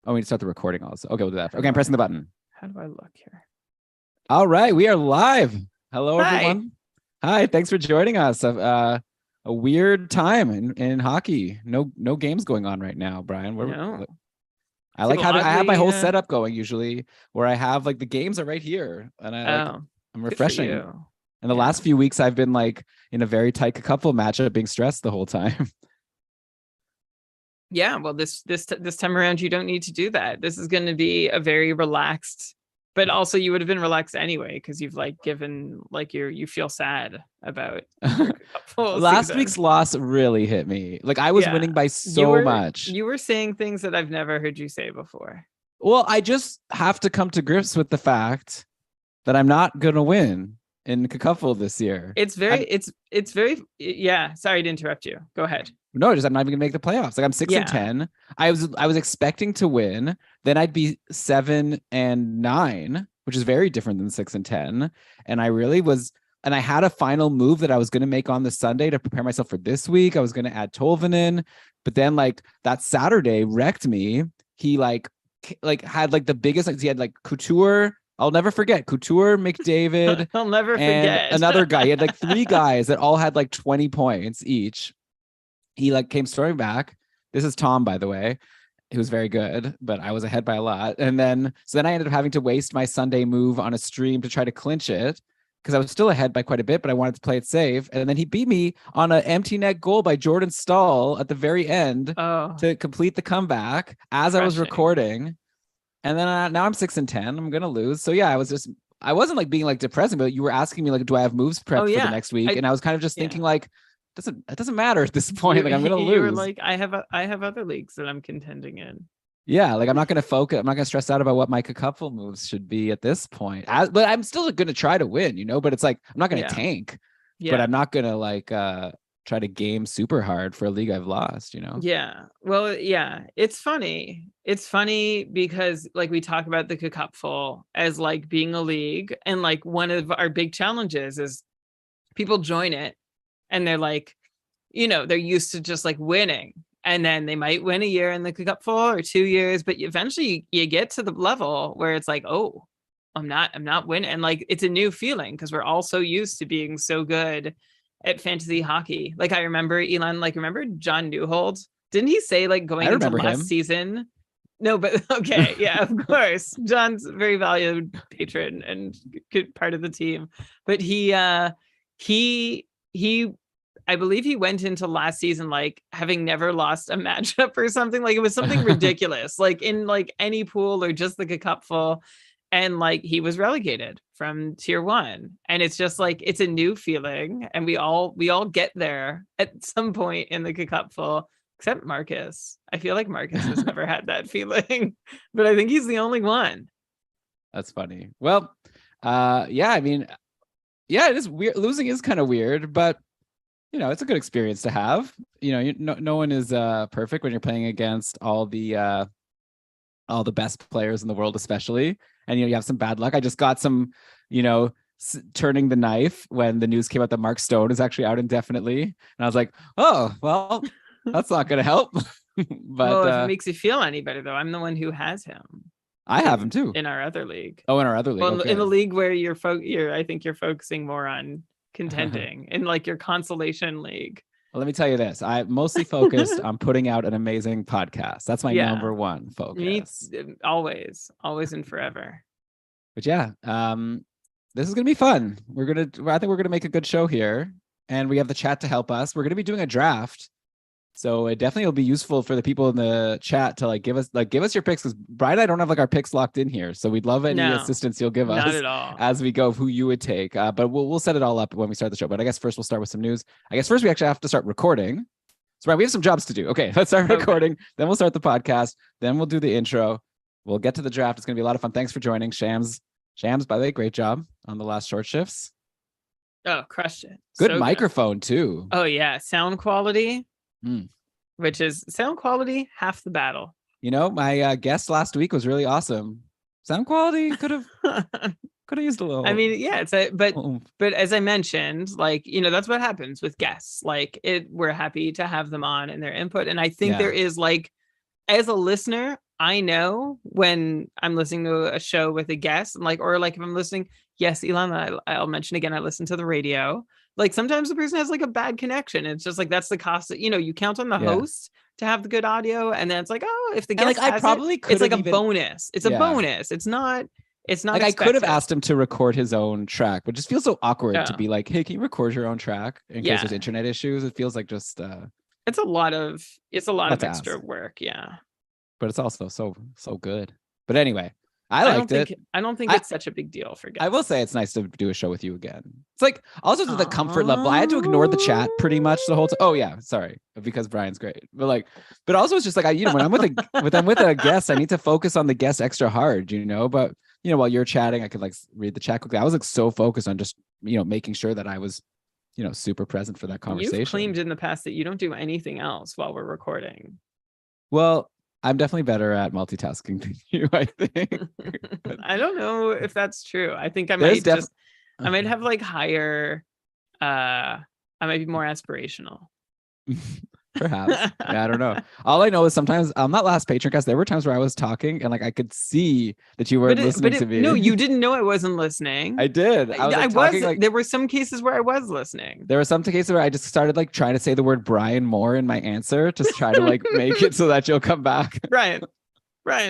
Oh, we need to start the recording also. Okay, we'll do that. Okay, I'm pressing the button. How do I look here? All right, we are live. Hello, Hi. everyone. Hi, thanks for joining us. A weird time in hockey. No games going on right now, Brian. No. I like having I have my Oddly, whole setup going usually, where I have like the games are right here, and I'm good for refreshing. you. And the last few weeks, I've been like in a very tight couple matchup, being stressed the whole time. Yeah, well, this time around, you don't need to do that. This is going to be a very relaxed, but also you would have been relaxed anyway because you've like given like you feel sad about Last week's loss really hit me. Like I was winning by so much. You were saying things that I've never heard you say before. Well, I just have to come to grips with the fact that I'm not gonna win in Cacuffle this year. It's very yeah. Sorry to interrupt you. Go ahead. No, I'm not even gonna make the playoffs. Like I'm 6-10. I was expecting to win. Then I'd be 7-9, which is very different than 6-10. And I really was, and I had a final move that I was gonna make on the Sunday to prepare myself for this week. I was gonna add Tolvanen, but then like that Saturday wrecked me. He like had like the biggest, like he had like Couture. I'll never forget Couture, McDavid. I'll never forget another guy. He had like 3 guys that all had like 20 points each. He like came storming back. This is Tom, by the way. He was very good, but I was ahead by a lot. And then I ended up having to waste my Sunday move on a stream to try to clinch it because I was still ahead by quite a bit, but I wanted to play it safe. And then he beat me on an empty net goal by Jordan Stahl at the very end to complete the comeback as I was recording. And then now I'm 6-10. I'm gonna lose. So yeah, I wasn't like being like depressing, but you were asking me like, do I have moves prepped for the next week? And I was kind of just thinking like, it doesn't matter at this point. Like I'm gonna lose. You were like, I have other leagues that I'm contending in. Yeah, like I'm not gonna focus. I'm not gonna stress out about what my couple moves should be at this point. But I'm still gonna try to win, you know. But it's like I'm not gonna tank. Yeah. But I'm not gonna like try to game super hard for a league I've lost, you know? Yeah. Well, yeah. It's funny. It's funny because like we talk about the Cupful as like being a league, and like one of our big challenges is people join it and they're like, you know, they're used to just like winning. And then they might win a year in the Cupful or 2 years, but eventually you get to the level where it's like, oh, I'm not winning. And like, it's a new feeling because we're all so used to being so good at fantasy hockey. Like I remember Elon, like remember John Newhold? Didn't he say like going into last season? No, but okay. Yeah, of course. John's a very valued patron and good part of the team. But he I believe he went into last season like having never lost a matchup or something. Like it was something ridiculous, like in like any pool or just like a cupful. And like he was relegated from tier 1. And it's just like it's a new feeling. And we all get there at some point in the cupful, except Marcus. I feel like Marcus has never had that feeling, but I think he's the only one. That's funny. Well, yeah, I mean, yeah, it is weird. Losing is kind of weird, but you know, it's a good experience to have. You know, no one is perfect when you're playing against all the best players in the world, especially. And, you know, you have some bad luck. I just got some, you know, turning the knife when the news came out that Mark Stone is actually out indefinitely. And I was like, oh, well, that's not going to help. But well, if it makes you feel any better, though, I'm the one who has him. I have him too. In our other league. Oh, in our other league. Well, okay. In the league where I think you're focusing more on contending in like your consolation league. Well, let me tell you this. I'm mostly focused on putting out an amazing podcast. That's my number one focus. Always and forever. But yeah, this is going to be fun. I think we're going to make a good show here. And we have the chat to help us. We're going to be doing a draft. So it definitely will be useful for the people in the chat to give us your picks, because Brian and I don't have like our picks locked in here. So we'd love any assistance you'll give us as we go of who you would take. But we'll set it all up when we start the show. But I guess first we'll start with some news. I guess first we actually have to start recording. So Brian, we have some jobs to do. Okay, let's start recording. Then we'll start the podcast. Then we'll do the intro. We'll get to the draft. It's going to be a lot of fun. Thanks for joining, Shams. Shams, by the way, great job on the last short shifts. Oh, crushed it. Good microphone too. Oh yeah, sound quality. Which is sound quality half the battle. You know, my guest last week was really awesome. Sound quality could have used a little. I mean, yeah, but as I mentioned, like, you know, that's what happens with guests. Like we're happy to have them on and their input. And I think there is like, as a listener, I know when I'm listening to a show with a guest, like, or like if I'm listening, yes, Ilana, I'll mention again, I listen to the radio. Like sometimes the person has like a bad connection. It's just like that's the cost that, you count on the Yeah. host to have the good audio. And then it's like, oh, if the And like guest I has probably it, could it's like have a even bonus. It's a yeah. bonus. It's not like I could have expected. asked him to record his own track, but just feels so awkward to Yeah. be like, hey, can you record your own track in case there's internet issues? It feels like just it's a lot of to extra ask. work. Yeah. But it's also so good. But anyway, I liked it. I don't think it's such a big deal for guests. I will say it's nice to do a show with you again. It's like also to the comfort level. I had to ignore the chat pretty much the whole time. Oh yeah, sorry, because Brian's great. But also it's just like when I'm with a guest, I need to focus on the guest extra hard, But while you're chatting, I could like read the chat quickly. I was like so focused on just making sure that I was super present for that conversation. You've claimed in the past that you don't do anything else while we're recording. Well, I'm definitely better at multitasking than you, I think. I don't know if that's true. I think I might I might have like higher, I might be more aspirational. Perhaps. Yeah, I don't know. All I know is sometimes on that last Patreon cast, there were times where I was talking and like I could see that you weren't listening to me. No, you didn't know I wasn't listening. I did. I was. There were some cases where I was listening. There were some cases where I just started like trying to say the word Brian more in my answer to try to like make it so that you'll come back. Brian. All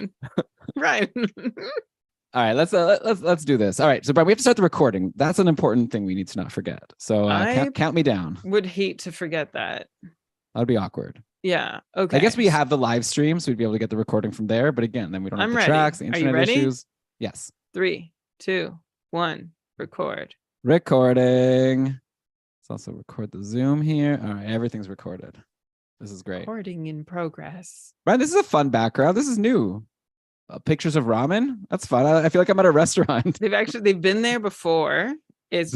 right, let's do this. All right, so Brian, we have to start the recording. That's an important thing we need to not forget. So count me down. Would hate to forget that. That'd be awkward. Yeah. Okay. I guess we have the live stream, so we'd be able to get the recording from there. But again, then we don't have the tracks, the internet issues. Yes. 3, 2, 1. Record. Recording. Let's also record the Zoom here. All right, everything's recorded. This is great. Recording in progress. Brian, this is a fun background. This is new. Pictures of ramen. That's fun. I feel like I'm at a restaurant. They've been there before. It's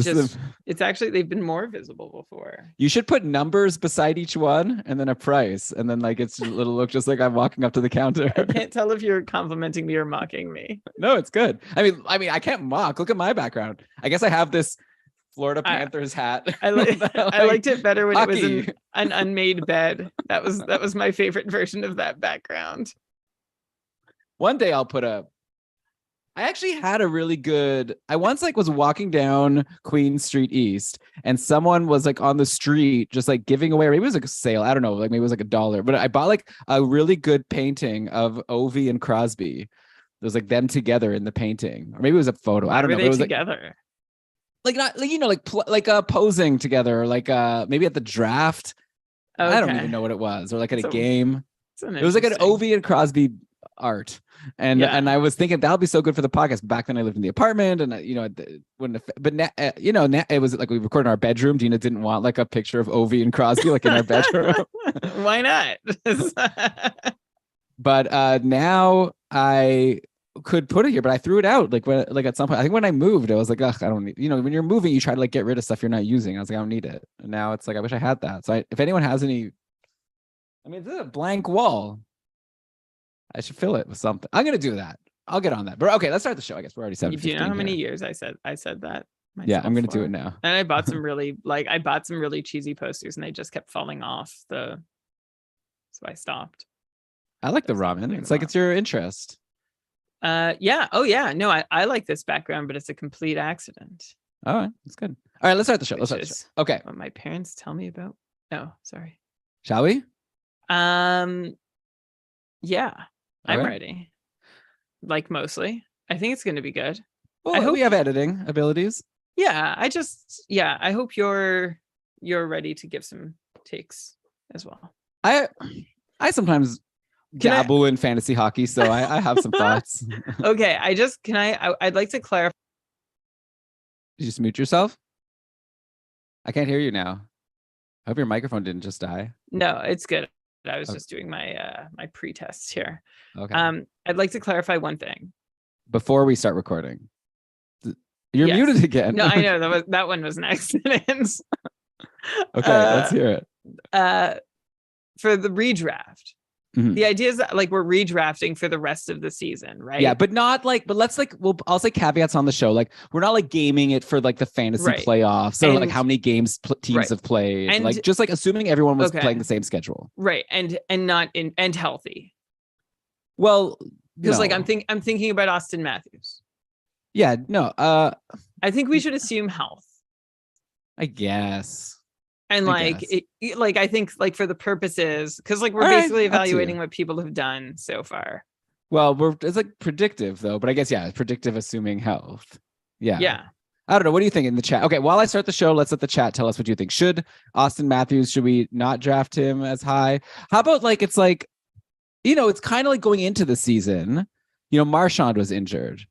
actually they've been more visible before. You should put numbers beside each one and then a price, and then like it'll look just like I'm walking up to the counter. I can't tell if you're complimenting me or mocking me. No, it's good. I mean, I can't mock. Look at my background. I guess I have this Florida Panthers hat. I liked it better when hockey. It was an unmade bed. That was my favorite version of that background. One day I'll put I actually had a really good, I once like was walking down Queen Street East and someone was like on the street just like giving away, or maybe it was like a sale. I don't know, like maybe it was like $1, but I bought like a really good painting of Ovi and Crosby. It was like them together in the painting, or maybe it was a photo. I don't know. Were they together? Like not like posing together, or like maybe at the draft. Okay. I don't even know what it was, or like at a game. It was like an Ovi and Crosby art. And I was thinking that'll be so good for the podcast. Back then I lived in the apartment, and it was like we recorded in our bedroom. Dina didn't want like a picture of Ovi and Crosby like in our bedroom. Why not? But now I could put it here, but I threw it out like at some point. I think when I moved, I was like, ugh, I don't need. When you're moving, you try to like get rid of stuff you're not using. I was like, I don't need it. And now it's like I wish I had that. So if anyone has any, this is a blank wall. I should fill it with something. I'm gonna do that. I'll get on that. But okay, let's start the show. I guess we're already 7:15. Do you know how many years I said that? Yeah, I'm gonna do it now. And I bought some really cheesy posters, and they just kept falling off. So I stopped. I like the ramen. It's like it's your interest. Yeah. Oh yeah. No, I like this background, but it's a complete accident. All right, that's good. All right, let's start the show. Okay. What my parents tell me about. No, sorry. Shall we? Yeah. I'm ready. Like mostly. I think it's going to be good. Well, I hope we have editing abilities. Yeah. I hope you're ready to give some takes as well. I sometimes dabble in fantasy hockey, so I have some thoughts. Okay. I'd like to clarify. Did you just mute yourself? I can't hear you now. I hope your microphone didn't just die. No, it's good. I was just doing my my pre-tests here. Okay. I'd like to clarify one thing before we start recording. You're muted again. No, I know that one was an accident. Okay, let's hear it. For the redraft, the idea is that like we're redrafting for the rest of the season, right? Yeah, but let's I'll say caveats on the show. Like we're not like gaming it for like the fantasy playoffs. So like how many games teams have played, and like just like assuming everyone was playing the same schedule. Right. And not and healthy. Well, Because like no. I'm thinking about Austin Matthews. Yeah, no. I think we should assume health. I guess. And I like guess. like I think like for the purposes, because like we're All right, basically up to you. evaluating what people have done so far. Well, it's like predictive though, but I guess yeah, predictive assuming health. Yeah. Yeah. I don't know. What do you think in the chat? Okay, while I start the show, let's let the chat tell us what you think. Should Austin Matthews, should we not draft him as high? How about like it's like, it's kind of like going into the season, Marchand was injured,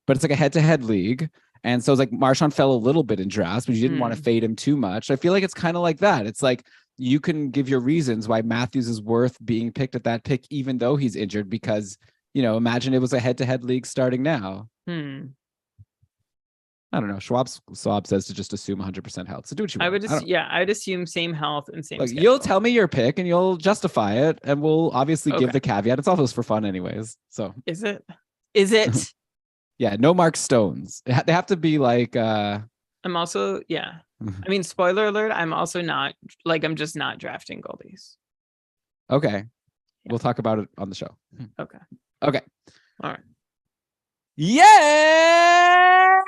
but it's like a head-to-head league. And so it's like Marchand fell a little bit in drafts, but you didn't want to fade him too much. I feel like it's kind of like that. It's like you can give your reasons why Matthews is worth being picked at that pick, even though he's injured, because, imagine it was a head-to-head league starting now. I don't know. Schwab says to just assume 100% health. So do what you want. I would assume same health and same schedule. You'll tell me your pick and you'll justify it, and we'll obviously give the caveat. It's all for fun anyways. So is it? Yeah, no Mark Stones. They have to be like I'm also, yeah. I mean, spoiler alert, I'm also not like I'm just not drafting goalies. Okay. Yeah. We'll talk about it on the show. Okay. All right. Yeah.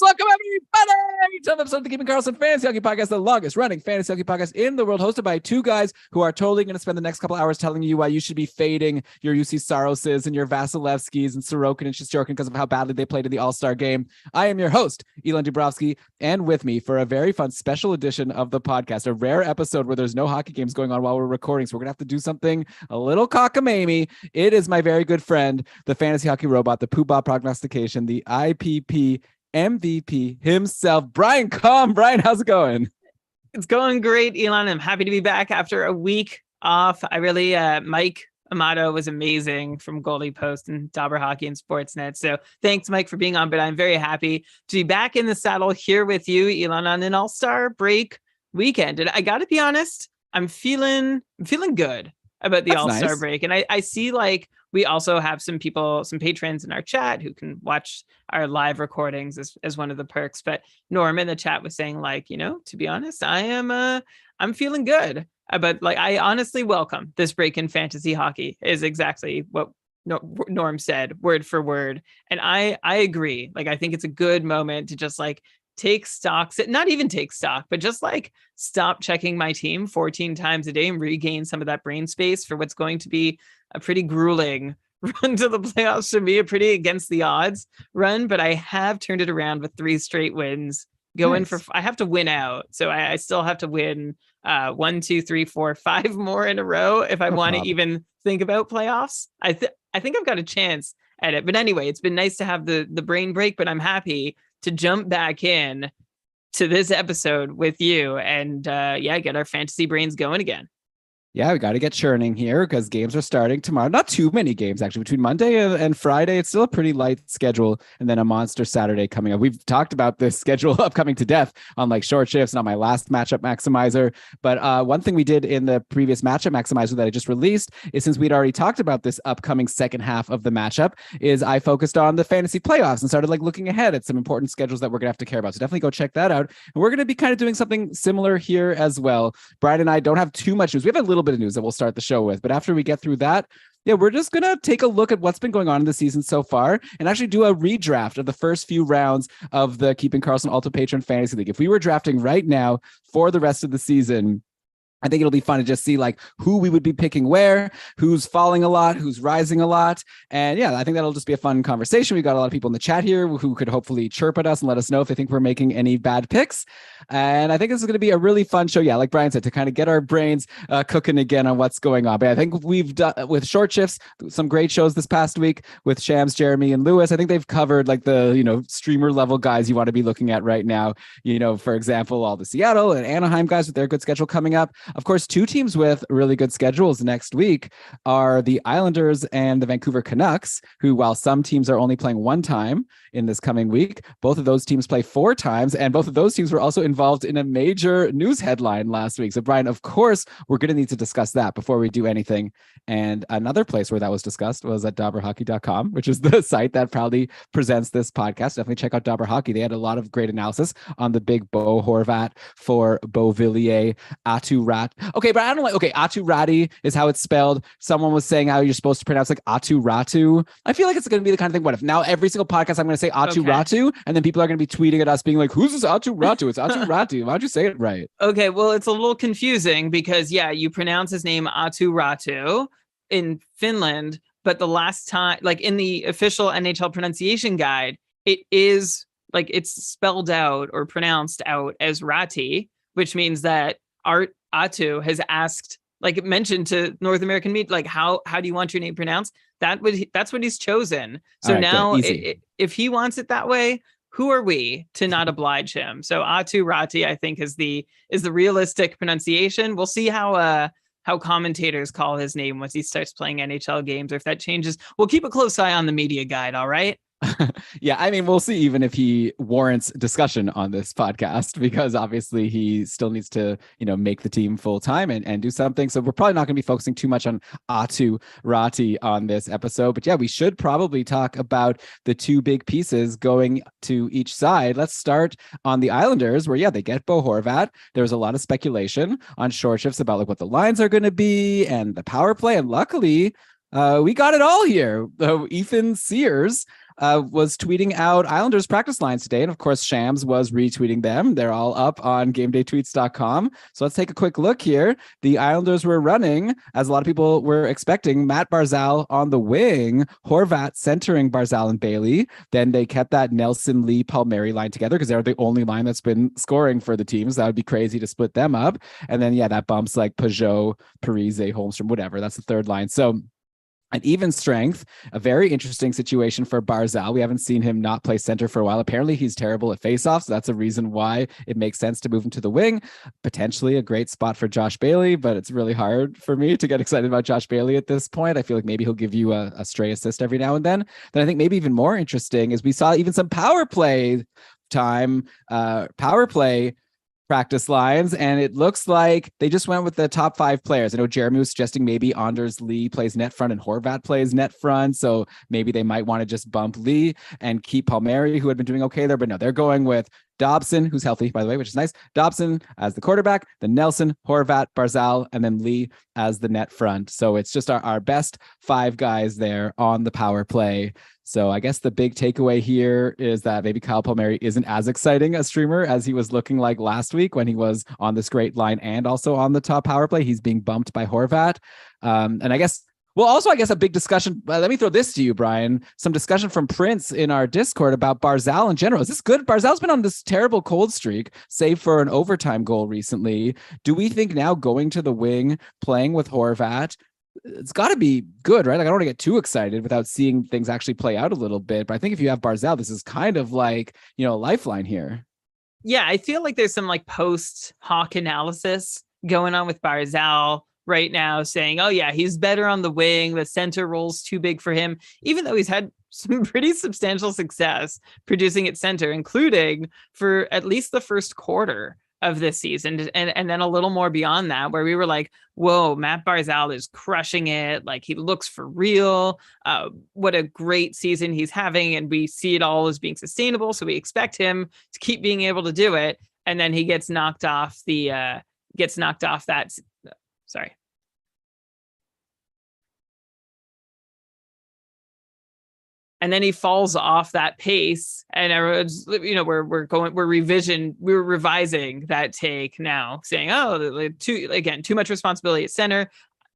Welcome everybody to the episode of the Keeping Karlsson Fantasy Hockey Podcast, the longest running fantasy hockey podcast in the world, hosted by two guys who are totally going to spend the next couple hours telling you why you should be fading your UC Saroses and your Vasilevskis and Sorokin and Shesterkin because of how badly they played in the All-Star game. I am your host, Elon Dubrovsky, and with me for a very fun special edition of the podcast, a rare episode where there's no hockey games going on while we're recording, so we're going to have to do something a little cockamamie. It is my very good friend, the fantasy hockey robot, the Poobah prognostication, the IPP MVP himself, Brian Comm. Brian, how's it going? It's going great, Elon. I'm happy to be back after a week off. I really, Mike Amato was amazing from Goalie Post and Dauber Hockey and Sportsnet. So thanks, Mike, for being on. But I'm very happy to be back in the saddle here with you, Elon, on an All-Star break weekend. And I got to be honest, I'm feeling good about the All-Star break. And I see like we also have some people, some patrons in our chat who can watch our live recordings as one of the perks. But Norm in the chat was saying like, to be honest, I'm feeling good about like, I honestly welcome this break in fantasy hockey is exactly what Norm said word for word. And I agree. Like, I think it's a good moment to just like take stock, not even take stock, but just like stop checking my team 14 times a day and regain some of that brain space for what's going to be a pretty grueling run to the playoffs for me, a pretty against the odds run, but I have turned it around with 3 straight wins. I have to win out. So I still have to win 1, 2, 3, 4, 5 more in a row if I want to even think about playoffs. I think I've got a chance at it. But anyway, it's been nice to have the brain break, but I'm happy to jump back in to this episode with you and get our fantasy brains going again. Yeah, we got to get churning here because games are starting tomorrow. Not too many games, actually. Between Monday and Friday, it's still a pretty light schedule. And then a monster Saturday coming up. We've talked about this schedule upcoming to death on like short shifts and on my last matchup maximizer. But one thing we did in the previous matchup maximizer that I just released is, since we'd already talked about this upcoming second half of the matchup, is I focused on the fantasy playoffs and started like looking ahead at some important schedules that we're going to have to care about. So definitely go check that out. And we're going to be kind of doing something similar here as well. Brian and I don't have too much news. We have a little bit of news that we'll start the show with, but after we get through that, we're just going to take a look at what's been going on in the season so far and actually do a redraft of the first few rounds of the Keeping Karlsson Alto Patron Fantasy League. If we were drafting right now for the rest of the season, I think it'll be fun to just see like who we would be picking where, who's falling a lot, who's rising a lot. And yeah, I think that'll just be a fun conversation. We've got a lot of people in the chat here who could hopefully chirp at us and let us know if they think we're making any bad picks. And I think this is going to be a really fun show. Yeah, like Brian said, to kind of get our brains cooking again on what's going on. But I think we've done with short shifts, some great shows this past week with Shams, Jeremy, and Lewis. I think they've covered like the, streamer level guys you want to be looking at right now. For example, all the Seattle and Anaheim guys with their good schedule coming up. Of course, two teams with really good schedules next week are the Islanders and the Vancouver Canucks, who, while some teams are only playing one time in this coming week, both of those teams play 4 times, and both of those teams were also involved in a major news headline last week. So, Brian, of course, we're going to need to discuss that before we do anything. And another place where that was discussed was at dobberhockey.com, which is the site that proudly presents this podcast. Definitely check out Dobber Hockey. They had a lot of great analysis on the big Bo Horvat for Beauvillier Atu Rat. Okay, but I don't like, okay, Atu Rati is how it's spelled. Someone was saying how you're supposed to pronounce like Atu Ratu. I feel like it's going to be the kind of thing, what if now every single podcast I'm going to say Atu Ratu, and then people are going to be tweeting at us being like, who's this Atu Ratu? It's Atu Ratu. Why'd you say it right? Okay, well, it's a little confusing because, yeah, you pronounce his name Atu Ratu in Finland, but the last time, like in the official NHL pronunciation guide, it is like it's spelled out or pronounced out as Rati, which means that Atu has asked, like it mentioned to North American media, like how do you want your name pronounced? That's what he's chosen. So right, now if he wants it that way, who are we to not oblige him? So Atu Rati, I think, is the realistic pronunciation. We'll see how commentators call his name once he starts playing NHL games, or if that changes. We'll keep a close eye on the media guide. All right. Yeah, I mean, we'll see even if he warrants discussion on this podcast, because obviously he still needs to, make the team full time and do something. So we're probably not going to be focusing too much on Atu Rati on this episode. But yeah, we should probably talk about the two big pieces going to each side. Let's start on the Islanders, where, yeah, they get Bo Horvat. There was a lot of speculation on short shifts about like what the lines are going to be and the power play. And luckily, we got it all here. Ethan Sears was tweeting out Islanders practice lines today. And of course, Shams was retweeting them. They're all up on GameDayTweets.com. So let's take a quick look here. The Islanders were running, as a lot of people were expecting, Matt Barzal on the wing, Horvat centering Barzal and Bailey. Then they kept that Nelson Lee Palmieri line together because they're the only line that's been scoring for the teams. That would be crazy to split them up. And then, yeah, that bumps like Peugeot, Parise, Holmstrom, whatever. That's the third line. So an even strength, a very interesting situation for Barzal. We haven't seen him not play center for a while. Apparently he's terrible at faceoffs. So that's a reason why it makes sense to move him to the wing. Potentially a great spot for Josh Bailey, but it's really hard for me to get excited about Josh Bailey at this point. I feel like maybe he'll give you a stray assist every now and then. Then I think maybe even more interesting is we saw even some power play practice lines, and it looks like they just went with the top 5 players. I know Jeremy was suggesting maybe Anders Lee plays net front and Horvat plays net front, so maybe they might want to just bump Lee and keep Palmieri, who had been doing okay there, but no, they're going with Dobson, who's healthy, by the way, which is nice. Dobson as the quarterback, then Nelson, Horvat, Barzal, and then Lee as the net front. So it's just our best 5 guys there on the power play. So I guess the big takeaway here is that maybe Kyle Palmieri isn't as exciting a streamer as he was looking like last week when he was on this great line and also on the top power play. He's being bumped by Horvat. And I guess a big discussion. Let me throw this to you, Brian. Some discussion from Prince in our Discord about Barzal in general. Is this good? Barzal's been on this terrible cold streak, save for an overtime goal recently. Do we think now going to the wing, playing with Horvat, it's got to be good, right? Like, I don't want to get too excited without seeing things actually play out a little bit. But I think if you have Barzal, this is kind of like, a lifeline here. Yeah, I feel like there's some like post-Hawk analysis going on with Barzal right now, saying, oh yeah, he's better on the wing. The center role's too big for him, even though he's had some pretty substantial success producing at center, including for at least the first quarter of this season, and then a little more beyond that, where we were like, whoa, Matt Barzal is crushing it. Like, he looks for real. What a great season he's having. And we see it all as being sustainable. So we expect him to keep being able to do it. And then he gets knocked off sorry. And then he falls off that pace, and everyone's, we're revising that take now, saying, oh, too much responsibility at center.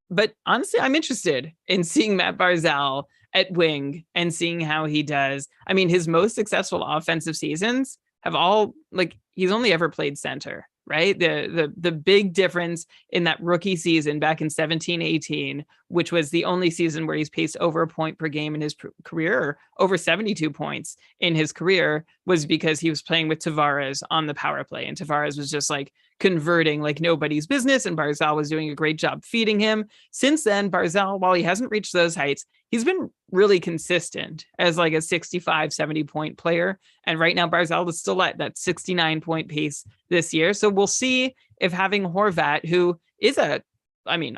But honestly, I'm interested in seeing Matt Barzal at wing and seeing how he does. I mean, his most successful offensive seasons have all, like, he's only ever played center, right? The big difference in that rookie season back in 17-18, which was the only season where he's paced over a point per game in his career, or over 72 points in his career, was because he was playing with Tavares on the power play. And Tavares was just like converting like nobody's business, and Barzal was doing a great job feeding him. Since then, Barzal, while he hasn't reached those heights, he's been really consistent as like a 65, 70 point player. And right now, Barzal is still at that 69 point pace this year. So we'll see if having Horvat, who is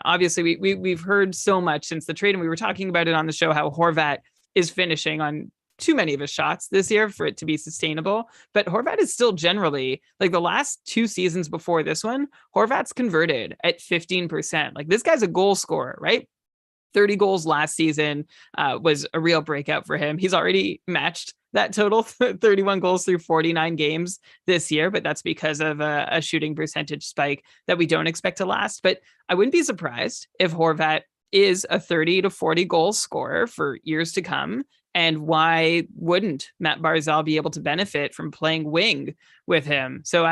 obviously we've heard so much since the trade, and we were talking about it on the show, how Horvat is finishing on too many of his shots this year for it to be sustainable. But Horvat is still generally, like the last 2 seasons before this one, Horvat's converted at 15%. Like this guy's a goal scorer, right? 30 goals last season was a real breakout for him. He's already matched that total, 31 goals through 49 games this year, but that's because of a shooting percentage spike that we don't expect to last. But I wouldn't be surprised if Horvat is a 30 to 40 goal scorer for years to come. And why wouldn't Matt Barzal be able to benefit from playing wing with him? So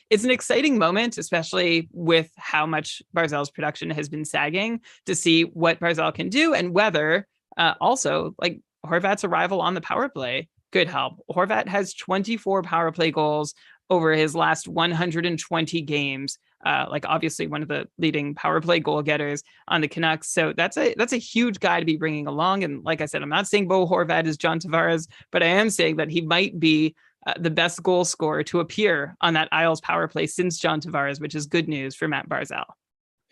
it's an exciting moment, especially with how much Barzal's production has been sagging, to see what Barzal can do, and whether also like Horvat's arrival on the power play could help. Horvat has 24 power play goals over his last 120 games. Like obviously one of the leading power play goal getters on the Canucks. So that's a huge guy to be bringing along. And like I said, I'm not saying Bo Horvat is John Tavares, but I am saying that he might be the best goal scorer to appear on that Isles power play since John Tavares, which is good news for Matt Barzal.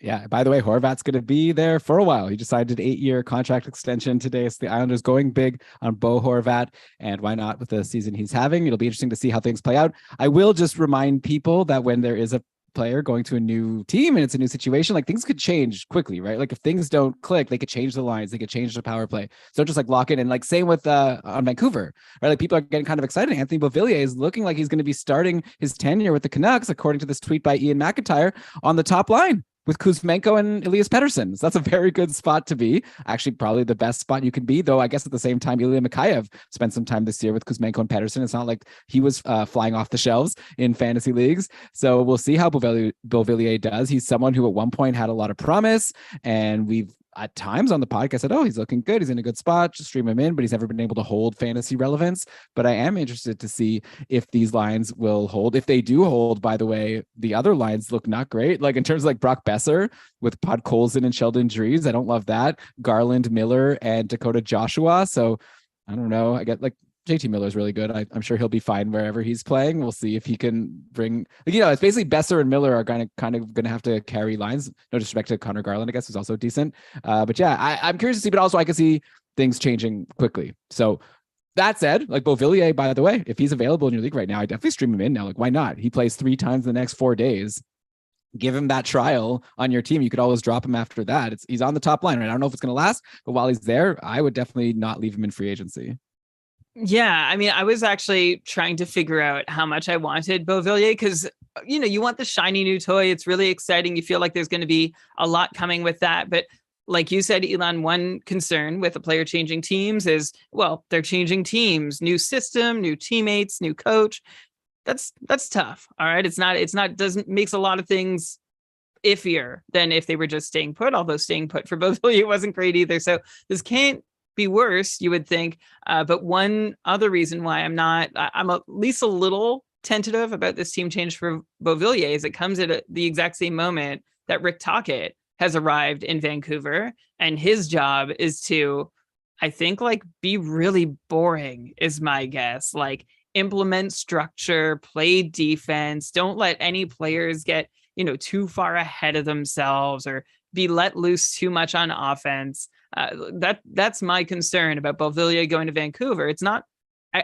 Yeah. By the way, Horvat's going to be there for a while. He decided 8-year contract extension today. So the Islanders going big on Bo Horvat, and why not with the season he's having? It'll be interesting to see how things play out. I will just remind people that when there is a player going to a new team and it's a new situation, like things could change quickly, right? Like if things don't click, they could change the lines, they could change the power play. So just like lock in, and like same with on Vancouver, right? Like people are getting kind of excited. Anthony Beauvillier is looking like he's going to be starting his tenure with the Canucks, according to this tweet by Ian McIntyre, on the top line with Kuzmenko and Elias Pettersson. So that's a very good spot to be. Actually, probably the best spot you can be, though I guess at the same time, Ilya Mikheyev spent some time this year with Kuzmenko and Pettersson. It's not like he was flying off the shelves in fantasy leagues. So we'll see how Beauvillier does. He's someone who at one point had a lot of promise, and we've at times on the podcast said, oh, he's looking good, he's in a good spot, just stream him in, but he's never been able to hold fantasy relevance. But I am interested to see if these lines will hold. If they do hold, by the way, the other lines look not great. Like in terms of like Brock Besser with Podkolzin and Sheldon Dries, I don't love that. Garland, Miller, and Dakota Joshua. So I don't know. I get like JT Miller is really good. I'm sure he'll be fine wherever he's playing. We'll see if he can bring, it's basically Besser and Miller are kind of going to have to carry lines. No disrespect to Connor Garland, I guess, who's also decent. But yeah, I'm curious to see, but also I can see things changing quickly. So that said, like Beauvillier, by the way, if he's available in your league right now, I definitely stream him in now. Like, why not? He plays 3 times in the next 4 days. Give him that trial on your team. You could always drop him after that. He's on the top line, right? I don't know if it's going to last, but while he's there, I would definitely not leave him in free agency. Yeah, I mean, I was actually trying to figure out how much I wanted Beauvillier because, you want the shiny new toy. It's really exciting. You feel like there's going to be a lot coming with that. But like you said, Elon, one concern with a player changing teams is, well, they're changing teams, new system, new teammates, new coach. That's tough. All right. Makes a lot of things iffier than if they were just staying put, although staying put for Beauvillier wasn't great either. So this can't be worse, you would think. But one other reason why I'm at least a little tentative about this team change for Beauvillier is it comes at the exact same moment that Rick Tocchet has arrived in Vancouver, and his job is to, I think, like be really boring is my guess. Like implement structure, play defense, don't let any players get, too far ahead of themselves or be let loose too much on offense. That's my concern about Beauvillier going to Vancouver. It's not,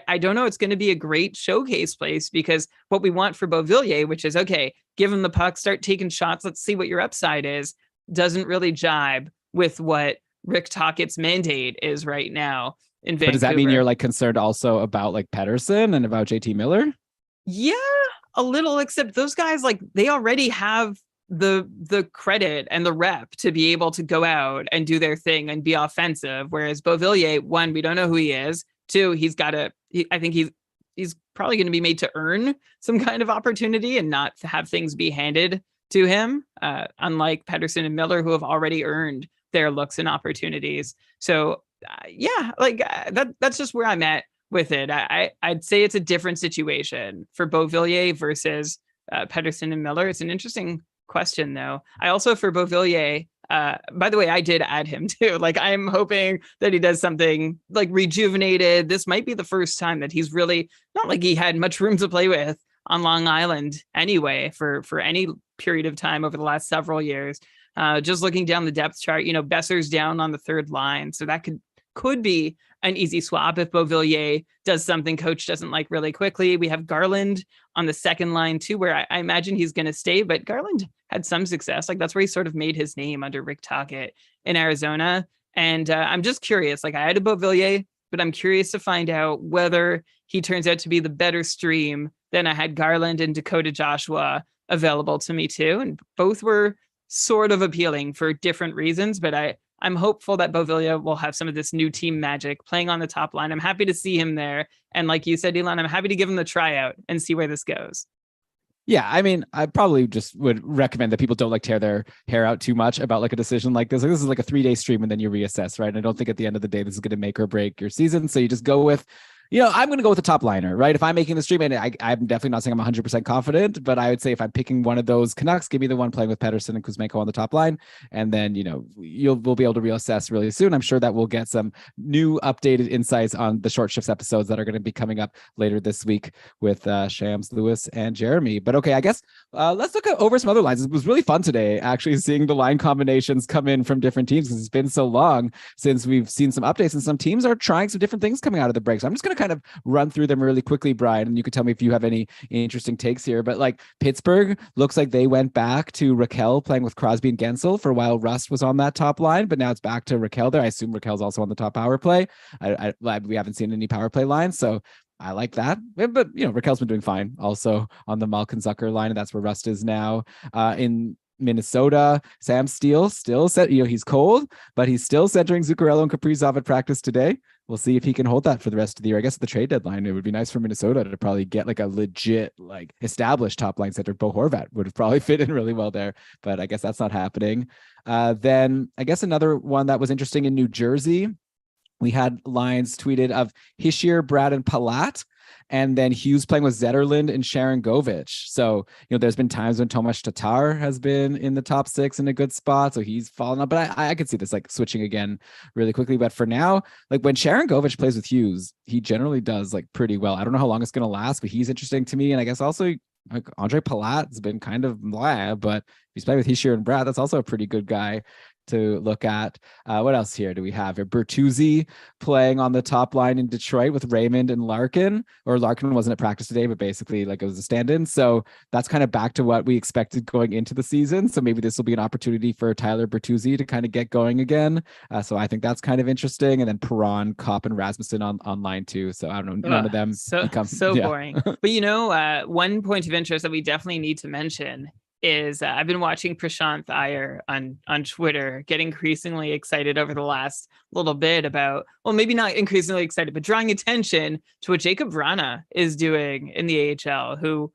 I don't know, it's going to be a great showcase place, because what we want for Beauvillier, which is, okay, give him the puck, start taking shots, let's see what your upside is, doesn't really jibe with what Rick Tocchet's mandate is right now in Vancouver. But does that mean you're like concerned also about like Pettersson and about JT Miller? Yeah, a little, except those guys, like they already have the credit and the rep to be able to go out and do their thing and be offensive. Whereas Beauvillier, one, we don't know who he is. Two, I think he's probably going to be made to earn some kind of opportunity and not have things be handed to him. Unlike Pettersson and Miller, who have already earned their looks and opportunities. So that's just where I'm at with it. I'd say it's a different situation for Beauvillier versus Pedersen and Miller. It's an interesting question, though. I also, for Beauvillier, by the way, I did add him too. Like, I'm hoping that he does something like rejuvenated. This might be the first time that he's really, not like he had much room to play with on Long Island anyway, for any period of time over the last several years. Just looking down the depth chart, Besser's down on the third line. So that could be an easy swap if Beauvillier does something coach doesn't like really quickly. We have Garland on the second line too, where I imagine he's going to stay, but Garland had some success. Like, that's where he sort of made his name under Rick Tocchet in Arizona. And I'm just curious, like, I had a Beauvillier, but I'm curious to find out whether he turns out to be the better stream than I had Garland and Dakota Joshua available to me too. And both were sort of appealing for different reasons, but I'm hopeful that Beauvillier will have some of this new team magic playing on the top line. I'm happy to see him there. And like you said, Elon, I'm happy to give him the tryout and see where this goes. Yeah, I mean, I probably just would recommend that people don't like tear their hair out too much about like a decision like this. Like, this is like a 3-day stream and then you reassess, right? And I don't think at the end of the day, this is going to make or break your season. So you just go with, I'm going to go with the top liner, right? If I'm making the stream, and I'm definitely not saying I'm 100% confident, but I would say if I'm picking one of those Canucks, give me the one playing with Pedersen and Kuzmenko on the top line. And then, we'll be able to reassess really soon. I'm sure that we'll get some new updated insights on the short shifts episodes that are going to be coming up later this week with Shams, Lewis, and Jeremy. But okay, I guess let's look over some other lines. It was really fun today, actually, seeing the line combinations come in from different teams, because it's been so long since we've seen some updates, and some teams are trying some different things coming out of the break. So I'm just going to kind of run through them really quickly, Brian, and you could tell me if you have any interesting takes here. But like, Pittsburgh looks like they went back to Raquel playing with Crosby and Gensel for a while. Rust was on that top line, but now it's back to Raquel there. I assume Raquel's also on the top power play. We haven't seen any power play lines, so I like that. But Raquel's been doing fine also on the Malkin Zucker line, and that's where Rust is now. In Minnesota, Sam Steele still set, he's cold, but he's still centering Zuccarello and Kaprizov at practice today. We'll see if he can hold that for the rest of the year. I guess at the trade deadline, it would be nice for Minnesota to probably get like a legit, like established top line center. Bo Horvat would have probably fit in really well there, but I guess that's not happening. Then I guess another one that was interesting in New Jersey, we had lines tweeted of Hischier, Brad, and Palat. And then Hughes playing with Zetterlund and Sharon Govich. So, there's been times when Tomas Tatar has been in the top 6 in a good spot. So he's fallen up, but I could see this like switching again really quickly. But for now, like when Sharon Govich plays with Hughes, he generally does like pretty well. I don't know how long it's going to last, but he's interesting to me. And I guess also like Andre Palat's been kind of blah, but if he's playing with Hischier and Brad, that's also a pretty good guy to look at. What else here do we have here? Bertuzzi playing on the top line in Detroit with Raymond and Larkin, or Larkin wasn't at practice today, but basically like it was a stand-in. So that's kind of back to what we expected going into the season. So maybe this will be an opportunity for Tyler Bertuzzi to kind of get going again. So I think that's kind of interesting. And then Perron, Kopp, and Rasmussen on line too. So I don't know, none of them boring. But one point of interest that we definitely need to mention is I've been watching Prashant Iyer on Twitter, get increasingly excited over the last little bit about, well, maybe not increasingly excited, but drawing attention to what Jacob Vrana is doing in the AHL, who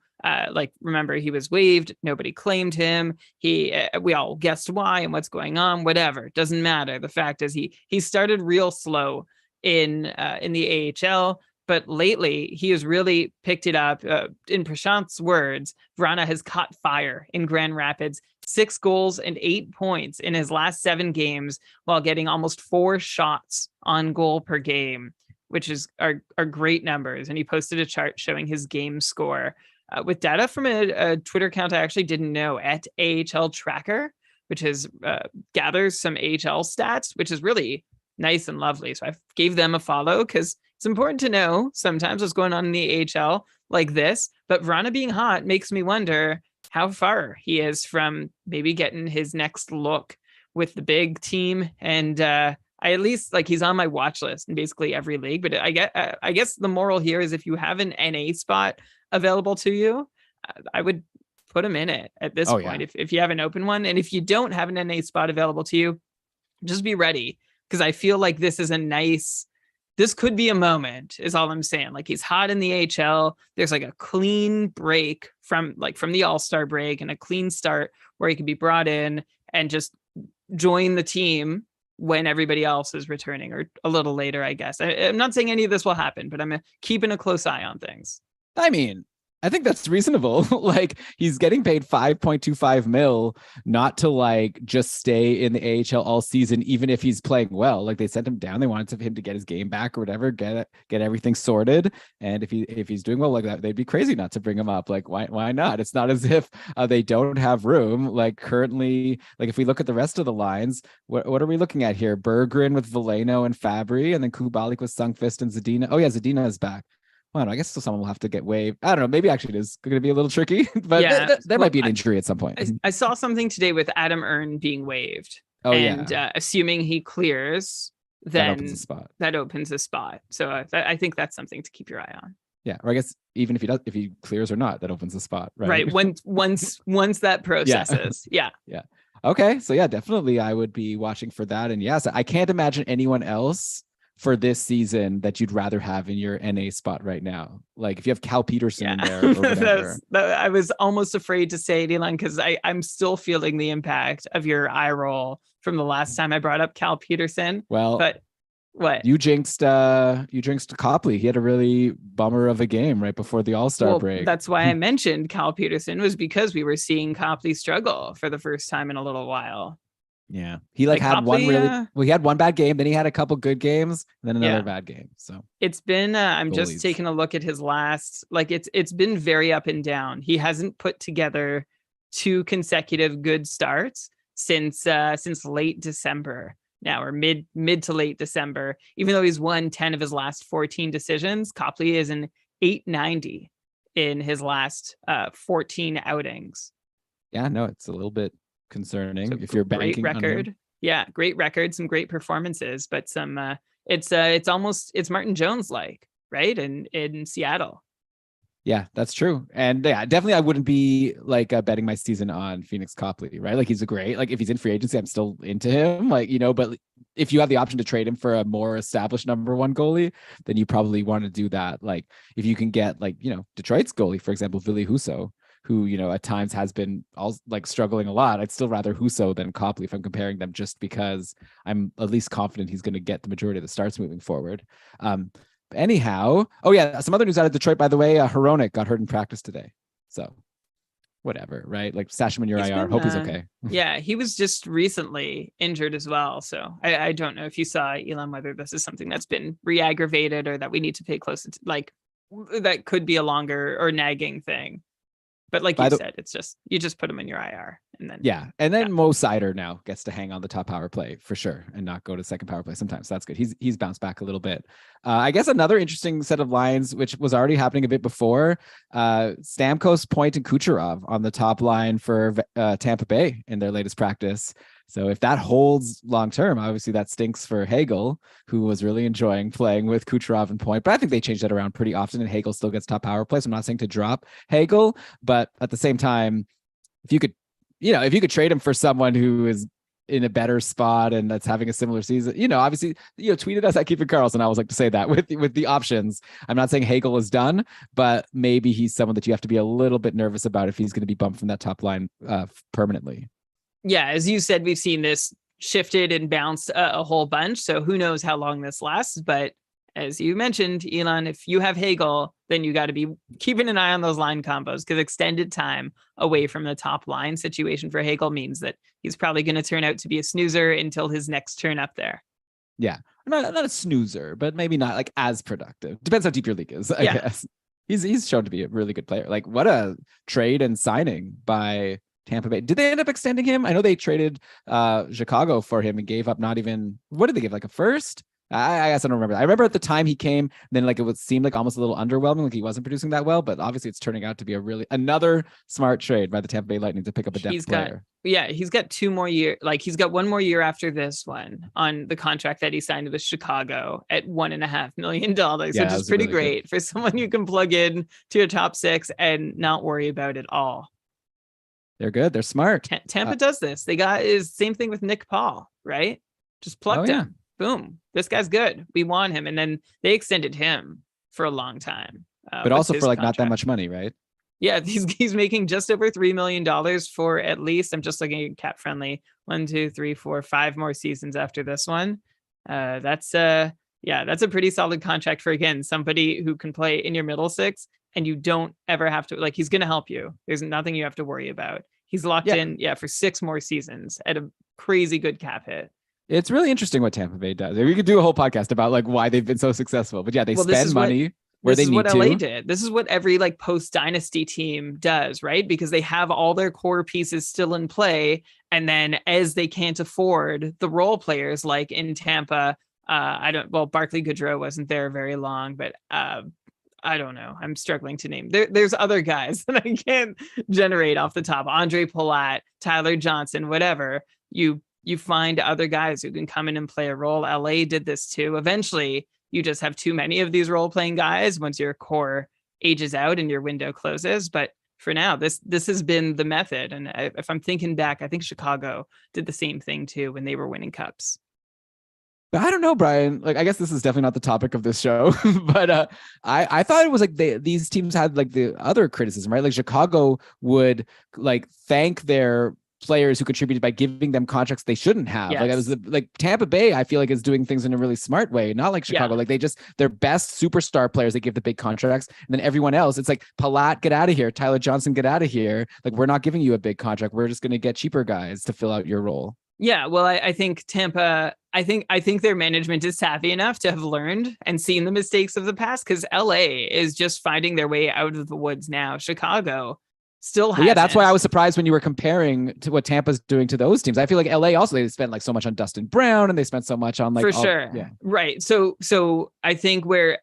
remember, he was waived, nobody claimed him. We all guessed why and what's going on, whatever, doesn't matter. The fact is he started real slow in the AHL. But lately, he has really picked it up. In Prashant's words, Vrana has caught fire in Grand Rapids, 6 goals and 8 points in his last 7 games, while getting almost 4 shots on goal per game, which are great numbers. And he posted a chart showing his game score with data from a Twitter account I actually didn't know, at AHL Tracker, which gathers some AHL stats, which is really nice and lovely. So I gave them a follow, because it's important to know sometimes what's going on in the AHL like this. But Vrana being hot makes me wonder how far he is from maybe getting his next look with the big team. And I at least, like, he's on my watch list in basically every league. But I guess the moral here is if you have an NA spot available to you, I would put him in it at this point. If you have an open one. And if you don't have an NA spot available to you, just be ready. Because I feel like this could be a moment, is all I'm saying. Like, he's hot in the AHL. There's like a clean break from the All-Star break, and a clean start where he can be brought in and just join the team when everybody else is returning, or a little later, I guess. I'm not saying any of this will happen, but I'm keeping a close eye on things. I mean, I think that's reasonable. Like he's getting paid 5.25 mil, not to like just stay in the AHL all season, even if he's playing well. Like they sent him down. They wanted him to get his game back or whatever, get everything sorted. And if he's doing well like that, they'd be crazy not to bring him up. Like why not? It's not as if they don't have room. Like currently, like if we look at the rest of the lines, what are we looking at here? Berggren with Veleno and Fabry, and then Kubalik with Sundqvist and Zadina. Oh yeah, Zadina is back. Well, I guess someone will have to get waived. I don't know. Maybe actually it is going to be a little tricky, but Yeah, there might be an injury at some point. I saw something today with Adam Ern being waived. Oh, and yeah. Assuming he clears, then that opens a a spot. spot. So I think that's something to keep your eye on. Yeah, or I guess even if he clears or not, that opens a spot, right? Right. Once that processes. Yeah. Yeah. Okay. So yeah, definitely I would be watching for that. And yes, I can't imagine anyone else for this season that you'd rather have in your NA spot right now. Like if you have Cal Peterson in there or whatever. I was almost afraid to say it, Elon, because I'm still feeling the impact of your eye roll from the last time I brought up Cal Peterson. Well, but what? You jinxed Copley. He had a really bummer of a game right before the All-Star break. That's why I mentioned Cal Peterson, was because we were seeing Copley struggle for the first time in a little while. Yeah. He had Copley, he had one bad game, then he had a couple good games, and then another bad game. So it's been I'm just taking a look at his last, like it's been very up and down. He hasn't put together 2 consecutive good starts since late December now, or mid to late December. Even though he's won 10 of his last 14 decisions, Copley is an 890 in his last 14 outings. Yeah, no, it's a little bit concerning. So if you're banking great record, on him. Yeah, great record, some great performances, but some it's Martin Jones like, right? In Seattle. Yeah, that's true. And yeah, definitely I wouldn't be like betting my season on Phoenix Copley, right? Like he's a great, like if he's in free agency, I'm still into him, like, you know, but if you have the option to trade him for a more established number 1 goalie, then you probably want to do that. Like if you can get like, you know, Detroit's goalie, for example, Ville Husso, who, you know, at times has been all like struggling a lot. I'd still rather Husso than Copley if I'm comparing them, just because I'm at least confident he's going to get the majority of the starts moving forward. Anyhow, oh yeah, some other news out of Detroit, by the way. Hronek got hurt in practice today, so whatever, right? Like stash him in your IR. Hope he's okay. Yeah, he was just recently injured as well, so I don't know if you saw, Elon, whether this is something that's been re-aggravated or that we need to pay close to, like that could be a longer or nagging thing. But like you said, it's just, you just put him in your IR, and then Mo Seider now gets to hang on the top power play for sure and not go to second power play sometimes. So that's good. He's bounced back a little bit. I guess another interesting set of lines, which was already happening a bit before, Stamkos, Point, and Kucherov on the top line for Tampa Bay in their latest practice. So if that holds long term, obviously that stinks for Hagel, who was really enjoying playing with Kucherov and Point. But I think they change that around pretty often, and Hagel still gets top power play. So I'm not saying to drop Hagel, but at the same time, if you could trade him for someone who is in a better spot and that's having a similar season, you know, obviously, you know, tweeted us at Keep It Karlsson. I always like to say that with the options. I'm not saying Hagel is done, but maybe he's someone that you have to be a little bit nervous about if he's going to be bumped from that top line permanently. Yeah, as you said, we've seen this shifted and bounced a whole bunch. So who knows how long this lasts? But as you mentioned, Elon, if you have Hagel, then you got to be keeping an eye on those line combos, because extended time away from the top line situation for Hagel means that he's probably going to turn out to be a snoozer until his next turn up there. Yeah, not a snoozer, but maybe not like as productive. Depends how deep your league is, I guess. He's shown to be a really good player. Like what a trade and signing by Tampa Bay. Did they end up extending him? I know they traded Chicago for him and gave up what did they give? Like a first? I guess I don't remember. I remember at the time he came, then like it would seem like almost a little underwhelming, like he wasn't producing that well, but obviously it's turning out to be another smart trade by the Tampa Bay Lightning to pick up a depth player. He's got 2 more years. Like he's got 1 more year after this one on the contract that he signed with Chicago at $1.5 million, which is pretty really great for someone you can plug in to a top 6 and not worry about it all. They're good. They're smart. Tampa does this. They got is same thing with Nick Paul, right? Just plucked him. Boom. This guy's good. We want him. And then they extended him for a long time. But also for like contract. Not that much money, right? Yeah, he's making just over $3 million for at least, I'm just looking at cap friendly, 1, 2, 3, 4, 5 more seasons after this one. That's a pretty solid contract for, again, somebody who can play in your middle 6 and you don't ever have to, like, he's going to help you. There's nothing you have to worry about. He's locked in, for 6 more seasons at a crazy good cap hit. It's really interesting what Tampa Bay does. We could do a whole podcast about like why they've been so successful. But yeah, they spend money where they need to. This is what LA did. This is what every like post dynasty team does, right? Because they have all their core pieces still in play, and then as they can't afford the role players, like in Tampa, Barclay Goodrow wasn't there very long, but I don't know. I'm struggling to name. There's other guys that I can't generate off the top. Andre Palat, Tyler Johnson, whatever. You find other guys who can come in and play a role. LA did this too. Eventually, you just have too many of these role-playing guys once your core ages out and your window closes. But for now, this has been the method. And if I'm thinking back, I think Chicago did the same thing too when they were winning cups. But I don't know, Brian. Like, I guess this is definitely not the topic of this show, but I thought it was like these teams had like the other criticism, right? Like Chicago would like thank their players who contributed by giving them contracts they shouldn't have. Yes. Like it was like Tampa Bay, I feel like is doing things in a really smart way, not like Chicago. Like they just, their best superstar players, they give the big contracts, and then everyone else, it's like Palat, get out of here. Tyler Johnson, get out of here. Like we're not giving you a big contract. We're just going to get cheaper guys to fill out your role. Yeah, well, I think Tampa, I think their management is savvy enough to have learned and seen the mistakes of the past, because LA is just finding their way out of the woods now. Chicago still has. Yeah, that's why I was surprised when you were comparing to what Tampa's doing to those teams. I feel like LA also, they spent like so much on Dustin Brown, and they spent so much on like for sure. Yeah. Right. So I think where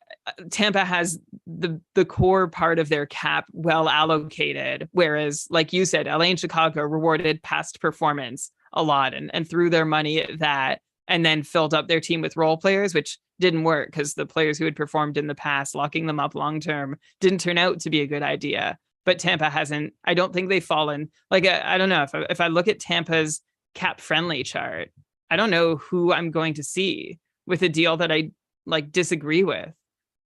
Tampa has the core part of their cap well allocated, whereas like you said, LA and Chicago rewarded past performance a lot and threw their money at that, and then filled up their team with role players, which didn't work because the players who had performed in the past, locking them up long term, didn't turn out to be a good idea. But Tampa hasn't. I don't think they've fallen. Like I don't know, if I look at Tampa's cap friendly chart, I don't know who I'm going to see with a deal that I like disagree with.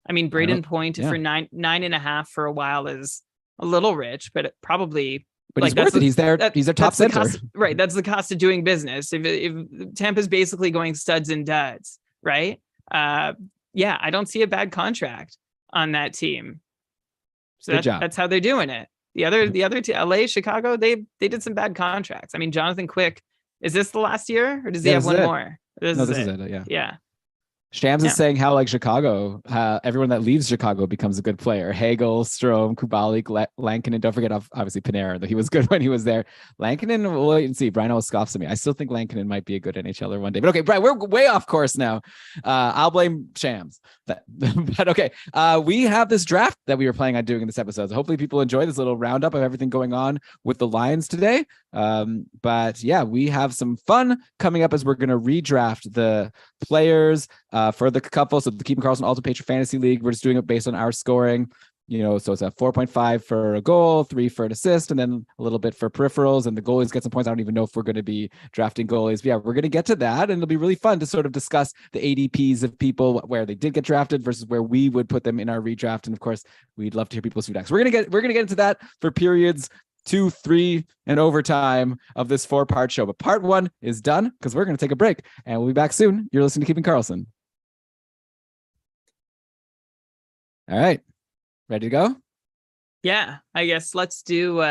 I mean, Braden Point for 9.5 for a while is a little rich, but it probably. But he's worth it. He's there. He's their top center. Right. That's the cost of doing business. If Tampa's basically going studs and duds, right? I don't see a bad contract on that team. So that's how they're doing it. The other LA, Chicago, they did some bad contracts. I mean, Jonathan Quick, is this the last year, or does he have one more? This is it. Yeah. Yeah. Shams is saying how like Chicago, everyone that leaves Chicago becomes a good player. Hagel, Strome, Kubalik, Lankinen. Don't forget, obviously, Panarin, though he was good when he was there. Lankinen, we'll wait and see. Brian always scoffs at me. I still think Lankinen might be a good NHLer one day. But okay, Brian, we're way off course now. I'll blame Shams. But okay, we have this draft that we were planning on doing in this episode. So hopefully people enjoy this little roundup of everything going on with the Lions today. But yeah, we have some fun coming up as we're going to redraft the players for the couple. So the Keeping Karlsson Ultimate Patron Fantasy League, we're just doing it based on our scoring. So it's a 4.5 for a goal, 3 for an assist, and then a little bit for peripherals, and the goalies get some points. I don't even know if we're going to be drafting goalies. But yeah, we're going to get to that, and it'll be really fun to sort of discuss the ADPs of people, where they did get drafted versus where we would put them in our redraft. And of course, we'd love to hear people's feedback. So we're going to get into that for periods 2, 3, and overtime of this 4-part show. But part 1 is done because we're going to take a break, and we'll be back soon. You're listening to Keeping Karlsson. All right. Ready to go? Yeah, I guess let's do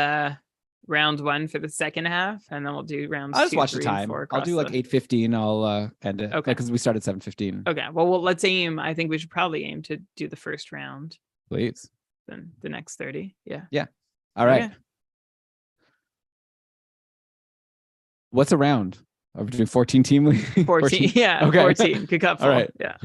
round 1 for the second half, and then we'll do rounds 2, I'll just watch 3, the time. and 4 I'll do like 8:15. I'll end it. Okay. Because we started 7:15. Okay. Well, let's aim. I think we should probably aim to do the first round. Please. Then the next 30. Yeah. Yeah. All right. Okay. What's a round? Are we doing 14 team league? 14. Yeah. Okay. 14. Good cup. All right. Yeah.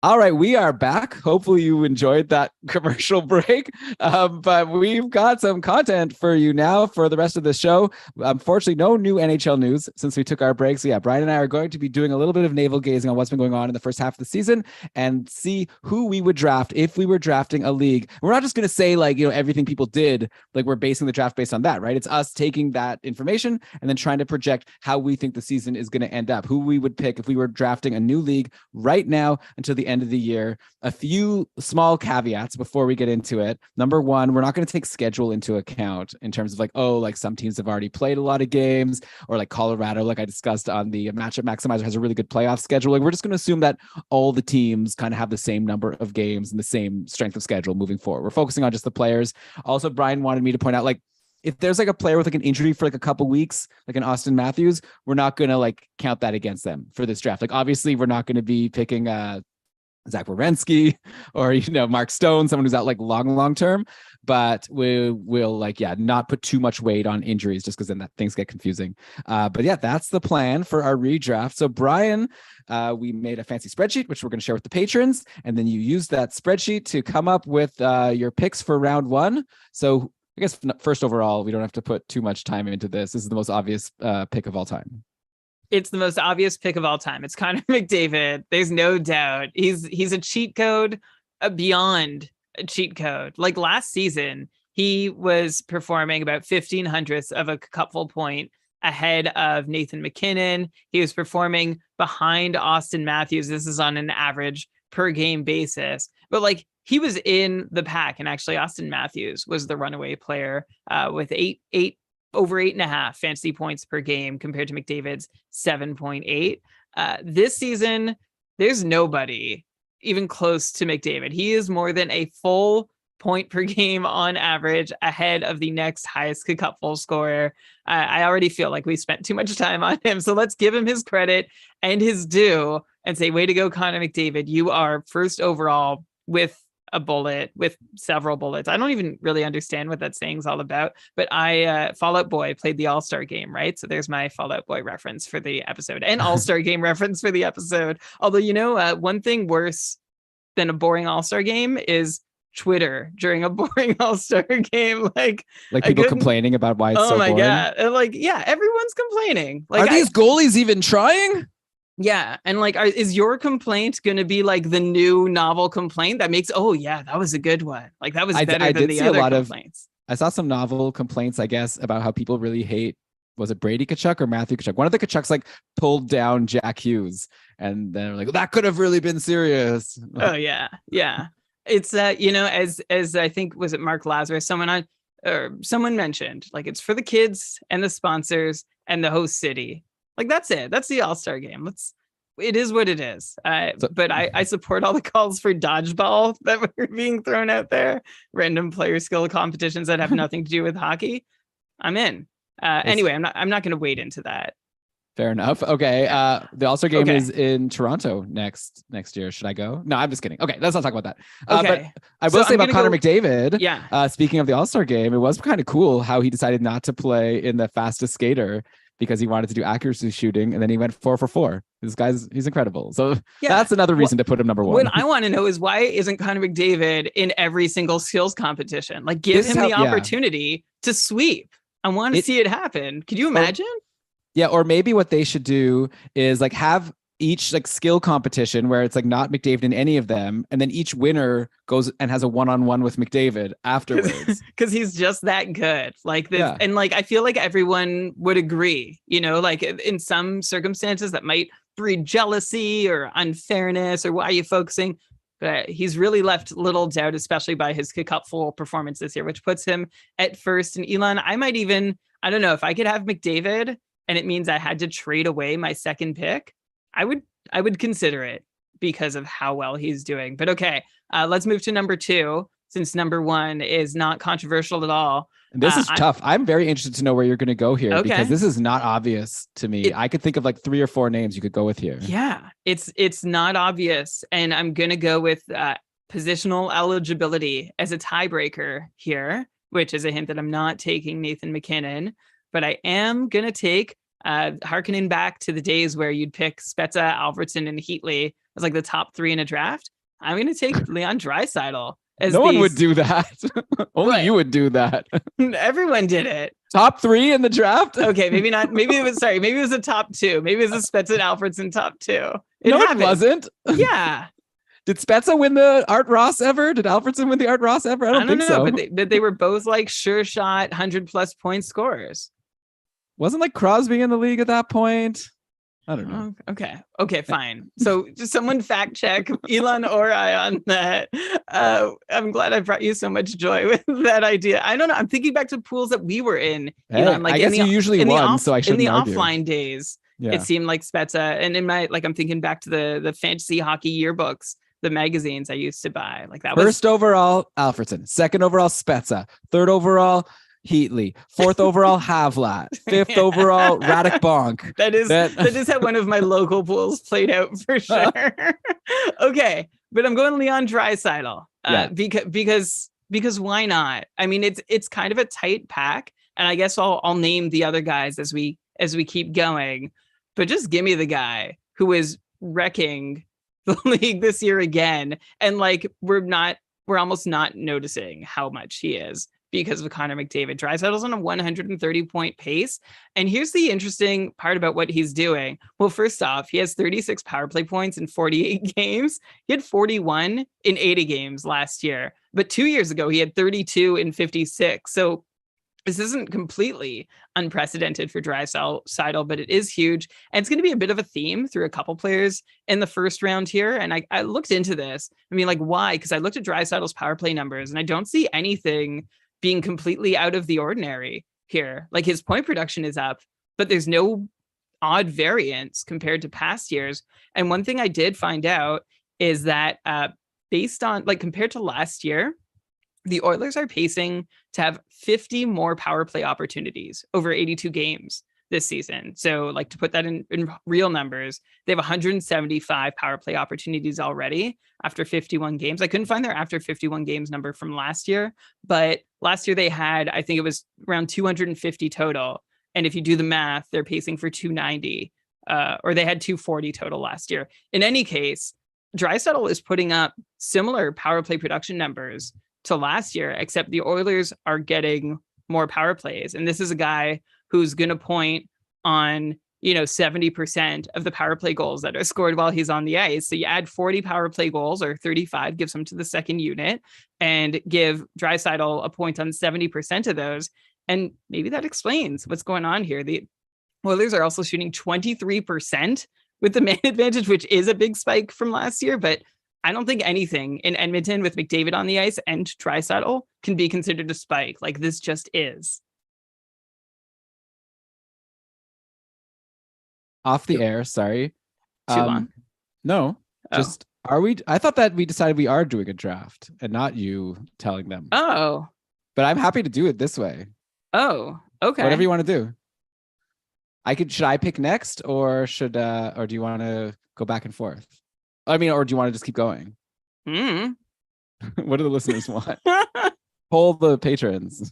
All right, we are back. Hopefully you enjoyed that commercial break, but we've got some content for you now for the rest of the show. Unfortunately, no new NHL news since we took our break. So yeah, Brian and I are going to be doing a little bit of navel gazing on what's been going on in the first half of the season and see who we would draft if we were drafting a league. We're not just going to say like, everything people did, like we're basing the draft based on that, right? It's us taking that information and then trying to project how we think the season is going to end up, who we would pick if we were drafting a new league right now until the end of the year. A few small caveats before we get into it. Number one, we're not going to take schedule into account in terms of like, oh, like some teams have already played a lot of games, or like Colorado, like I discussed on the Matchup Maximizer, has a really good playoff schedule. Like we're just going to assume that all the teams kind of have the same number of games and the same strength of schedule moving forward. We're focusing on just the players. Also, Brian wanted me to point out, like, if there's like a player with like an injury for like a couple weeks, like an Austin Matthews, we're not going to like count that against them for this draft. Like, obviously we're not going to be picking Zach Werenski or, Mark Stone, someone who's out like long term, but we will like, not put too much weight on injuries just because then things get confusing. But yeah, that's the plan for our redraft. So Brian, we made a fancy spreadsheet, which we're going to share with the patrons. And then you use that spreadsheet to come up with your picks for round one. So I guess first overall, we don't have to put too much time into this. This is the most obvious pick of all time. It's the most obvious pick of all time. It's Connor McDavid. There's no doubt. He's a cheat code beyond a cheat code. Like last season, he was performing about 1,500ths of a cupful point ahead of Nathan McKinnon. He was performing behind Austin Matthews. This is on an average per game basis. But like he was in the pack, and actually Austin Matthews was the runaway player with over 8.5 fantasy points per game compared to McDavid's 7.8. This season, there's nobody even close to McDavid. He is more than a full point per game on average ahead of the next highest cupful scorer. I already feel like we spent too much time on him. So let's give him his credit and his due and say, way to go, Connor McDavid. You are first overall with a bullet, with several bullets. I don't even really understand what that saying's all about, but Fallout Boy played the All-Star game, right? So there's my Fallout Boy reference for the episode and All-Star game reference for the episode. Although, one thing worse than a boring All-Star game is Twitter during a boring All-Star game. Like people complaining about why it's so boring. Oh my God. Everyone's complaining. Like, are these goalies even trying? Yeah. And like, is your complaint going to be like the new novel complaint that makes, oh yeah, that was a good one. Like that was better than the other complaints. I saw some novel complaints, I guess, about how people really hate, was it Brady Tkachuk or Matthew Tkachuk? One of the Tkachuks like pulled down Jack Hughes, and then like, that could have really been serious. Oh yeah. Yeah. It's as I think, was it Mark Lazarus, someone mentioned, like, it's for the kids and the sponsors and the host city. Like, that's it. That's the All-Star game. It is what it is. But I support all the calls for dodgeball that were being thrown out there. Random player skill competitions that have nothing to do with hockey. I'm in. Anyway, I'm not going to wade into that. Fair enough. Okay. The All-Star game is in Toronto next year. Should I go? No, I'm just kidding. Okay, let's not talk about that. Okay. But I will say about Connor McDavid. Yeah. Speaking of the All-Star game, it was kind of cool how he decided not to play in the fastest skater because he wanted to do accuracy shooting, and then he went 4 for 4. He's incredible. So that's another reason to put him number one. What I want to know is, why isn't Connor McDavid in every single skills competition? Like, give him the opportunity to sweep. I want to see it happen. Could you imagine? Yeah, or maybe what they should do is like have each like skill competition where it's like not McDavid in any of them, and then each winner goes and has a one-on-one with McDavid afterwards. Because he's just that good. Like this, and like I feel like everyone would agree, like in some circumstances that might breed jealousy or unfairness, or why are you focusing? But he's really left little doubt, especially by his cupful performance this year, which puts him at first. And Elon, I don't know, if I could have McDavid and it means I had to trade away my second pick, I would consider it because of how well he's doing. But okay, let's move to number 2, since number 1 is not controversial at all. This is tough. I'm very interested to know where you're going to go here, because this is not obvious to me. I could think of like 3 or 4 names you could go with here. Yeah, it's not obvious. And I'm going to go with positional eligibility as a tiebreaker here, which is a hint that I'm not taking Nathan McKinnon, but I am going to take, harkening back to the days where you'd pick Spezza, Alfredsson, and Heatley as like the top 3 in a draft. I'm going to take Leon Draisaitl. No one would do that. Only you would do that. Everyone did it. Top 3 in the draft? Okay, maybe not. Maybe it was a top 2. Maybe it was a Spezza and Alfredsson top 2. It wasn't. Yeah. Did Spezza win the Art Ross ever? Did Alfredsson win the Art Ross ever? I don't think so. But they were both like sure shot 100+ point scorers. Wasn't like Crosby in the league at that point? I don't know. Okay, fine. So just someone fact check Elon or I on that. I'm glad I brought you so much joy with that idea. I don't know. I'm thinking back to pools that we were in, Hey, Elon. Like I guess you usually won, so I in the shouldn't argue. offline days, Yeah. it seemed like Spezza. And in my I'm thinking back to the fantasy hockey yearbooks, the magazines I used to buy. Like that was First overall, Alfredson. Second overall, Spezza. Third overall, Heatley. Fourth overall, Havlat. Fifth overall, Radek Bonk. That is how one of my local pools played out for sure. Okay, but I'm going Leon Draisaitl. Because why not? I mean, it's kind of a tight pack, and I guess I'll name the other guys as we keep going. But just give me the guy who is wrecking the league this year again, and like we're almost not noticing how much he is because of Connor McDavid. Draisaitl's on a 130-point pace. And here's the interesting part about what he's doing. Well, first off, he has 36 power play points in 48 games. He had 41 in 80 games last year. But 2 years ago, he had 32 in 56. So this isn't completely unprecedented for Draisaitl, but it is huge. And it's going to be a bit of a theme through a couple players in the first round here. And I looked into this. I mean, like, why? Because I looked at Draisaitl's power play numbers, and I don't see anything being completely out of the ordinary here. Like, his point production is up, but there's no odd variance compared to past years. And one thing I did find out is that based on, like, compared to last year, the Oilers are pacing to have 50 more power play opportunities over 82 games this season. So, like, to put that in real numbers, they have 175 power play opportunities already after 51 games. I couldn't find their after 51 games number from last year, but last year they had, I think it was around 250 total. And if you do the math, they're pacing for 290, or they had 240 total last year. In any case, Draisaitl is putting up similar power play production numbers to last year, except the Oilers are getting more power plays. And this is a guy who's going to point on, 70% of the power play goals that are scored while he's on the ice. So you add 40 power play goals, or 35, gives them to the second unit, and give Draisaitl a point on 70% of those. And maybe that explains what's going on here. The Oilers are also shooting 23% with the man advantage, which is a big spike from last year, but I don't think anything in Edmonton with McDavid on the ice and Draisaitl can be considered a spike. Like, this just is. Off the air, sorry. Too long? No, just are we? I thought that we decided we are doing a draft and not you telling them. Oh. But I'm happy to do it this way. Oh, okay. Whatever you want to do. Should I pick next, or or do you want to go back and forth? I mean, or do you want to just keep going? What do the listeners want? Poll the patrons.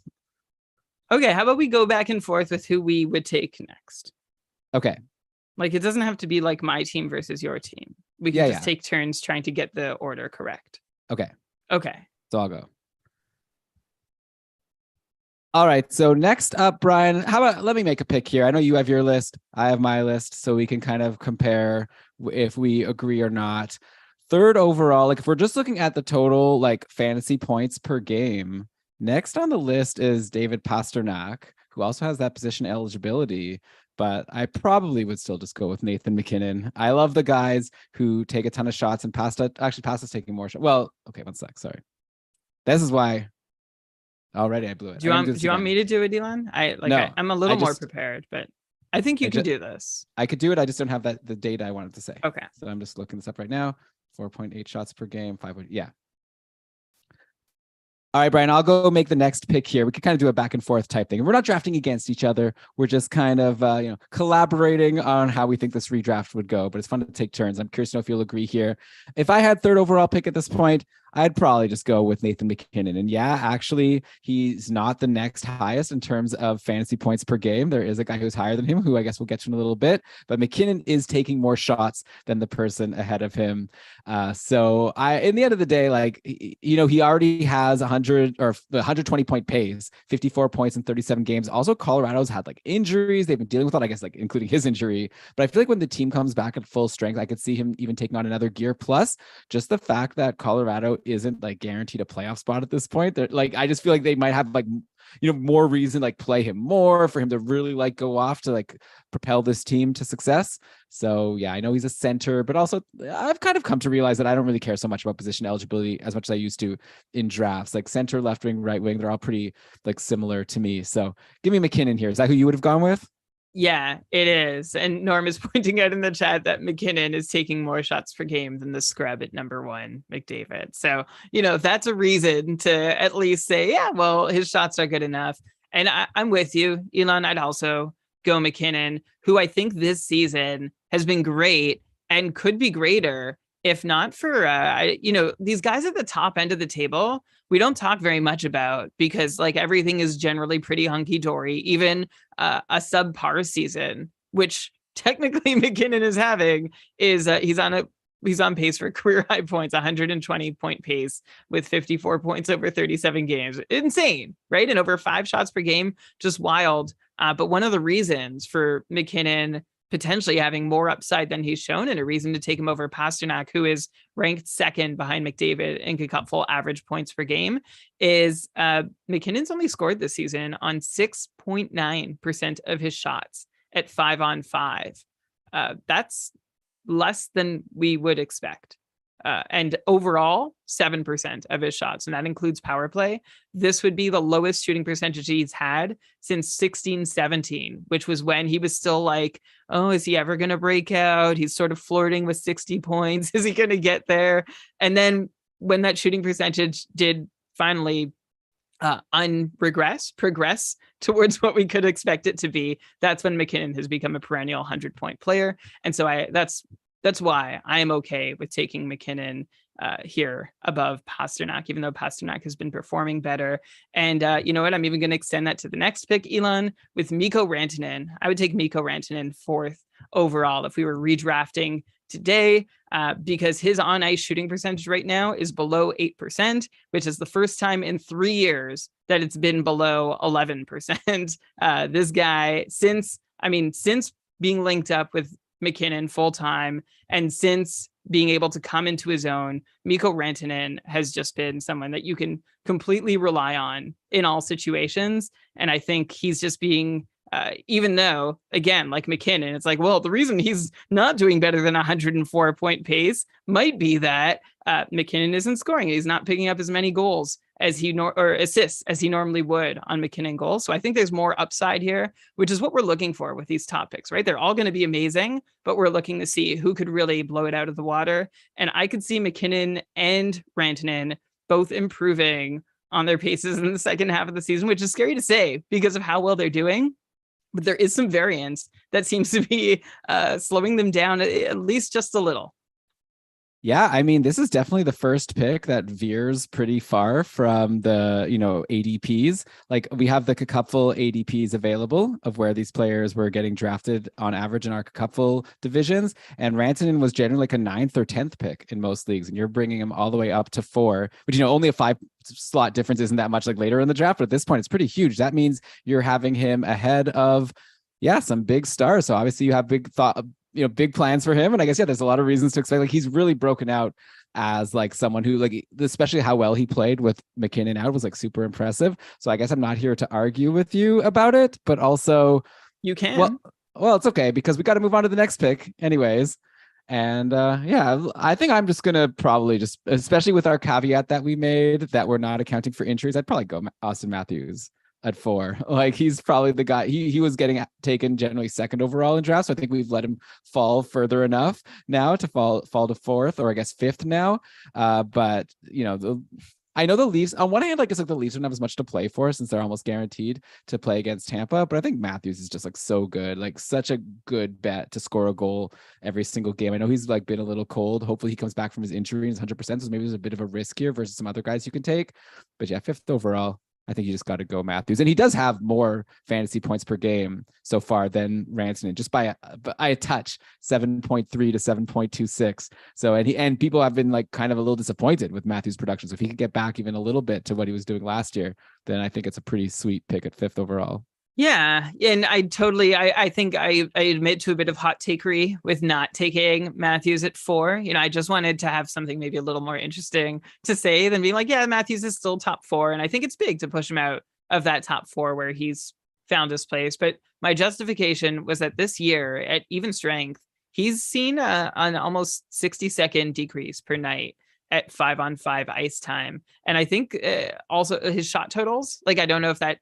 Okay, how about we go back and forth with who we would take next? Okay. Like, it doesn't have to be like my team versus your team. We can just take turns trying to get the order correct. Okay. So I'll go. All right. So next up, Brian, how about let me make a pick here. I know you have your list. I have my list, so we can kind of compare if we agree or not. Third overall, like if we're just looking at the total, like fantasy points per game, next on the list is David Pastrnak, who also has that position eligibility. But I probably would still just go with Nathan MacKinnon. I love the guys who take a ton of shots, and Pasta's taking more shots. Well, okay, one sec. Sorry. This is why already I blew it. Do you want me to do it, Elon? I'm a little more prepared, but I think you can do this. I could do it. I just don't have the data I wanted to say. Okay. So I'm just looking this up right now. 4.8 shots per game, 5. Yeah. All right, Brian, I'll go make the next pick here. We could kind of do a back and forth type thing. We're not drafting against each other. We're just kind of, collaborating on how we think this redraft would go, but it's fun to take turns. I'm curious to know if you'll agree here. If I had third overall pick at this point, I'd probably just go with Nathan MacKinnon. And yeah, actually, he's not the next highest in terms of fantasy points per game. There is a guy who's higher than him, who I guess we'll get to in a little bit. But MacKinnon is taking more shots than the person ahead of him. So in the end of the day, like, he already has 100 or 120 point pace, 54 points in 37 games. Also, Colorado's had like injuries. They've been dealing with that, I guess, like including his injury. But I feel like when the team comes back at full strength, I could see him even taking on another gear. Plus, just the fact that Colorado isn't like guaranteed a playoff spot at this point. They're like, I just feel like they might have like more reason, like play him more for him to really like go off to like propel this team to success. So yeah, I know he's a center, but also I've kind of come to realize that I don't really care so much about position eligibility as much as I used to in drafts. Like center, left wing, right wing, they're all pretty like similar to me. So give me McKinnon here. Is that who you would have gone with? Yeah, it is. And Norm is pointing out in the chat that McKinnon is taking more shots per game than the scrub at number 1, McDavid. So, that's a reason to at least say, yeah, well, his shots are good enough. And I'm with you, Elon. I'd also go McKinnon, who I think this season has been great and could be greater if not for, these guys at the top end of the table. We don't talk very much about because like everything is generally pretty hunky dory, even a subpar season, which technically McKinnon is having, is he's on pace for career high points, 120 point pace with 54 points over 37 games. Insane, right? And over 5 shots per game, just wild. But one of the reasons for McKinnon potentially having more upside than he's shown, and a reason to take him over Pasternak, who is ranked second behind McDavid in cupful average points per game, is McKinnon's only scored this season on 6.9% of his shots at 5-on-5. That's less than we would expect. And overall, 7% of his shots, and that includes power play. This would be the lowest shooting percentage he's had since 16-17, which was when he was still like, oh, is he ever going to break out? He's sort of flirting with 60 points. Is he going to get there? And then when that shooting percentage did finally progress towards what we could expect it to be, that's when McKinnon has become a perennial 100-point player. And so that's why I am okay with taking McKinnon here above Pasternak, even though Pasternak has been performing better. And you know what? I'm even going to extend that to the next pick, Elon, with Mikko Rantanen. I would take Mikko Rantanen 4th overall if we were redrafting today, because his on-ice shooting percentage right now is below 8%, which is the first time in 3 years that it's been below 11%. This guy, since being linked up with McKinnon full time, and since being able to come into his own, Mikko Rantanen has just been someone that you can completely rely on in all situations. And I think he's just being, even though, again, like McKinnon, it's like, well, the reason he's not doing better than 104-point pace might be that McKinnon isn't scoring. He's not picking up as many goals as or assists as he normally would on McKinnon goals. So I think there's more upside here, which is what we're looking for with these top picks, right? They're all going to be amazing, but we're looking to see who could really blow it out of the water. And I could see McKinnon and Rantanen both improving on their paces in the second half of the season, which is scary to say because of how well they're doing. But there is some variance that seems to be slowing them down at least just a little. Yeah, I mean, this is definitely the first pick that veers pretty far from the, ADPs. Like we have the cupful ADPs available of where these players were getting drafted on average in our cupful divisions. And Rantanen was generally like a 9th or 10th pick in most leagues. And you're bringing him all the way up to 4, which, only a 5 slot difference isn't that much like later in the draft. But at this point, it's pretty huge. That means you're having him ahead of, some big stars. So obviously you have big plans for him. And I guess, there's a lot of reasons to expect, like, he's really broken out as like someone who, like, especially how well he played with McKinnon out was like super impressive. So I guess I'm not here to argue with you about it, but also you can. Well, it's okay because we got to move on to the next pick anyways. And I think I'm just going to probably just, especially with our caveat that we made that we're not accounting for injuries, I'd probably go Auston Matthews at 4. Like he's probably the guy. He was getting taken generally 2nd overall in drafts. So I think we've let him fall further enough now to fall to 4th, or I guess 5th now. But I know the Leafs, on one hand, I guess like the Leafs don't have as much to play for since they're almost guaranteed to play against Tampa. But I think Matthews is just like so good, like such a good bet to score a goal every single game. I know he's like been a little cold. Hopefully he comes back from his injury and is 100%. So maybe there's a bit of a risk here versus some other guys you can take. But yeah, 5th overall. I think you just got to go Matthews. And he does have more fantasy points per game so far than Rantanen, just by a touch, 7.3 to 7.26. So, and people have been like kind of a little disappointed with Matthews' production. So if he could get back even a little bit to what he was doing last year, then I think it's a pretty sweet pick at 5th overall. Yeah. And I think I admit to a bit of hot takery with not taking Matthews at 4. I just wanted to have something maybe a little more interesting to say than being like, yeah, Matthews is still top 4. And I think it's big to push him out of that top four where he's found his place. But my justification was that this year at even strength, he's seen an almost 60-second decrease per night at 5-on-5 ice time. And I think also his shot totals, like, I don't know if that,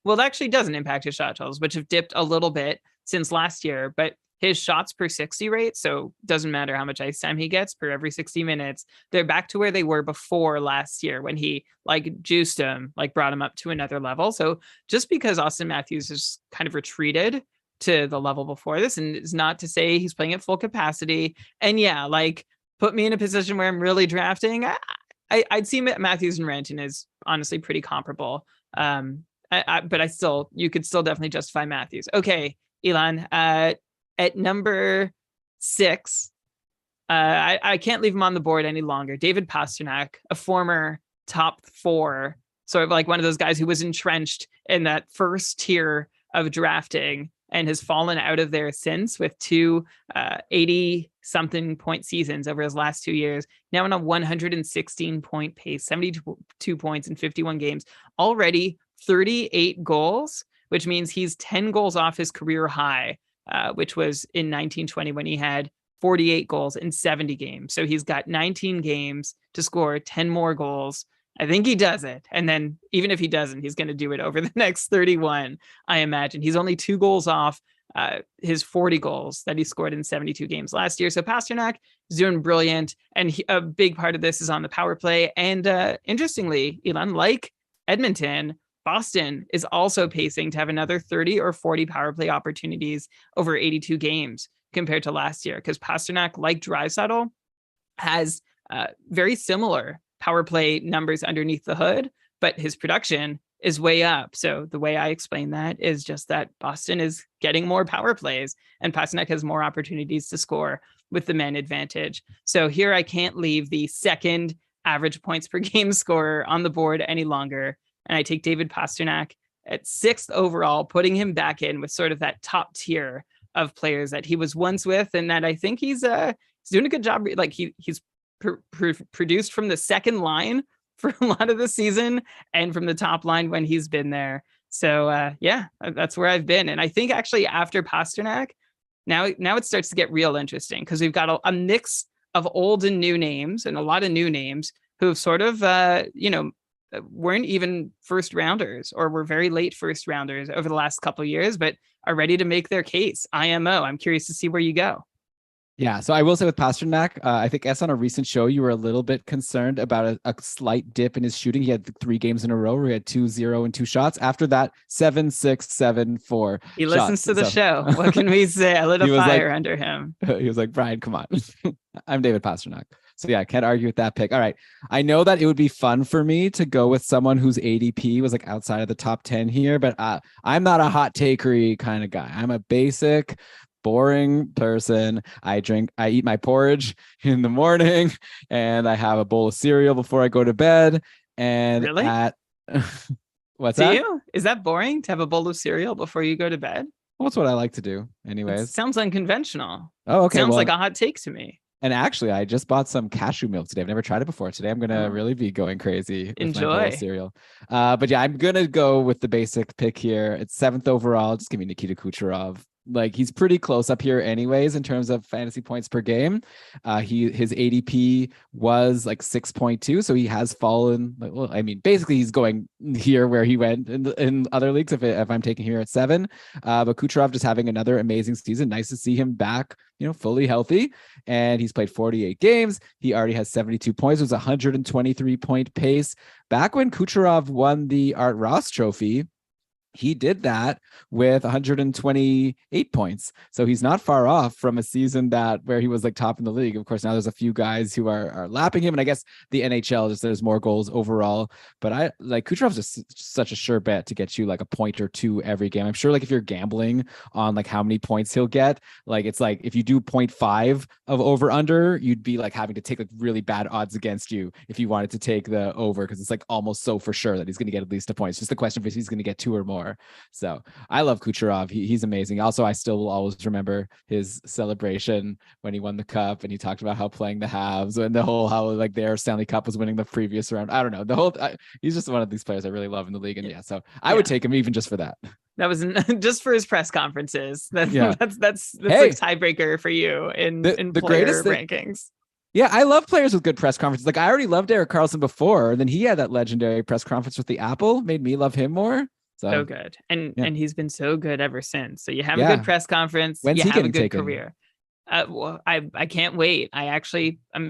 well, it actually doesn't impact his shot totals, which have dipped a little bit since last year, but his shots per 60 rate, so doesn't matter how much ice time he gets per every 60 minutes, they're back to where they were before last year when he like juiced him, like brought him up to another level. So just because Austin Matthews has kind of retreated to the level before this, and it's not to say he's playing at full capacity, and yeah, like put me in a position where I'm really drafting, I'd see Matthews and Ranton is honestly pretty comparable. But you could still definitely justify Matthews. Okay, Elon, at number 6, I can't leave him on the board any longer. David Pastrnak, a former top 4, sort of like one of those guys who was entrenched in that first tier of drafting and has fallen out of there since with 2 80-something point seasons over his last 2 years. Now on a 116 point pace, 72 points in 51 games, already 38 goals, which means he's 10 goals off his career high, which was in 1920 when he had 48 goals in 70 games. So he's got 19 games to score 10 more goals. I think he does it. And then even if he doesn't, he's going to do it over the next 31, I imagine. He's only 2 goals off his 40 goals that he scored in 72 games last year. So Pastrnak is doing brilliant. And a big part of this is on the power play. And interestingly, Elon, like Edmonton, Boston is also pacing to have another 30 or 40 power play opportunities over 82 games compared to last year, because Pastrnak, like Draisaitl, has very similar power play numbers underneath the hood, but his production is way up. So the way I explain that is just that Boston is getting more power plays and Pastrnak has more opportunities to score with the man advantage. So here I can't leave the second average points per game scorer on the board any longer. And I take David Pastrnak at 6th overall, putting him back in with sort of that top tier of players that he was once with, and that I think he's doing a good job. Like he's produced from the second line for a lot of the season and from the top line when he's been there. So yeah, that's where I've been. And I think actually after Pastrnak, now it starts to get real interesting, because we've got a mix of old and new names, and a lot of new names who've sort of weren't even first rounders or were very late first rounders over the last couple of years, but are ready to make their case. IMO. I'm curious to see where you go. Yeah, so I will say with Pastrnak, I think on a recent show, you were a little bit concerned about a slight dip in his shooting. He had 3 games in a row where he had 2-0 and 2 shots. After that, 7-6-7-4. He listens to the show. What can we say? A little fire under him. He was like, Brian, come on. I'm David Pastrnak. So yeah, I can't argue with that pick. All right. I know that it would be fun for me to go with someone whose ADP was like outside of the top 10 here, but I'm not a hot takery kind of guy. I'm a basic, boring person. I eat my porridge in the morning, and I have a bowl of cereal before I go to bed. And really? What's that? You? Is that boring to have a bowl of cereal before you go to bed? Well, that's what I like to do anyways. It sounds unconventional. Oh, okay. Sounds like a hot take to me. And actually, I just bought some cashew milk today. I've never tried it before. Today, I'm going to really be going crazy with my bowl of cereal. But yeah, I'm going to go with the basic pick here. It's 7th overall. Just give me Nikita Kucherov. Like, he's pretty close up here anyways in terms of fantasy points per game. His ADP was like 6.2, so he has fallen. Well, I mean, basically he's going here where he went in other leagues if I'm taking here at 7. But Kucherov just having another amazing season. Nice to see him back, fully healthy. And he's played 48 games. He already has 72 points. It was a 123 point pace. Back when Kucherov won the Art Ross Trophy, he did that with 128 points. So he's not far off from a season where he was like top in the league. Of course, now there's a few guys who are lapping him. And I guess the NHL, there's more goals overall. But I like Kucherov's just such a sure bet to get you like a point or 2 every game. I'm sure like if you're gambling on like how many points he'll get, like it's like if you do 0.5 of over under, you'd be like having to take like really bad odds against you if you wanted to take the over, because it's like almost so for sure that he's going to get at least a point. It's just a question of if he's going to get 2 or more. more. So I love Kucherov. He's amazing. Also, I still will always remember his celebration when he won the cup, and he talked about how playing the halves and the whole how like their Stanley Cup was winning the previous round. I don't know, the whole he's just one of these players I really love in the league. And so I would take him even just for that. That was just for his press conferences. That's hey, like tiebreaker for you in the player greatest rankings. Yeah, I love players with good press conferences. Like I already loved Erik Karlsson before, and then he had that legendary press conference with the Apple, made me love him more. So good, and he's been so good ever since. So you have a good press conference. When's you he have a good taken? career. Well, I can't wait. I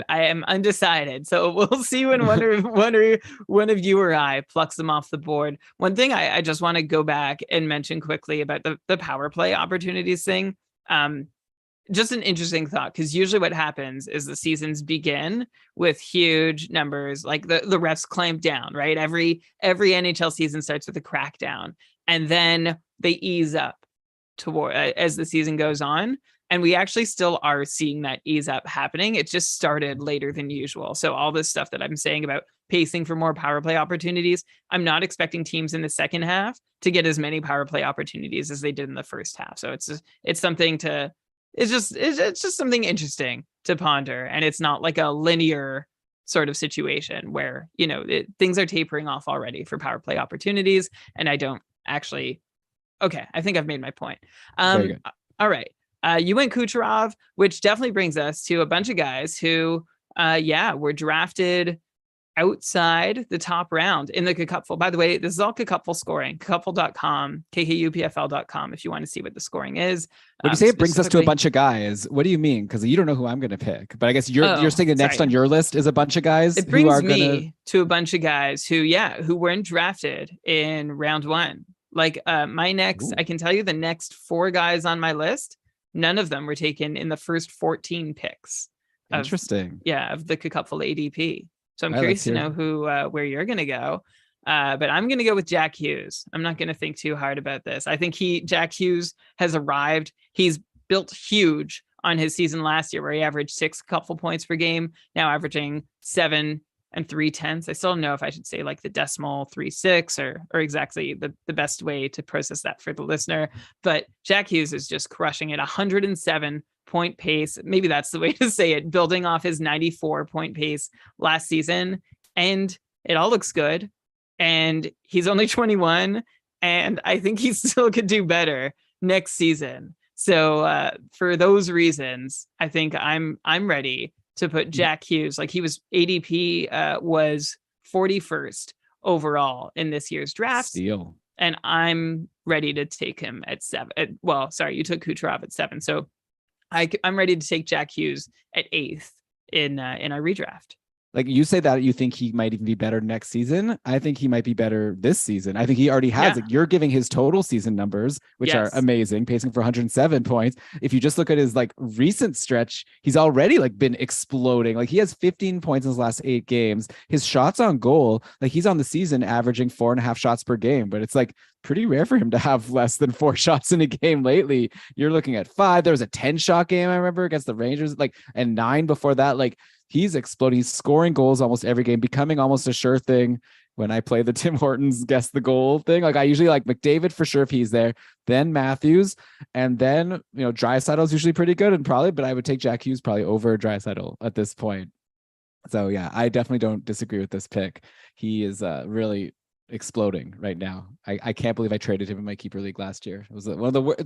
am undecided. So we'll see when one of you or I plucks them off the board. One thing I just want to go back and mention quickly about the power play opportunities thing. Just an interesting thought, because usually what happens is the seasons begin with huge numbers, like the refs clamp down, right? Every NHL season starts with a crackdown, and then they ease up toward as the season goes on. And we actually still are seeing that ease up happening. It just started later than usual. So all this stuff that I'm saying about pacing for more power play opportunities, I'm not expecting teams in the second half to get as many power play opportunities as they did in the first half. So it's something to it's just something interesting to ponder. And it's not like a linear sort of situation where, things are tapering off already for power play opportunities. And I don't actually. Okay, I think I've made my point. Very good. All right. You went Kucherov, which definitely brings us to a bunch of guys who, were drafted outside the top round in the Cupful. By the way, this is all Cupful scoring, cupful.com, kkupfl.com, if you want to see what the scoring is. When you say it brings us to a bunch of guys, what do you mean? Because you don't know who I'm going to pick, but I guess you're saying the next on your list is a bunch of guys. It brings me to a bunch of guys who weren't drafted in round one. Like my next, I can tell you the next 4 guys on my list, none of them were taken in the first 14 picks. Interesting. Of the Cupful ADP. So I'm curious to know where you're going to go. But I'm going to go with Jack Hughes. I'm not going to think too hard about this. I think Jack Hughes has arrived. He's built huge on his season last year, where he averaged 6 Cupful points per game, now averaging 7 3/10. I still don't know if I should say like the decimal 3.6 or exactly the best way to process that for the listener. But Jack Hughes is just crushing it. 107 point pace. Maybe that's the way to say it, building off his 94 point pace last season. And it all looks good. And he's only 21. And I think he still could do better next season. So for those reasons, I think I'm ready to put Jack Hughes. Like, he was ADP was 41st overall in this year's draft. Steal. And I'm ready to take him at 7. You took Kucherov at 7. So I'm ready to take Jack Hughes at 8th in our redraft. Like, you say that you think he might even be better next season. I think he might be better this season. I think he already has. Like, you're giving his total season numbers, which are amazing, pacing for 107 points. If you just look at his recent stretch, he's already been exploding. Like, he has 15 points in his last 8 games. His shots on goal, he's on the season averaging 4.5 shots per game, but it's pretty rare for him to have less than 4 shots in a game lately. You're looking at 5. There was a 10-shot game, I remember, against the Rangers, and 9 before that. He's exploding. He's scoring goals almost every game, becoming almost a sure thing. When I play the Tim Hortons guess the goal thing, I usually like McDavid for sure if he's there, then Matthews, and then Draisaitl is usually pretty good, but I would take Jack Hughes probably over Draisaitl at this point. So yeah, I definitely don't disagree with this pick. He is really exploding right now. I can't believe I traded him in my keeper league last year. It was it's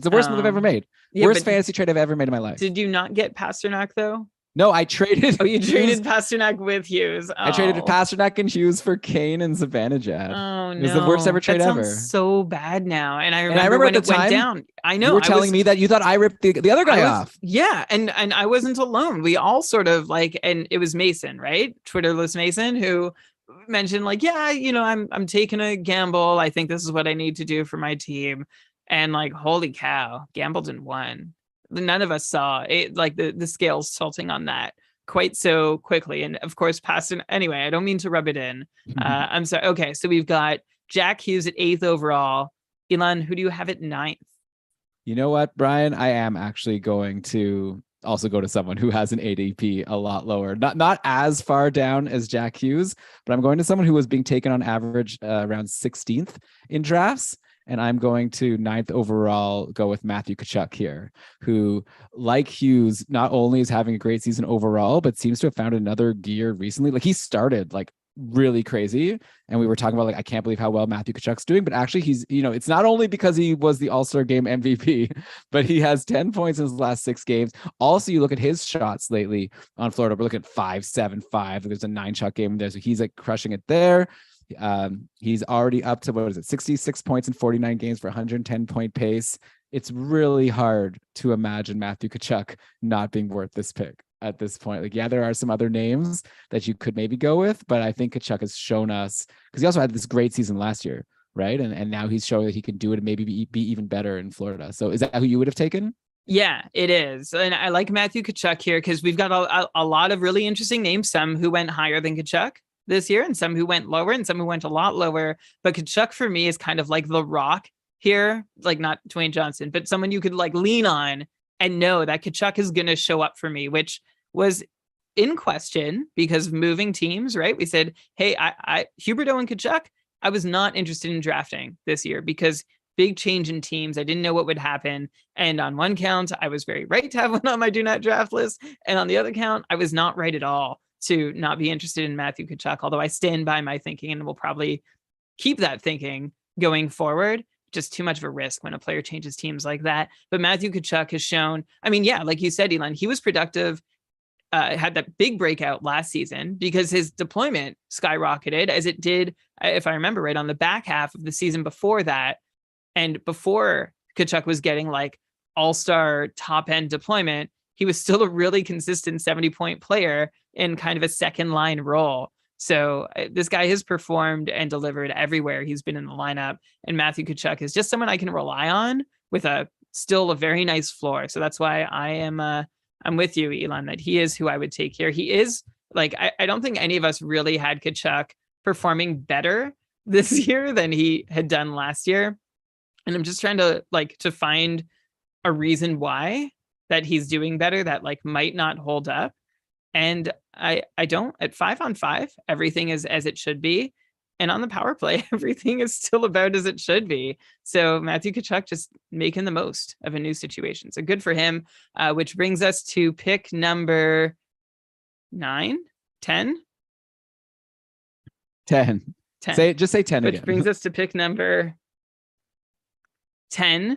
the worst move I've ever made. Worst fantasy trade I've ever made in my life. Did you not get Pasternak though? No, I traded. Oh, you traded Pasternak with Hughes. Oh. I traded Pasternak and Hughes for Kane and Zibanejad. Oh no, it was the worst ever trade ever. So bad now, and I remember when it time, went down. I know you were telling me that you thought I ripped the other guy off. Yeah, and I wasn't alone. We all sort of and it was Mason, right? Twitterless Mason, who mentioned I'm taking a gamble. I think this is what I need to do for my team, and holy cow, gambled and won. None of us saw it, the scales tilting on that quite so quickly. And of course, anyway, I don't mean to rub it in. I'm sorry. Okay, so we've got Jack Hughes at 8th overall. Elon, who do you have at 9th? You know what, Brian? I am actually going to also go to someone who has an ADP a lot lower, not as far down as Jack Hughes, but I'm going to someone who was being taken on average around 16th in drafts. and I'm going to 9th overall go with Matthew Tkachuk here, who, like Hughes, not only is having a great season overall, but seems to have found another gear recently. Like he started like really crazy, and we were talking about like I can't believe how well Matthew Tkachuk's doing, but actually he's, it's not only because he was the All-Star Game MVP, but he has 10 points in his last 6 games. Also, you look at his shots lately on Florida, we're looking at 5-7-5. There's a 9-shot game there, so he's like crushing it there. He's already up to, what is it, 66 points in 49 games for 110-point pace. It's really hard to imagine Matthew Tkachuk not being worth this pick at this point. Like, yeah, there are some other names that you could maybe go with, but I think Tkachuk has shown us, because he also had this great season last year, right? And now he's showing that he can do it and maybe be even better in Florida. So is that who you would have taken? Yeah, it is. And I like Matthew Tkachuk here because we've got a lot of really interesting names, some who went higher than Tkachuk this year and some who went lower and some who went a lot lower. But Tkachuk for me is kind of like the rock here, like not Dwayne Johnson, but someone you could like lean on and know that Tkachuk is going to show up for me, which was in question because of moving teams, right? We said, hey, I Huberdeau and Tkachuk, I was not interested in drafting this year because big change in teams. I didn't know what would happen. And on one count, I was very right to have one on my do not draft list. And on the other count, I was not right at all to not be interested in Matthew Tkachuk, although I stand by my thinking and will probably keep that thinking going forward. Just too much of a risk when a player changes teams like that. But Matthew Tkachuk has shown, I mean, yeah, like you said, Elon, he was productive, had that big breakout last season because his deployment skyrocketed as it did, if I remember right, on the back half of the season before that. And before Tkachuk was getting like all-star top-end deployment, he was still a really consistent 70-point player in kind of a second line role. So this guy has performed and delivered everywhere he's been in the lineup. And Matthew Tkachuk is just someone I can rely on with still a very nice floor. So that's why I'm with you, Elon, that he is who I would take here. He is like, I don't think any of us really had Tkachuk performing better this year than he had done last year. And I'm just trying to find a reason why that he's doing better that like might not hold up. And I don't. At 5-on-5, everything is as it should be. And on the power play, everything is still about as it should be. So Matthew Tkachuk just making the most of a new situation. So good for him, which brings us to pick number 9, 10? 10. Just say 10 which again. Which brings us to pick number 10.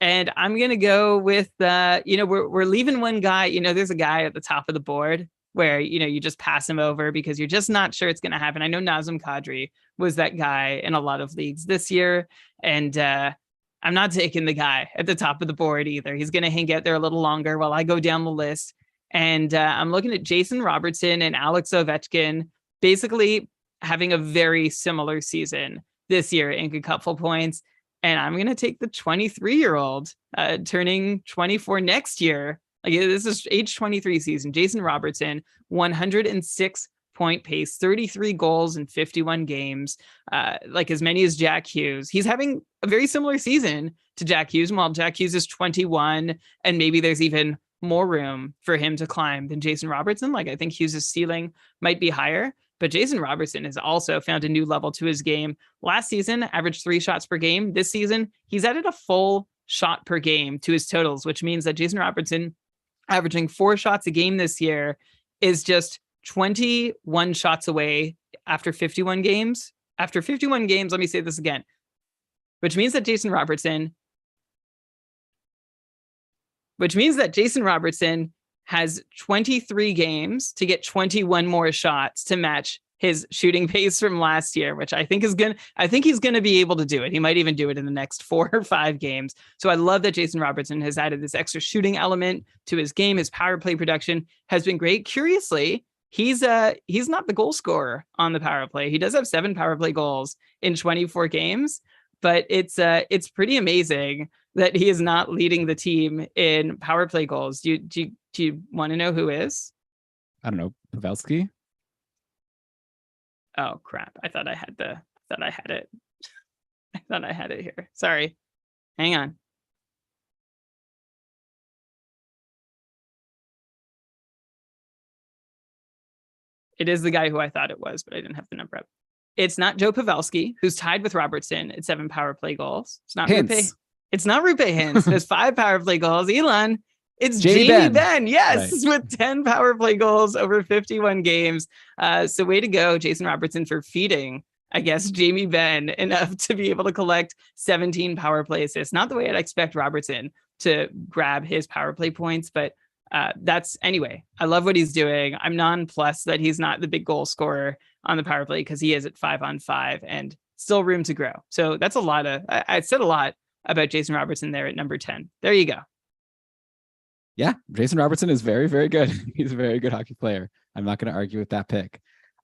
And I'm going to go with, we're leaving one guy. There's a guy at the top of the board where, you just pass him over because you're just not sure it's going to happen. I know Nazem Kadri was that guy in a lot of leagues this year. And I'm not taking the guy at the top of the board either. He's going to hang out there a little longer while I go down the list. And I'm looking at Jason Robertson and Alex Ovechkin basically having a very similar season this year in cupful points. And I'm going to take the 23-year-old turning 24 next year. Like, this is age 23 season. Jason Robertson, 106-point pace, 33 goals in 51 games, like as many as Jack Hughes. He's having a very similar season to Jack Hughes. While Jack Hughes is 21, and maybe there's even more room for him to climb than Jason Robertson. Like, I think Hughes' ceiling might be higher. But Jason Robertson has also found a new level to his game. Last season, averaged 3 shots per game. This season, he's added a full shot per game to his totals, which means that Jason Robertson, averaging 4 shots a game this year, is just 21 shots away after 51 games. After 51 games, let me say this again, which means that Jason Robertson has 23 games to get 21 more shots to match his shooting pace from last year, which I think he's going to be able to do it. He might even do it in the next 4 or 5 games. So I love that Jason Robertson has added this extra shooting element to his game. His power play production has been great. Curiously, he's not the goal scorer on the power play. He does have 7 power play goals in 24 games, but it's pretty amazing that he is not leading the team in power play goals. Do you want to know who is? I don't know. Pavelski? Oh crap. I thought I had it. I thought I had it here. Sorry. Hang on. It is the guy who I thought it was, but I didn't have the number up. It's not Joe Pavelski, who's tied with Robertson at 7 power play goals. It's not Hints. Rupe. It's not Rupe Hintz. There's 5 power play goals. Elon, it's Jamie Ben. Yes, Right. with 10 power play goals over 51 games. So way to go, Jason Robertson, for feeding, I guess, Jamie Benn enough to be able to collect 17 power play assists. Not the way I'd expect Robertson to grab his power play points, but that's anyway. I love what he's doing. I'm nonplussed that he's not the big goal scorer on the power play because he is at 5-on-5 and still room to grow. So that's a lot of, I said a lot about Jason Robertson there at number 10. There you go. Yeah, Jason Robertson is very, very good. He's a very good hockey player. I'm not going to argue with that pick.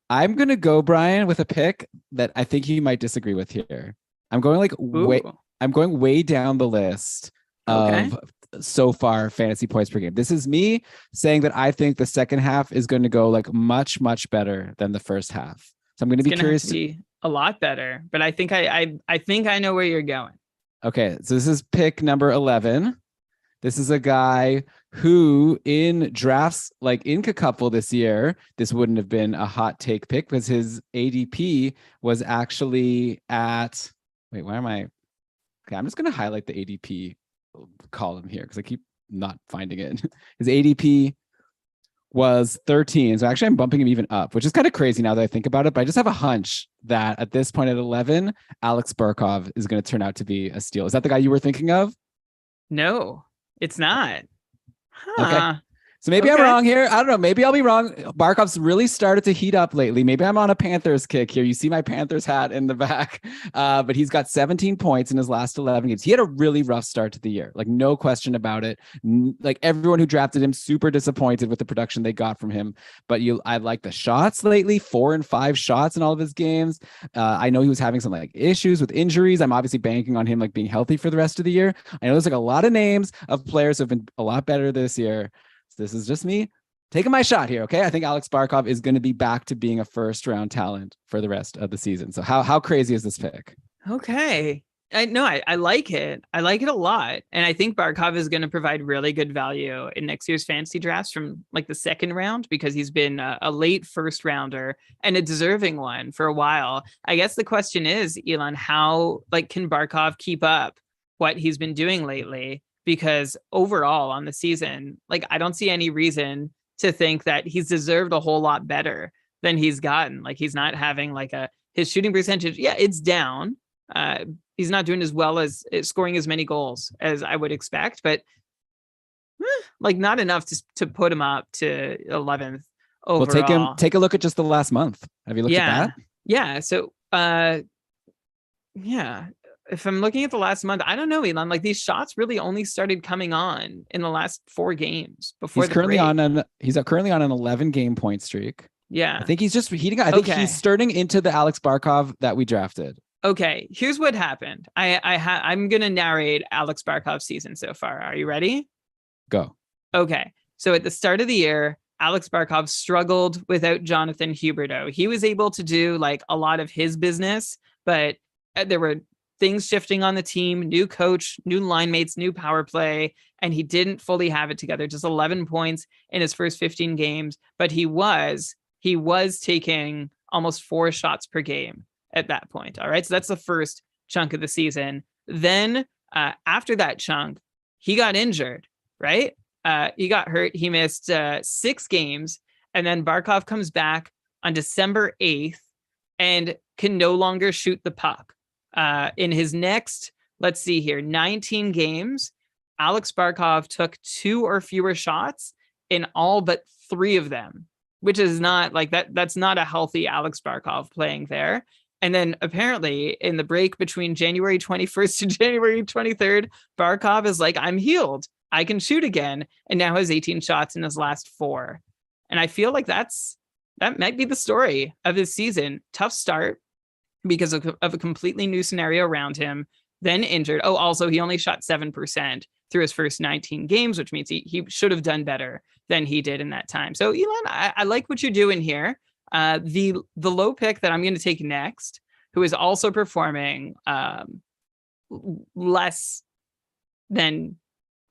I'm going to go, Brian, with a pick that I think you might disagree with here. I'm going way down the list of so far fantasy points per game. This is me saying that I think the second half is going to go like much, much better than the first half. So I'm going to be curious to be a lot better, but I think I think I know where you're going. Okay, so this is pick number 11. This is a guy who in drafts, like in Cacupful this year, this wouldn't have been a hot take pick because his ADP was actually at, wait, why am I? Okay, I'm just going to highlight the ADP column here because I keep not finding it. His ADP was 13. So actually I'm bumping him even up, which is kind of crazy now that I think about it. But I just have a hunch that at this point at 11, Alex Barkov is going to turn out to be a steal. Is that the guy you were thinking of? No, it's not. Huh. Okay. So maybe I'm wrong here. I don't know. Maybe I'll be wrong. Barkov's really started to heat up lately. Maybe I'm on a Panthers kick here. You see my Panthers hat in the back. But he's got 17 points in his last 11 games. He had a really rough start to the year. Like, no question about it. Like, everyone who drafted him, super disappointed with the production they got from him. But I like the shots lately, 4 and 5 shots in all of his games. I know he was having some like issues with injuries. I'm obviously banking on him like being healthy for the rest of the year. I know there's like a lot of names of players who have been a lot better this year. This is just me taking my shot here. Okay. I think Alex Barkov is going to be back to being a first round talent for the rest of the season. So how crazy is this pick? Okay. I like it. I like it a lot. And I think Barkov is going to provide really good value in next year's fantasy drafts from like the second round, because he's been a late first rounder and a deserving one for a while. I guess the question is, Elon, how can Barkov keep up what he's been doing lately? Because overall on the season, I don't see any reason to think that he's deserved a whole lot better than he's gotten. He's not having his shooting percentage. Yeah, it's down. He's not doing as well as scoring as many goals as I would expect, but not enough to put him up to 11th overall. Well, take a look at just the last month. Have you looked at that? Yeah. So, yeah. If I'm looking at the last month, I don't know, Elon. These shots really only started coming on in the last 4 games before he's currently on an 11 game point streak. Yeah, I think he's just heating up. I think he's starting into the Alex Barkov that we drafted. Okay, here's what happened. I'm gonna narrate Alex Barkov's season so far. Are you ready? Go. Okay, so at the start of the year, Alex Barkov struggled without Jonathan Huberdeau. He was able to do a lot of his business, but there were things shifting on the team, new coach, new line mates, new power play, and he didn't fully have it together. Just 11 points in his first 15 games, but he was taking almost 4 shots per game at that point. All right, so that's the first chunk of the season. Then after that chunk, he got injured, right? He got hurt. He missed 6 games, and then Barkov comes back on December 8th and can no longer shoot the puck. In his next, 19 games, Alex Barkov took 2 or fewer shots in all but 3 of them, which is not that's not a healthy Alex Barkov playing there. And then apparently in the break between January 21st to January 23rd, Barkov is I'm healed. I can shoot again. And now has 18 shots in his last 4. And I feel that might be the story of his season. Tough start because of a completely new scenario around him, then injured. Oh, also, he only shot 7% through his first 19 games, which means he should have done better than he did in that time. So, Elon, I like what you're doing here. The low pick that I'm going to take next, who is also performing less than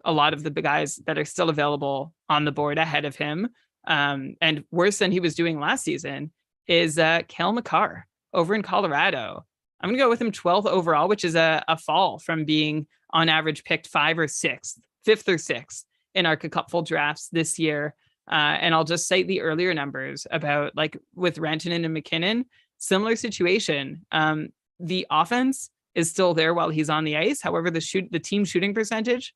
a lot of the guys that are still available on the board ahead of him, and worse than he was doing last season, is Cale Makar over in Colorado. I'm going to go with him 12th overall, which is a fall from being on average picked 5th or 6th in our cupful drafts this year. And I'll just cite the earlier numbers about like with Rantanen and McKinnon, similar situation. The offense is still there while he's on the ice. However, the team shooting percentage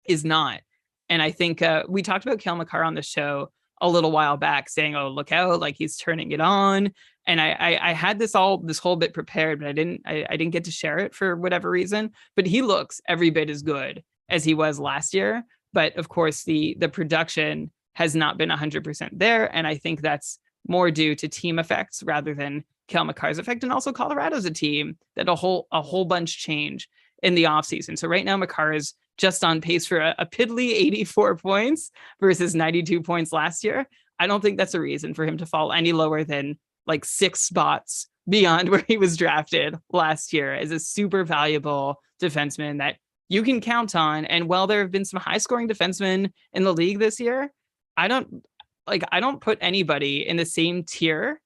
is not. And I think we talked about Cale Makar on the show a little while back saying, oh, look out, like he's turning it on. And I had this whole bit prepared, but I didn't get to share it for whatever reason. But he looks every bit as good as he was last year. But of course, the production has not been 100% there. And I think that's more due to team effects rather than Cale Makar's effect. And also Colorado's a team that a whole bunch change in the offseason. So right now, Makar is just on pace for a piddly 84 points versus 92 points last year. I don't think that's a reason for him to fall any lower than like 6 spots beyond where he was drafted last year as a super valuable defenseman that you can count on. And while there have been some high scoring defensemen in the league this year, I don't put anybody in the same tier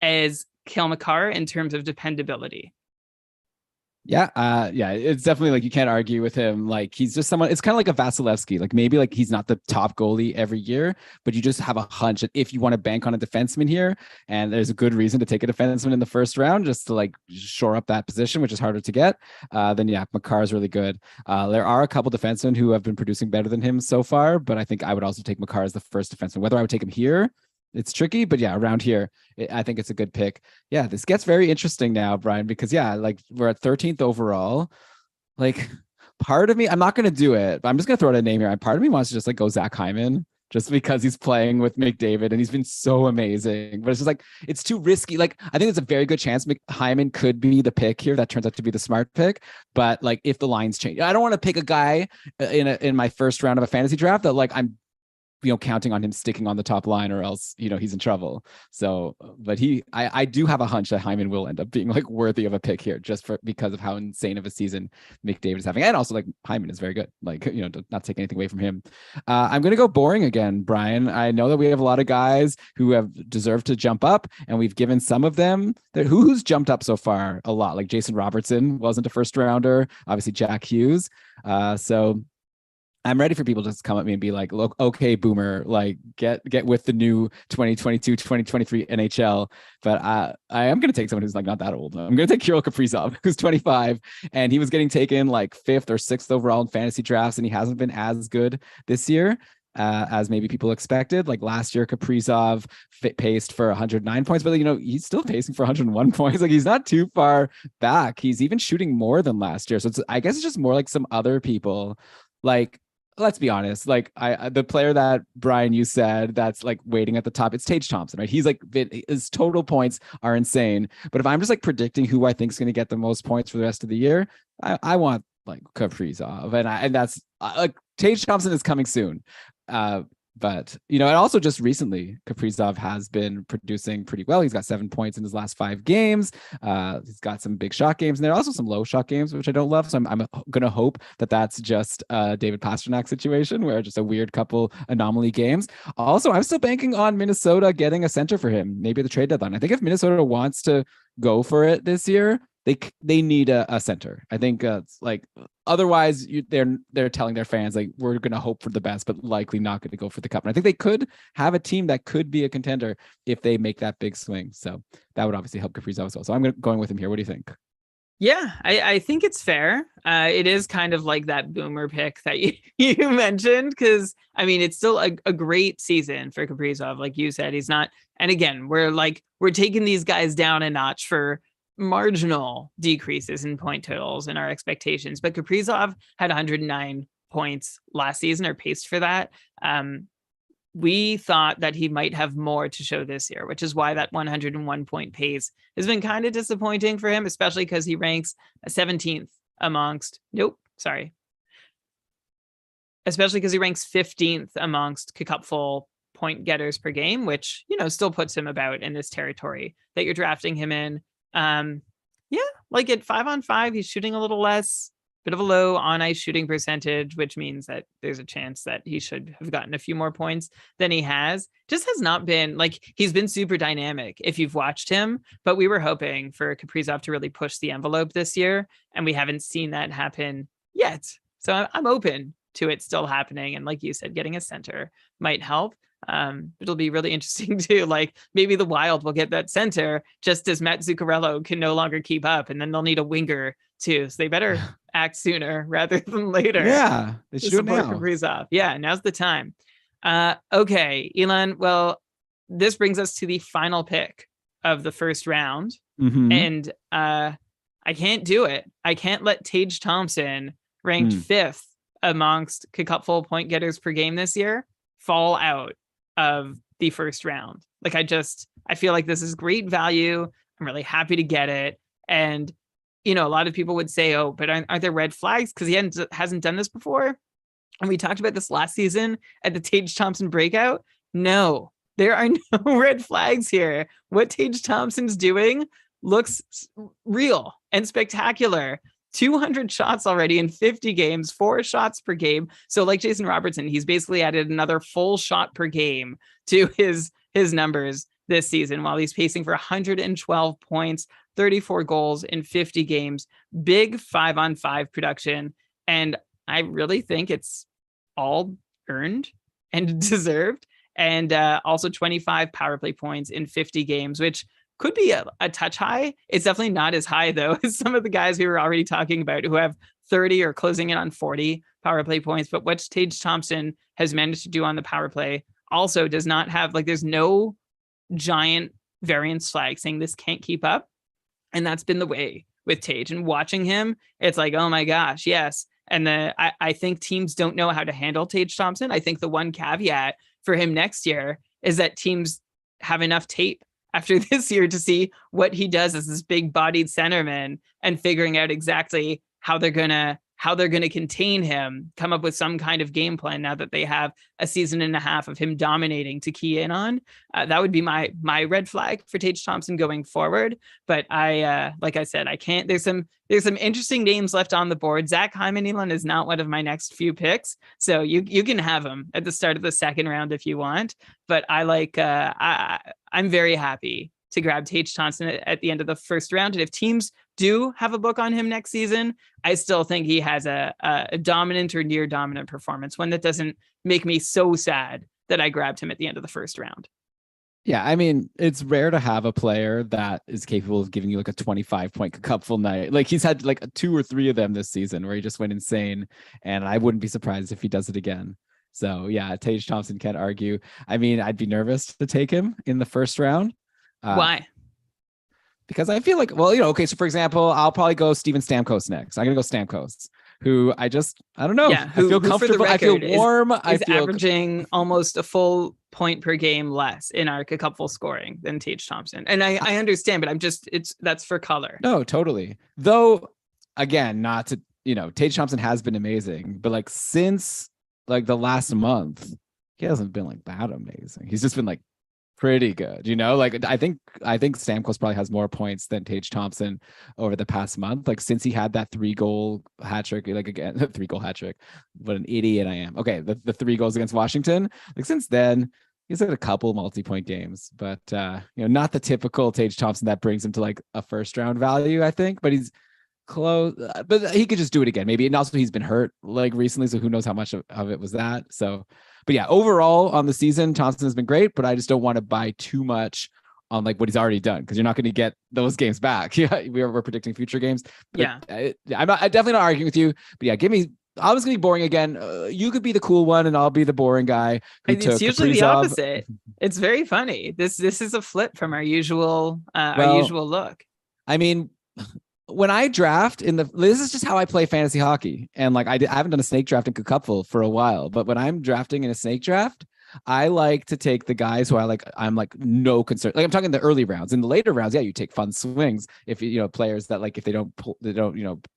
as Cale Makar in terms of dependability. Yeah, it's definitely like you can't argue with him. Like he's just someone. It's kind of like a Vasilevsky. Like maybe like he's not the top goalie every year, but you just have a hunch that if you want to bank on a defenseman here, and there's a good reason to take a defenseman in the first round just to like shore up that position, which is harder to get. Then yeah, Makar is really good. There are a couple defensemen who have been producing better than him so far, but I think I would also take Makar as the first defenseman. Whether I would take him here, it's tricky, but yeah, around here, I think it's a good pick. Yeah, this gets very interesting now, Brian, because yeah, like we're at 13th overall. Like part of me, I'm not going to do it, but I'm just going to throw out a name here. Part of me wants to just like go Zach Hyman just because he's playing with McDavid and he's been so amazing, but it's just like, it's too risky. Like, I think it's a very good chance Hyman could be the pick here. That turns out to be the smart pick. But like, if the lines change, I don't want to pick a guy in my first round of a fantasy draft that like I'm counting on him sticking on the top line or else, he's in trouble. So, but I do have a hunch that Hyman will end up being like worthy of a pick here just because of how insane of a season McDavid is having. And also like Hyman is very good. Like, not take anything away from him. I'm going to go boring again, Brian. I know that we have a lot of guys who have deserved to jump up and we've given some of them who's jumped up so far a lot. Like Jason Robertson wasn't a first rounder, obviously Jack Hughes. So I'm ready for people to just come at me and be like, look, okay, boomer, like get with the new 2022, 2023 NHL. But I am going to take someone who's like not that old. I'm going to take Kirill Kaprizov, who's 25, and he was getting taken like 5th or 6th overall in fantasy drafts, and he hasn't been as good this year as maybe people expected. Like last year, Kaprizov paced for 109 points, but he's still pacing for 101 points. Like he's not too far back. He's even shooting more than last year. So I guess it's just more like some other people. Like, let's be honest, like the player that Brian, you said that's like waiting at the top, it's Tage Thompson, right? He's like, his total points are insane. But if I'm just like predicting who I think is going to get the most points for the rest of the year, I want like Kaprizov, and that's like Tage Thompson is coming soon. But and also just recently, Kaprizov has been producing pretty well. He's got 7 points in his last 5 games. He's got some big shot games, and there are also some low shot games, which I don't love. So I'm gonna hope that that's just a David Pastrnak situation, where just a weird couple anomaly games. Also, I'm still banking on Minnesota getting a center for him, maybe at the trade deadline. I think if Minnesota wants to go for it this year, they need a center. I think it's like otherwise they're telling their fans like we're going to hope for the best, but likely not going to go for the cup. And I think they could have a team that could be a contender if they make that big swing. So that would obviously help Kaprizov as well. So I'm going with him here. What do you think? Yeah, I think it's fair. It is kind of like that boomer pick that you mentioned, because I mean it's still a great season for Kaprizov. Like you said, he's not. And again, we're taking these guys down a notch for marginal decreases in point totals and our expectations. But Kaprizov had 109 points last season, or paced for that. We thought that he might have more to show this year, which is why that 101 point pace has been kind of disappointing for him, especially because he ranks 17th amongst, especially because he ranks 15th amongst cupful point getters per game, which, still puts him about in this territory that you're drafting him in. Yeah, like at 5-on-5, he's shooting a little less. bit of a low on ice shooting percentage, which means that there's a chance that he should have gotten a few more points than he has. Just has not been like, he's been super dynamic if you've watched him, but we were hoping for Kaprizov to really push the envelope this year, and we haven't seen that happen yet. So I'm open to it still happening. And like you said, getting a center might help. It'll be really interesting to, like, maybe the Wild will get that center just as Matt Zuccarello can no longer keep up, and then they'll need a winger too. So they better act sooner rather than later. Yeah, they should now. Kaprizov. Yeah, now's the time. Okay, Elon. Well, this brings us to the final pick of the first round, and I can't do it. I can't let Tage Thompson, ranked 5th amongst cupful point getters per game this year, fall out of the first round. Like, I feel like this is great value. I'm really happy to get it. And, a lot of people would say, oh, but aren't there red flags? Because he hasn't done this before. And we talked about this last season at the Tage Thompson breakout. No, there are no red flags here. What Tage Thompson's doing looks real and spectacular. 200 shots already in 50 games, 4 shots per game. So like Jason Robertson, he's basically added another full shot per game to his numbers this season, while he's pacing for 112 points, 34 goals in 50 games, big 5-on-5 production. And I really think it's all earned and deserved. And also 25 power play points in 50 games, which could be a touch high. It's definitely not as high, though, as some of the guys we were already talking about who have 30 or closing in on 40 power play points. But what Tage Thompson has managed to do on the power play also does not have, like, there's no giant variance flag saying this can't keep up. And that's been the way with Tage. And watching him, it's like, oh my gosh, yes. And I think teams don't know how to handle Tage Thompson. I think the one caveat for him next year is that teams have enough tape after this year to see what he does as this big bodied centerman, and figuring out exactly how they're gonna contain him, come up with some kind of game plan now that they have a season and a half of him dominating to key in on. That would be my red flag for Tage Thompson going forward. But like I said, I can't. There's some interesting names left on the board. Zach Hyman Elon is not one of my next few picks, so you can have him at the start of the second round if you want. But I'm very happy to grab Tage Thompson at the end of the first round. And if teams do have a book on him next season, I still think he has a dominant or near dominant performance, one that doesn't make me so sad that I grabbed him at the end of the first round. Yeah, I mean, it's rare to have a player that is capable of giving you like a 25-point cupful night. Like, he's had like 2 or 3 of them this season where he just went insane, and I wouldn't be surprised if he does it again. So yeah, Tage Thompson can't argue. I mean, I'd be nervous to take him in the first round. Why? Because I feel like, well, okay, so for example, I'll probably go Steven Stamkos next. I'm going to go Stamkos, who I don't know. Yeah, I feel comfortable. I feel warm. He's averaging almost a full point per game less in our cupful scoring than Tage Thompson. And I understand, but that's for color. No, totally. Though, again, not to, Tage Thompson has been amazing, but like since like the last month, he hasn't been like that amazing. He's just been like pretty good, like I think Stamkos probably has more points than Tage Thompson over the past month, like since he had that 3-goal hat trick, like again, 3-goal hat trick. What an idiot I am. Okay, the 3 goals against Washington, like since then he's had a couple multi-point games, but not the typical Tage Thompson that brings him to like a first round value, I think, but he's close, but he could just do it again maybe. And also he's been hurt like recently, so who knows how much of it was that. So but yeah, overall on the season, Thompson has been great, but I just don't want to buy too much on like what he's already done, because you're not going to get those games back. Yeah, we're predicting future games. But yeah, I'm definitely not arguing with you. But yeah, I was going to be boring again. You could be the cool one, and I'll be the boring guy. It's usually the opposite. It's very funny. This is a flip from our usual look. I mean, when I draft this is just how I play fantasy hockey. And like, I haven't done a snake draft in cupful for a while, but when I'm drafting in a snake draft, I like to take the guys who I'm like no concern. Like I'm talking the early rounds. In the later rounds, yeah, you take fun swings if players that like if they don't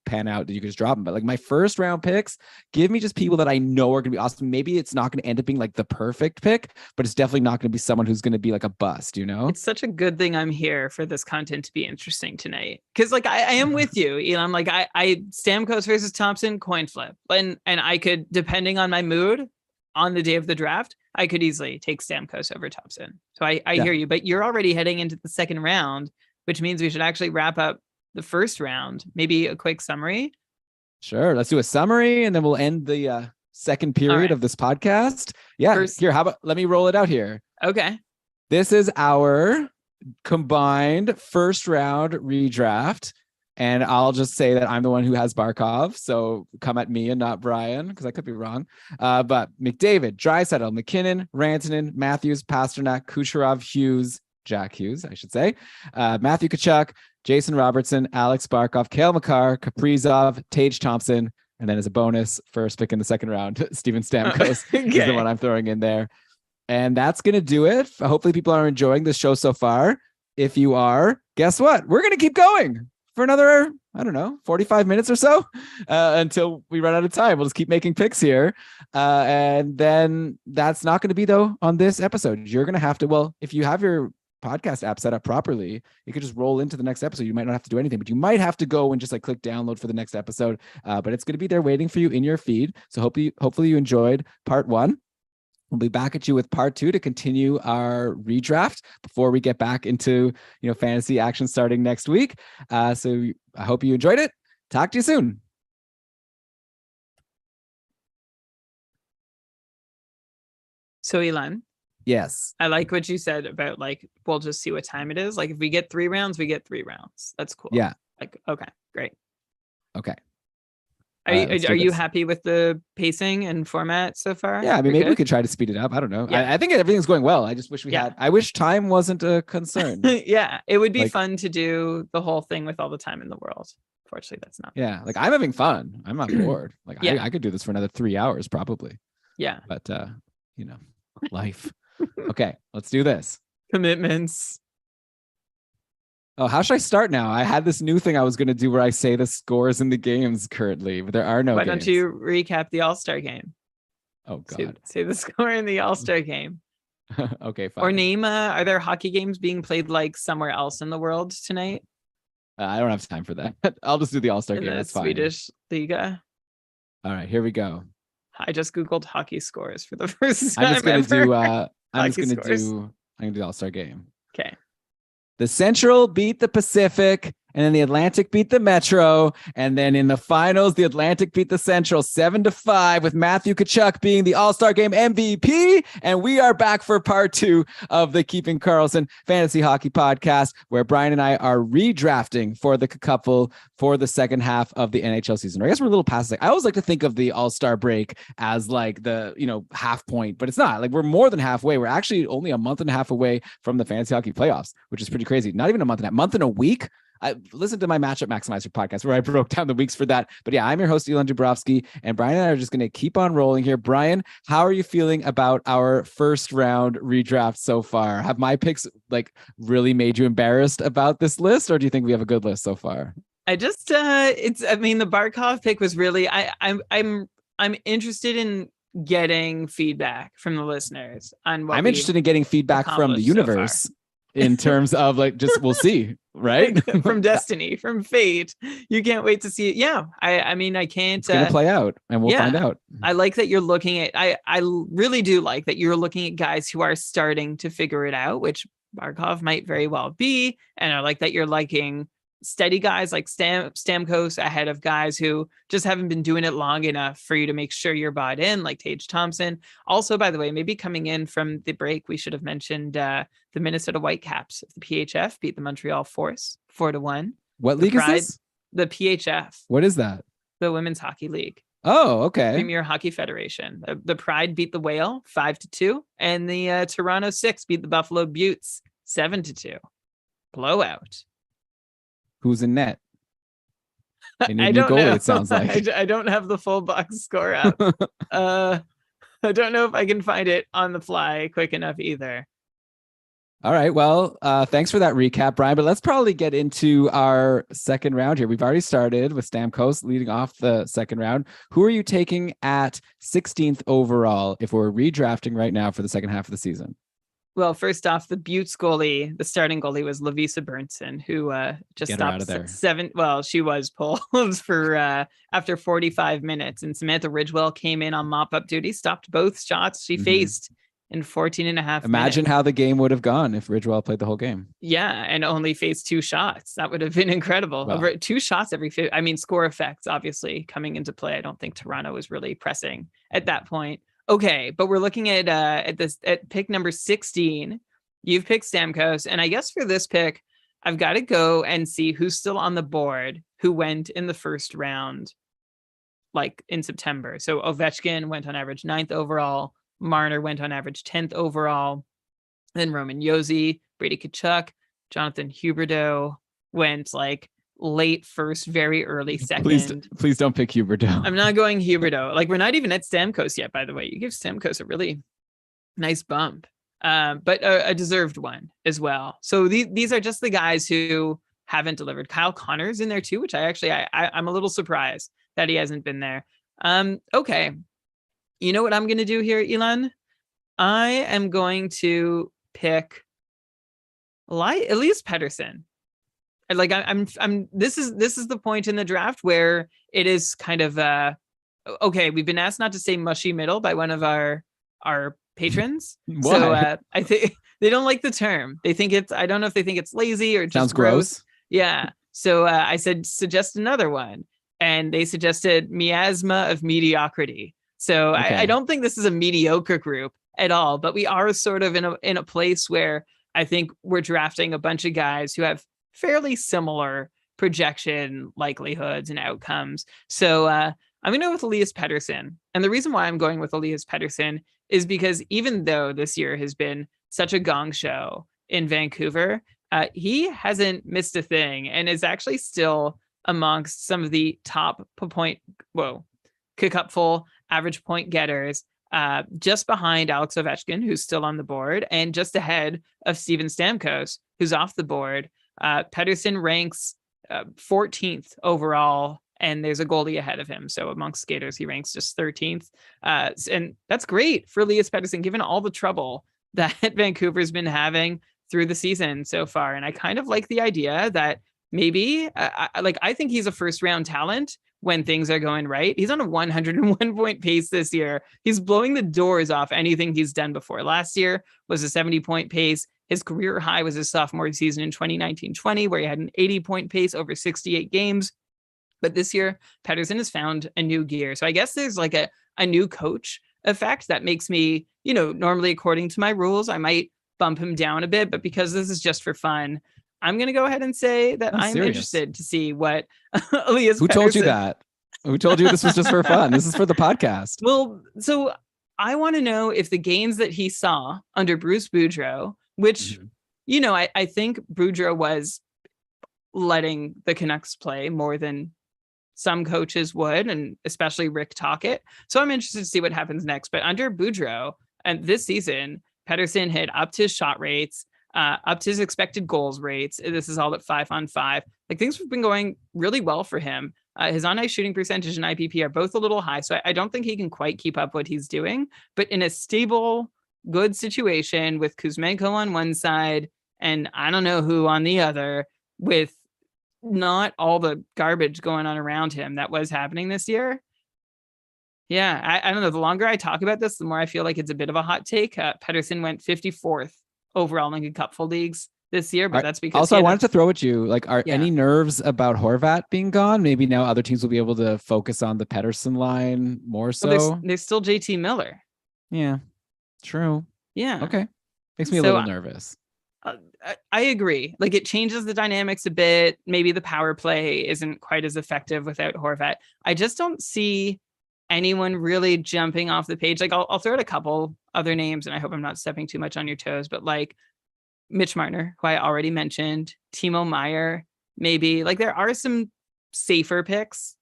pan out, you can just drop them. But like my first round picks, give me just people that I know are going to be awesome. Maybe it's not going to end up being like the perfect pick, but it's definitely not going to be someone who's going to be like a bust, It's such a good thing I'm here for this content to be interesting tonight. Because like I am with you, Elon. Like I Stamkos versus Thompson, coin flip. And I could, depending on my mood on the day of the draft, I could easily take Stamkos over Thompson. So I hear you, but you're already heading into the second round, which means we should actually wrap up the first round. Maybe a quick summary. Sure. Let's do a summary and then we'll end the second period of this podcast. Yeah. Here, how about let me roll it out here. Okay. This is our combined first round redraft. And I'll just say that I'm the one who has Barkov. So come at me and not Brian, because I could be wrong. But McDavid, Draisaitl, McKinnon, Rantanen, Matthews, Pasternak, Kucherov, Hughes, Jack Hughes, I should say, Matthew Tkachuk, Jason Robertson, Alex Barkov, Cale Makar, Kaprizov, Tage Thompson, and then as a bonus, first pick in the second round, Steven Stamkos is the one I'm throwing in there. And that's going to do it. Hopefully people are enjoying this show so far. If you are, guess what? We're going to keep going for another, 45 minutes or so until we run out of time. We'll just keep making picks here. And then that's not going to be, though, on this episode. You're going to have to, well, if you have your podcast app set up properly, you could just roll into the next episode. You might not have to do anything, but you might have to go and just like click download for the next episode. But it's going to be there waiting for you in your feed. So hopefully you enjoyed part 1. We'll be back at you with part 2 to continue our redraft before we get back into, fantasy action starting next week. So I hope you enjoyed it. Talk to you soon. So Elon. Yes. I like what you said about like, we'll just see what time it is. Like if we get 3 rounds, we get 3 rounds. That's cool. Yeah. Like, okay, great. Okay. Are you happy with the pacing and format so far? Yeah, I mean, maybe we could try to speed it up. I don't know. Yeah. I think everything's going well. I just wish we had. I wish time wasn't a concern. Yeah, it would be fun to do the whole thing with all the time in the world. Fortunately, that's not. Yeah, like I'm having fun. I'm not bored. Like I could do this for another 3 hours probably. Yeah. But life. Okay, let's do this. Commitments. Oh, how should I start now? I had this new thing I was going to do where I say the scores in the games currently, but there are no games. Why don't you recap the All-Star game? Oh, God. Say the score in the All-Star game. Okay, fine. Or name, are there hockey games being played like somewhere else in the world tonight? I don't have time for that. I'll just do the All-Star game. That's fine. Swedish Liga. All right, here we go. I just Googled hockey scores for the first time. I'm just going to do the All-Star game. Okay. The Central beat the Pacific, and then the Atlantic beat the Metro. And then in the finals, the Atlantic beat the Central 7-5 with Matthew Tkachuk being the All-Star Game MVP. And we are back for part 2 of the Keeping Karlsson Fantasy Hockey Podcast, where Brian and I are redrafting for the couple for the second half of the NHL season. Or I guess we're a little past it. I always like to think of the All-Star break as like the, half point, but it's not. Like we're more than halfway. We're actually only a month and a half away from the fantasy hockey playoffs, which is pretty crazy. Not even a month and a week. I listened to my Matchup Maximizer podcast where I broke down the weeks for that. But yeah, I'm your host, Elon Dubrovsky, and Brian and I are just going to keep on rolling here. Brian, how are you feeling about our first round redraft so far? Have my picks like really made you embarrassed about this list, or do you think we have a good list so far? I just, the Barkov pick was really, I'm interested in getting feedback from the listeners on what I'm interested in getting feedback from the universe. In terms of like, just we'll see, right? From destiny, from fate. You can't wait to see it. Yeah. I can't. It's going to play out and we'll find out. I like that you're looking at, I really do like that you're looking at guys who are starting to figure it out, which Barkov might very well be. And I like that you're liking steady guys like Stamkos ahead of guys who just haven't been doing it long enough for you to make sure you're bought in, like Tage Thompson. Also, by the way, maybe coming in from the break, we should have mentioned the Minnesota Whitecaps of the PHF beat the Montreal Force 4-1. What league is this? The PHF. What is that? The Women's Hockey League. Oh, okay. Premier Hockey Federation. The Pride beat the Whale 5-2, and the Toronto Six beat the Buffalo Buttes 7-2. Blowout. Who's in net? I don't know. It sounds like. I don't have the full box score up. I don't know if I can find it on the fly quick enough either. All right. Well, thanks for that recap, Brian. But let's probably get into our second round here. We've already started with Stamkos leading off the second round. Who are you taking at 16th overall if we're redrafting right now for the second half of the season? Well, first off, the Buttes goalie, the starting goalie was Lovisa Bernson, who just Get her stopped out of there. Well, she was pulled for after 45 minutes. And Samantha Ridgewell came in on mop-up duty, stopped both shots she faced in 14 and a half Imagine minutes. how the game would have gone if Ridgewell played the whole game. Yeah, and only faced 2 shots. That would have been incredible. Well, Over 2 shots every score effects obviously coming into play. I don't think Toronto was really pressing at that point. Okay, but we're looking at pick number 16. You've picked Stamkos, and I guess for this pick, I've got to go and see who's still on the board, who went in the first round, like in September. So Ovechkin went on average 9th overall. Marner went on average 10th overall. Then Roman Josi, Brady Tkachuk, Jonathan Huberdeau went like late first, very early second. Please don't pick Huberdeau. I'm not going Huberdeau. Like, we're not even at Stamkos yet, by the way. You give Stamkos a really nice bump, but a deserved one as well. So these are just the guys who haven't delivered. Kyle Connor's in there too, which I'm a little surprised that he hasn't been there. Okay. You know what I'm going to do here, Elon? I am going to pick Elias Pettersson. Like, this is the point in the draft where it is kind of okay, we've been asked not to say mushy middle by one of our patrons. Why? So I think they don't like the term. They think I don't know if they think it's lazy or just sounds gross. Yeah. So I said suggest another one, and they suggested miasma of mediocrity. So okay. I don't think this is a mediocre group at all, but we are sort of in a place where I think we're drafting a bunch of guys who have fairly similar projection likelihoods and outcomes. So I'm going to go with Elias Pettersson. And the reason why I'm going with Elias Pettersson is because even though this year has been such a gong show in Vancouver, he hasn't missed a thing and is actually still amongst some of the top Cupful average point getters, just behind Alex Ovechkin, who's still on the board, and just ahead of Steven Stamkos, who's off the board. Pettersson ranks 14th overall, and there's a goalie ahead of him. So amongst skaters, he ranks just 13th. And that's great for Elias Pettersson, given all the trouble that Vancouver's been having through the season so far. And I kind of like the idea that maybe, I think he's a first round talent when things are going right. He's on a 101 point pace this year. He's blowing the doors off anything he's done before. Last year was a 70 point pace. His career high was his sophomore season in 2019-20, where he had an 80 point pace over 68 games. But this year, Pettersson has found a new gear. So I guess there's like a new coach effect that makes me, normally according to my rules, I might bump him down a bit. But because this is just for fun, I'm going to go ahead and say that I'm interested to see what Elias Who told you that? Who told you this was just for fun? This is for the podcast. Well, so I want to know if the gains that he saw under Bruce Boudreau, which, I think Boudreau was letting the Canucks play more than some coaches would, and especially Rick Tocchet. So I'm interested to see what happens next. But under Boudreau, and this season, Pettersson had upped his shot rates, up to his expected goals rates. This is all at 5-on-5. Like, things have been going really well for him. His on-ice shooting percentage and IPP are both a little high, so I don't think he can quite keep up what he's doing. But in a stable, good situation with Kuzmenko on one side and I don't know who on the other, with not all the garbage going on around him that was happening this year. Yeah, I don't know. The longer I talk about this, the more I feel like it's a bit of a hot take. Pettersson went 54th overall in Cupful leagues this year, but that's because also I wanted to throw at you, like, are any nerves about Horvat being gone? Maybe now other teams will be able to focus on the Pettersson line more so. Well, there's still JT Miller. Yeah, true. Yeah. Okay. Makes me a little nervous. I agree. Like, it changes the dynamics a bit. Maybe the power play isn't quite as effective without Horvat. I just don't see anyone really jumping off the page. Like, I'll throw out a couple other names, and I hope I'm not stepping too much on your toes, but like Mitch Marner, who I already mentioned, Timo Meier, maybe. Like, there are some safer picks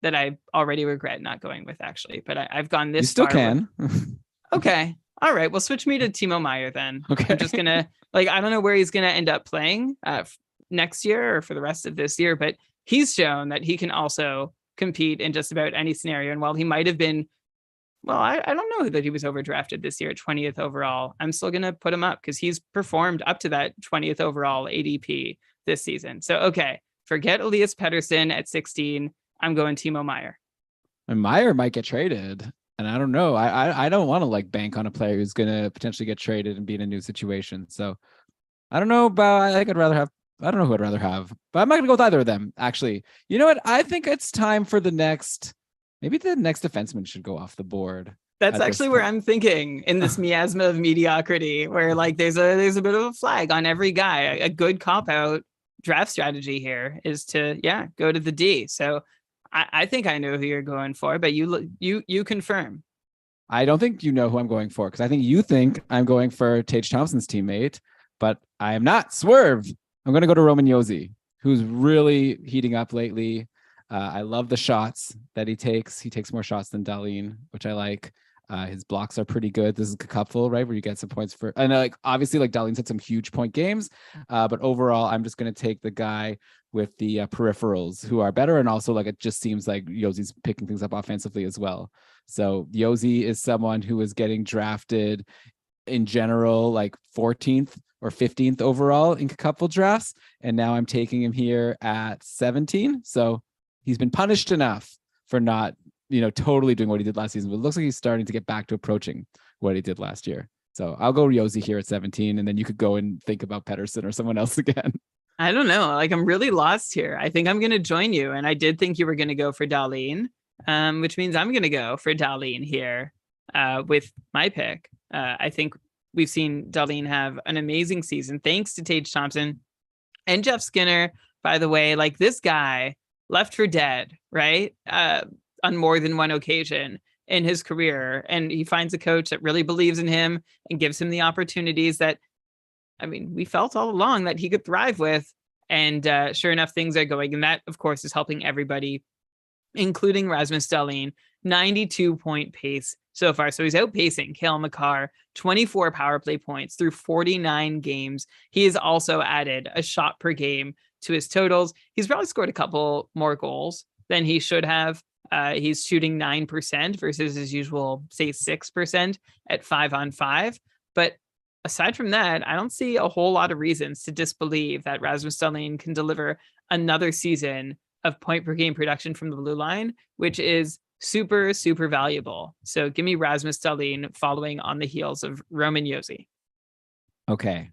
that I already regret not going with, actually. But I've gone this You still far. can. Okay. All right. Well, switch me to Timo Meyer then. Okay. I'm just gonna I don't know where he's gonna end up playing next year or for the rest of this year, but he's shown that he can also compete in just about any scenario. And while he might have been, well, I don't know that he was overdrafted this year at 20th overall, I'm still gonna put him up because he's performed up to that 20th overall ADP this season. So okay, forget Elias Pettersson at 16. I'm going Timo Meyer. And Meyer might get traded. And I don't know. I don't want to like bank on a player who's gonna potentially get traded and be in a new situation. So I don't know about. I think I'd rather have. I don't know who I'd rather have, but I'm not gonna go with either of them. Actually, you know what? I think it's time for the next. Maybe the next defenseman should go off the board. That's actually where I'm thinking in this miasma of mediocrity, where like there's a bit of a flag on every guy. A good cop out draft strategy here is to go to the D. So I think I know who you're going for, but you confirm. I don't think you know who I'm going for because I think you think I'm going for Tage Thompson's teammate, but I am not. Swerve. I'm going to go to Roman Josi, who's really heating up lately. I love the shots that he takes. He takes more shots than Dahlin, which I like. His blocks are pretty good. This is a couple, right, where you get some points for, and like obviously like Dahlin's had some huge point games, but overall I'm just going to take the guy with the peripherals who are better, and also like it just seems like Yosi's picking things up offensively as well. So Josi is someone who is getting drafted in general like 14th or 15th overall in a couple drafts, and now I'm taking him here at 17. So he's been punished enough for not totally doing what he did last season, but it looks like he's starting to get back to approaching what he did last year. So I'll go Josi here at 17, and then you could go and think about Pettersson or someone else again. I don't know. Like, I'm really lost here. I think I'm going to join you. And I did think you were going to go for Dahlin, which means I'm going to go for Dahlin here with my pick. I think we've seen Dahlin have an amazing season, thanks to Tage Thompson and Jeff Skinner. By the way, like this guy left for dead, right? On more than one occasion in his career. And he finds a coach that really believes in him and gives him the opportunities that, I mean, we felt all along that he could thrive with. And sure enough, things are going. And that, of course, is helping everybody, including Rasmus Dahlin, 92-point pace so far. So he's outpacing Cale Makar, 24 power play points through 49 games. He has also added a shot per game to his totals. He's probably scored a couple more goals than he should have. He's shooting 9% versus his usual, say, 6% at 5-on-5. But aside from that, I don't see a whole lot of reasons to disbelieve that Rasmus Dahlin can deliver another season of point per game production from the blue line, which is super, super valuable. So give me Rasmus Dahlin following on the heels of Roman Josi. Okay.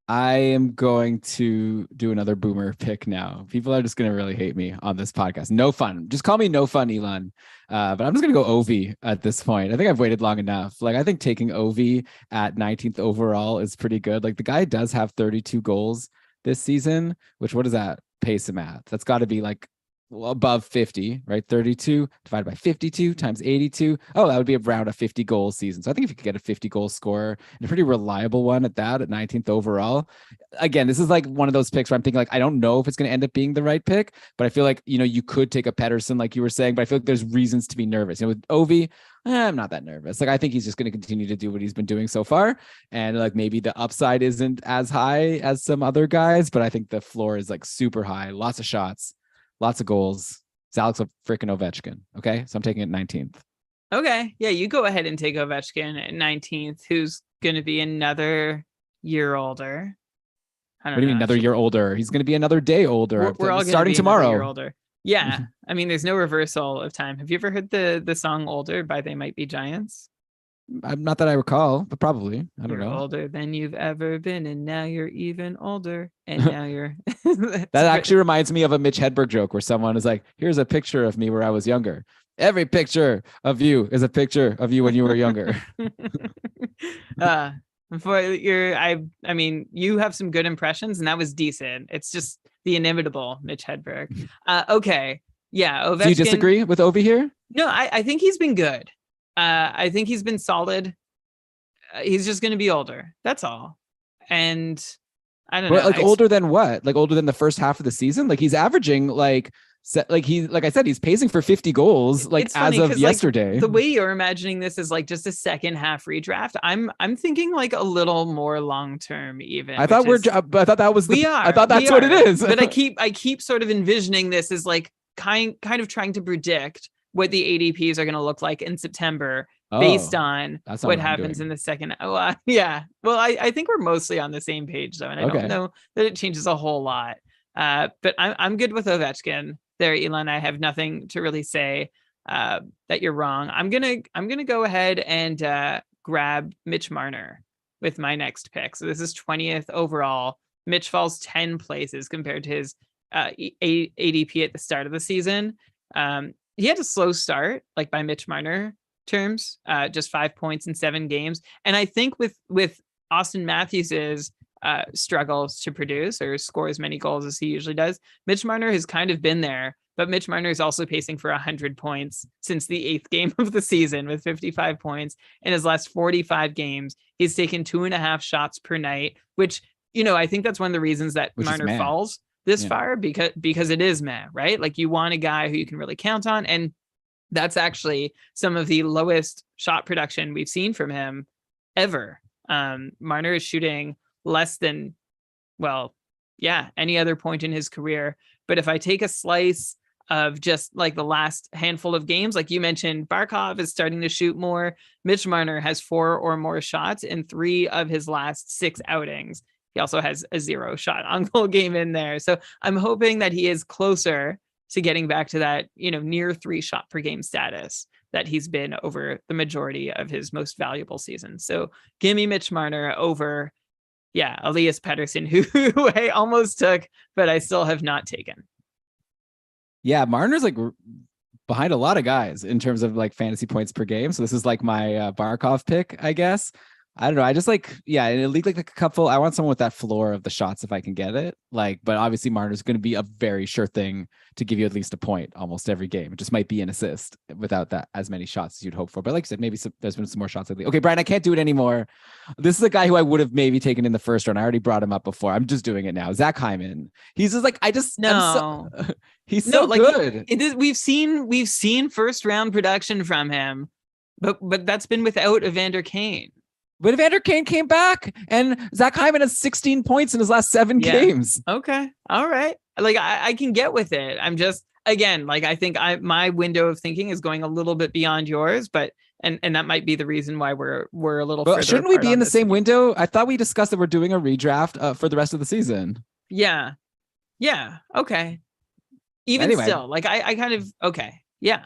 I am going to do another boomer pick now. People are just going to really hate me on this podcast. No fun. Just call me no fun, Elon. But I'm just going to go Ovi at this point. I think I've waited long enough. Like, I think taking Ovi at 19th overall is pretty good. Like, the guy does have 32 goals this season, which what does that pace him at? That's got to be like above 50, right? 32 divided by 52 times 82. Oh, that would be around a 50 goal season. So I think if you could get a 50 goal scorer and a pretty reliable one at that, at 19th overall, again, this is like one of those picks where I'm thinking like, I don't know if it's going to end up being the right pick, but I feel like, you could take a Pettersson like you were saying, but I feel like there's reasons to be nervous. With Ovi, I'm not that nervous. Like, I think he's just going to continue to do what he's been doing so far. And like, maybe the upside isn't as high as some other guys, but I think the floor is like super high, lots of shots, lots of goals. It's Alex freaking Ovechkin. Okay. So I'm taking it 19th. Okay. Yeah. You go ahead and take Ovechkin at 19th, who's going to be another year older. What do you mean another year older? He's going to be another day older. We're all starting tomorrow. Year older. Yeah. I mean, there's no reversal of time. Have you ever heard the song Older by They Might Be Giants? I'm not that I recall, but probably. I don't know. Older than you've ever been, and now you're even older, and now you're. That actually reminds me of a Mitch Hedberg joke where someone is like, "Here's a picture of me where I was younger. Every picture of you is a picture of you when you were younger." For your, I mean, you have some good impressions, and that was decent. It's just the inimitable Mitch Hedberg. Okay, yeah. Ovechkin, do you disagree with Ovi here? No, I think he's been good. I think he's been solid. He's just going to be older. That's all. And I don't know. Like older than what? Like older than the first half of the season? Like he's averaging like like I said, he's pacing for 50 goals like It's funny as of 'cause, yesterday. the way you're imagining this is like just a second half redraft. I'm thinking like a little more long term even. I thought I thought that was I thought that's what it is. But I keep sort of envisioning this as like kind of trying to predict what the ADPs are going to look like in September based on that's what happens in the second. Yeah. Well, I think we're mostly on the same page though, and I don't know that it changes a whole lot. But I'm good with Ovechkin there, Elon. I have nothing to really say that you're wrong. I'm gonna go ahead and grab Mitch Marner with my next pick. So this is 20th overall. Mitch falls 10 places compared to his ADP at the start of the season. He had a slow start, like by Mitch Marner terms, just 5 points in 7 games. And I think with Austin Matthews's struggles to produce or score as many goals as he usually does, Mitch Marner has kind of been there. But Mitch Marner is also pacing for 100 points since the 8th game of the season with 55 points in his last 45 games. He's taken 2.5 shots per night, which, I think that's one of the reasons that Marner falls this far because it is right? Like you want a guy who you can really count on. And that's actually some of the lowest shot production we've seen from him ever. Marner is shooting less than, any other point in his career. But if I take a slice of just like the last handful of games, like you mentioned, Barkov is starting to shoot more. Mitch Marner has 4 or more shots in 3 of his last 6 outings. He also has a 0 shot on goal game in there. So I'm hoping that he is closer to getting back to that, near 3 shot per game status that he's been over the majority of his most valuable season. So give me Mitch Marner over, Elias Pettersson, who I almost took, but I still have not taken. Yeah, Marner's like behind a lot of guys in terms of like fantasy points per game. So this is like my Barkov pick, I guess. I don't know. I just like, in a league like a couple, I want someone with that floor of the shots if I can get it. Like, but obviously Marner's going to be a very sure thing to give you at least a point almost every game. It just might be an assist without that as many shots as you'd hope for. But like I said, maybe there's been some more shots lately. Okay, Brian, I can't do it anymore. This is a guy who I would have maybe taken in the first round. I already brought him up before. I'm just doing it now. Zach Hyman. He's just like, he's so good. It is. We've seen first round production from him, but that's been without Evander Kane. But Evander Kane came back, and Zach Hyman has 16 points in his last 7 games. Okay. All right. Like I can get with it. I'm just, again, like I think my window of thinking is going a little bit beyond yours, but and that might be the reason why we're a little. Well, shouldn't we be in the same window? I thought we discussed that we're doing a redraft for the rest of the season. Yeah. Okay. Even still, like I kind of okay. Yeah.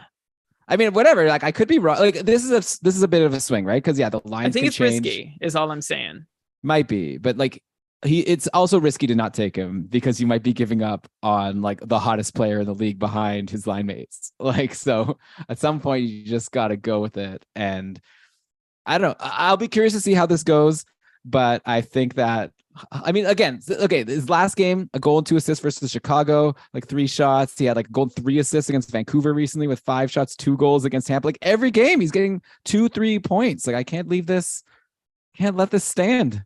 I mean, whatever. Like, I could be wrong. Like, this is a bit of a swing, right? Because the lines. I think it's change. risky, is all I'm saying. Might be, but like, it's also risky to not take him because you might be giving up on like the hottest player in the league behind his line mates. Like, so at some point you just got to go with it. And I don't know. I'll be curious to see how this goes, but I think that. I mean, again, okay, his last game, a goal and 2 assists versus Chicago, like 3 shots. He had like a goal and 3 assists against Vancouver recently with 5 shots, 2 goals against Tampa. Like every game, he's getting 2-3 points. Like I can't let this stand.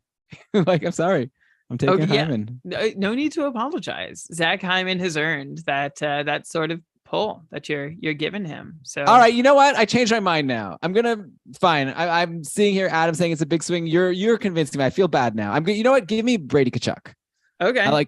Like, I'm sorry. I'm taking Hyman. No need to apologize. Zach Hyman has earned that sort of pull that you're giving him. So all right, you know what? I changed my mind now. I'm seeing here Adam saying it's a big swing. You're convincing me. I feel bad now. You know what? Give me Brady Tkachuk. Okay.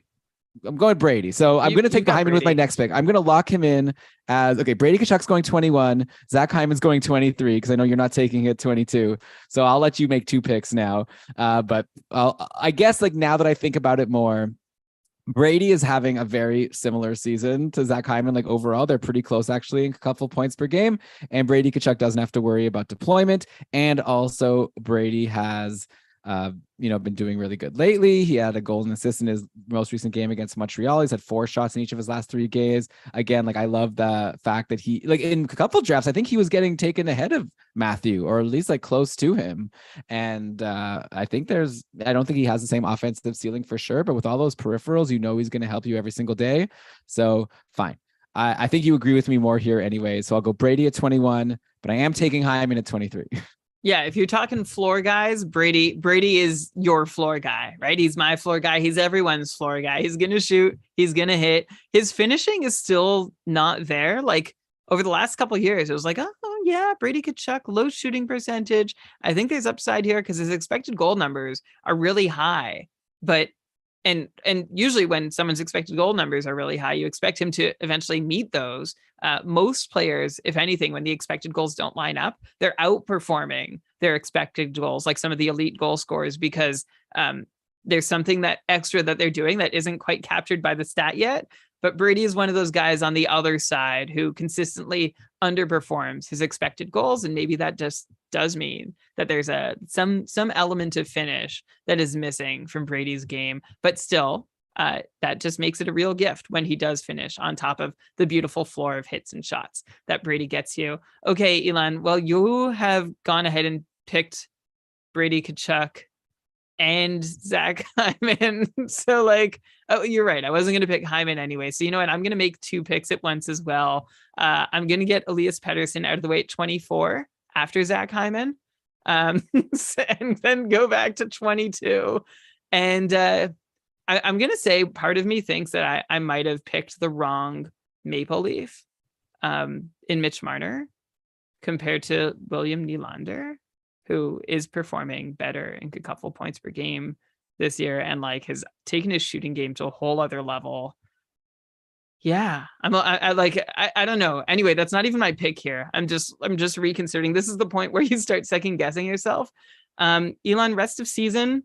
I'm going Brady. So I'm going to take Hyman with my next pick. I'm going to lock him in as, okay, Brady Tkachuk's going 21. Zach Hyman's going 23 because I know you're not taking it 22. So I'll let you make 2 picks now. But I guess like now that I think about it more, Brady is having a very similar season to Zach Hyman. Like overall, they're pretty close actually in a couple points per game. And Brady Tkachuk doesn't have to worry about deployment. And also Brady has, been doing really good lately. He had a goal and assist in his most recent game against Montreal. He's had 4 shots in each of his last 3 games. Again, like I love the fact that he, like in a couple of drafts, I think he was getting taken ahead of Matthew, or at least like close to him. And I don't think he has the same offensive ceiling for sure, but with all those peripherals, he's going to help you every single day. So fine. I think you agree with me more here anyway. So I'll go Brady at 21, but I am taking Hyman at 23. Yeah, if you're talking floor guys, Brady is your floor guy, right? He's my floor guy. He's everyone's floor guy. He's gonna shoot. He's gonna hit. His finishing is still not there. Like over the last couple of years, it was like, oh yeah, Brady Kachuk, low shooting percentage. I think there's upside here because his expected goal numbers are really high. But and usually when someone's expected goal numbers are really high, you expect him to eventually meet those. Most players, if anything, when the expected goals don't line up, they're outperforming their expected goals, like some of the elite goal scorers, because there's something that extra that they're doing that isn't quite captured by the stat yet. But Brady is one of those guys on the other side who consistently underperforms his expected goals, and maybe that just does mean that there's some element of finish that is missing from Brady's game. But still, that just makes it a real gift when he does finish on top of the beautiful floor of hits and shots that Brady gets you. Okay, Elon, well, you have gone ahead and picked Brady Kachuk and Zach Hyman. So like, oh, you're right. I wasn't going to pick Hyman anyway. So you know what? I'm going to make two picks at once as well. I'm going to get Elias Pettersson out of the way at 24 after Zach Hyman, and then go back to 22. And I'm going to say part of me thinks that I might have picked the wrong Maple Leaf in Mitch Marner compared to William Nylander, who is performing better in a couple points per game this year and like has taken his shooting game to a whole other level. Yeah, I don't know. Anyway, that's not even my pick here. I'm just reconsidering. This is the point where you start second guessing yourself. Elon, rest of season,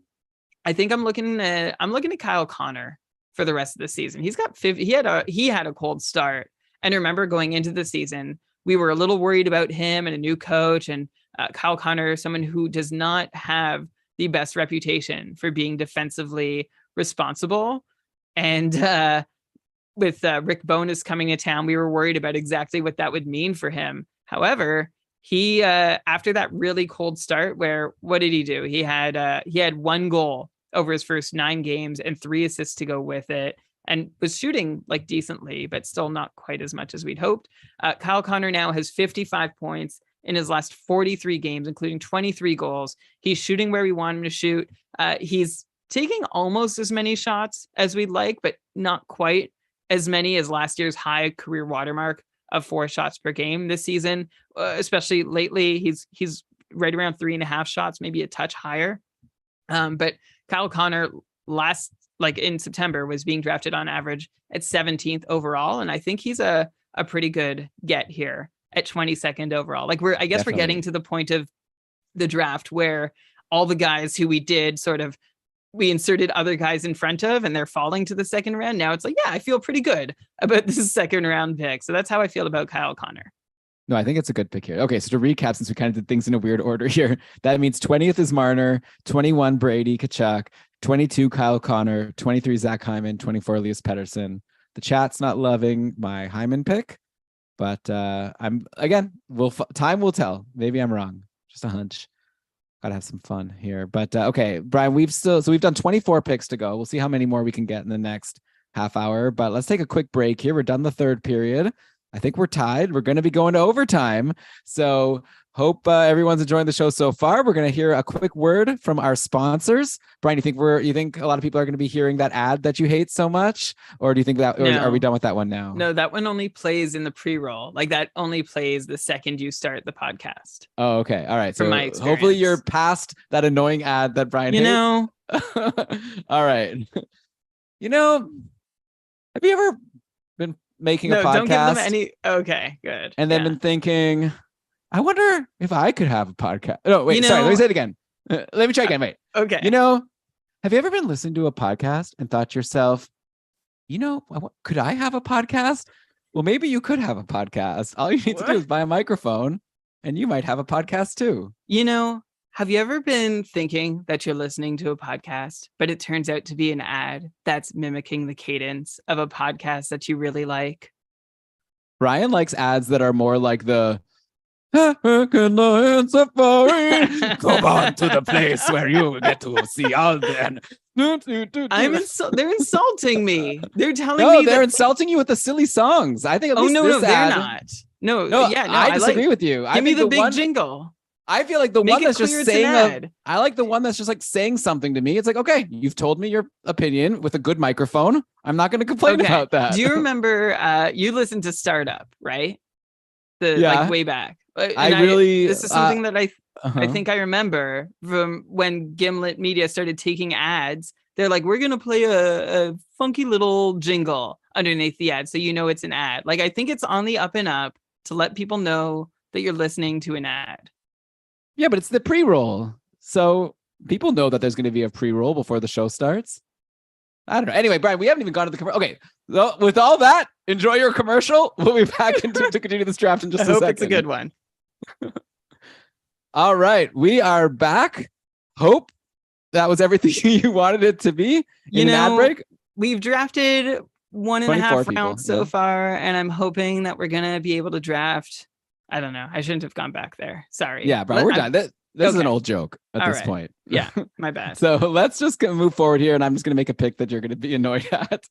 I think I'm looking at Kyle Connor for the rest of the season. He's got 50. He had a cold start, and remember going into the season, we were a little worried about him and a new coach, and Kyle Connor, someone who does not have the best reputation for being defensively responsible. And with Rick Bowness coming to town, we were worried about exactly what that would mean for him. However, he after that really cold start, where what did he do? He had one goal over his first 9 games and 3 assists to go with it, and was shooting like decently, but still not quite as much as we'd hoped. Kyle Connor now has 55 points in his last 43 games, including 23 goals. He's shooting where we want him to shoot. He's taking almost as many shots as we'd like, but not quite as many as last year's high career watermark of 4 shots per game this season. Especially lately, he's right around 3.5 shots, maybe a touch higher. But Kyle Connor in September was being drafted on average at 17th overall. And I think he's a pretty good get here at 22nd overall. Like we're getting to the point of the draft where all the guys who we did we inserted other guys in front of, and they're falling to the second round. Now it's like, yeah, I feel pretty good about this second round pick. So that's how I feel about Kyle Connor. No, I think it's a good pick here. Okay, so to recap, since we kind of did things in a weird order here, that means 20th is Marner, 21 Brady Kachuk, 22 Kyle Connor, 23 Zach Hyman, 24 Elias Pettersson. The chat's not loving my Hyman pick, but time will tell. Maybe I'm wrong. Just a hunch. Gotta have some fun here. But okay, Brian, we've done 24 picks to go. We'll see how many more we can get in the next half hour. But let's take a quick break here. We're done the third period. I think we're tied. We're going to be going to overtime. So hope everyone's enjoying the show so far. We're going to hear a quick word from our sponsors. Brian, you think a lot of people are going to be hearing that ad that you hate so much? Or do you think that, or are we done with that one now? No, that one only plays in the pre-roll. Like that only plays the second you start the podcast. Oh, okay. All right. So hopefully you're past that annoying ad that Brian hates. All right. Have you ever been making a podcast? Don't give them any. Okay, good. And then been thinking, I wonder if I could have a podcast. No, wait, sorry. Let me say it again. Let me try again. Wait. Okay. Have you ever been listening to a podcast and thought to yourself, could I have a podcast? Well, maybe you could have a podcast. All you need to do is buy a microphone and you might have a podcast too. Have you ever been thinking that you're listening to a podcast, but it turns out to be an ad that's mimicking the cadence of a podcast that you really like? Brian likes ads that are more like the African Lion Safari. Come on to the place where you get to see all the. They're insulting me. They're telling me they're insulting you with the silly songs. I think. At least they're not. No, I disagree with you. Give me the big jingle. I feel like the Make one it that's just clear it's an saying ad. I like the one that's just like saying something to me. It's like, okay, you've told me your opinion with a good microphone. I'm not going to complain about that. Do you remember you listened to Startup, right? The like Yeah. way back. I And really this is something that I uh-huh. think I remember from when Gimlet Media started taking ads. They're like, we're gonna play a funky little jingle underneath the ad, so you know it's an ad. Like I think it's on the up and up to let people know that you're listening to an ad. Yeah, but it's the pre-roll. So people know that there's going to be a pre-roll before the show starts. I don't know. Anyway, Brian, we haven't even gone to the commercial. Okay. So with all that, enjoy your commercial. We'll be back to continue this draft in just I a hope second. it's a good one. All right. We are back. Hope that was everything you wanted it to be in an ad break. We've drafted 1.5 rounds so far, and I'm hoping that we're gonna be able to draft. I don't know. I shouldn't have gone back there. Sorry. Yeah, Brian, we're done. This is an old joke at this point. Yeah, my bad. So let's just move forward here, and I'm just going to make a pick that you're going to be annoyed at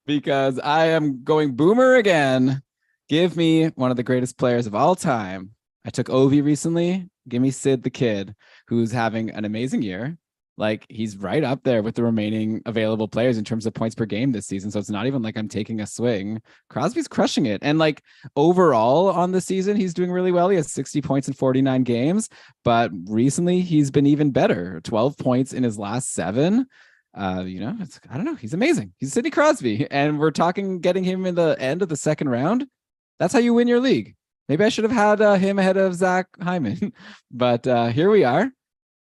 because I am going boomer again. Give me one of the greatest players of all time. I took Ovi recently. Give me Sid the Kid, who's having an amazing year. Like he's right up there with the remaining available players in terms of points per game this season. So it's not even like I'm taking a swing. Crosby's crushing it. And like overall on the season, he's doing really well. He has 60 points in 49 games, but recently he's been even better. 12 points in his last 7. I don't know. He's amazing. He's Sidney Crosby. And we're talking getting him in the end of the second round. That's how you win your league. Maybe I should have had him ahead of Zach Hyman, but here we are.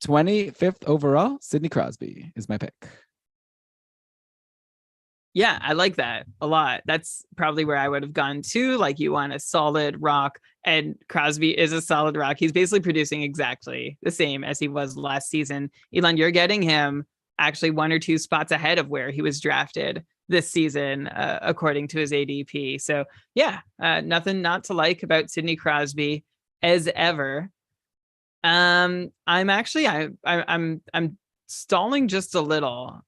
25th overall, Sidney Crosby is my pick. Yeah, I like that a lot. That's probably where I would have gone too. Like you want a solid rock, and Crosby is a solid rock. He's basically producing exactly the same as he was last season. Elon, you're getting him actually 1 or 2 spots ahead of where he was drafted this season, according to his ADP. So yeah, nothing not to like about Sidney Crosby as ever. I'm stalling just a little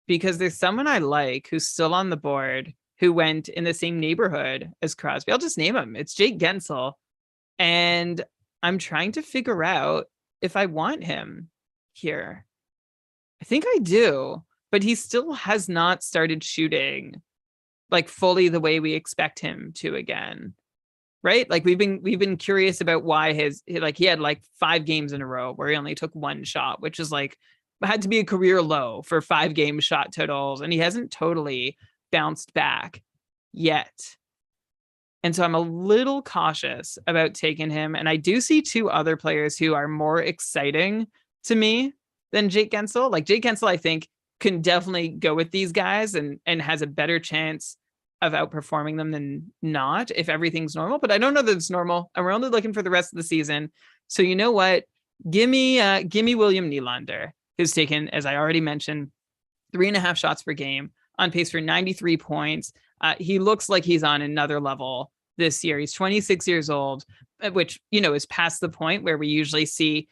because there's someone I like who's still on the board who went in the same neighborhood as Crosby. I'll just name him. It's Jake Gensel. And I'm trying to figure out if I want him here. I think I do, but he still has not started shooting like fully the way we expect him to again. Right? Like we've been curious about why he had like 5 games in a row where he only took 1 shot, which is like had to be a career low for 5 game shot totals, and he hasn't totally bounced back yet. And so I'm a little cautious about taking him. And I do see 2 other players who are more exciting to me than Jake Gensel. Like Jake Gensel, I think, can definitely go with these guys and has a better chance of outperforming them than not if everything's normal, but I don't know that it's normal, and we're only looking for the rest of the season. So you know what? Give me William Nylander, who's taken, as I already mentioned, 3.5 shots per game, on pace for 93 points. He looks like he's on another level this year. He's 26 years old, which is past the point where we usually see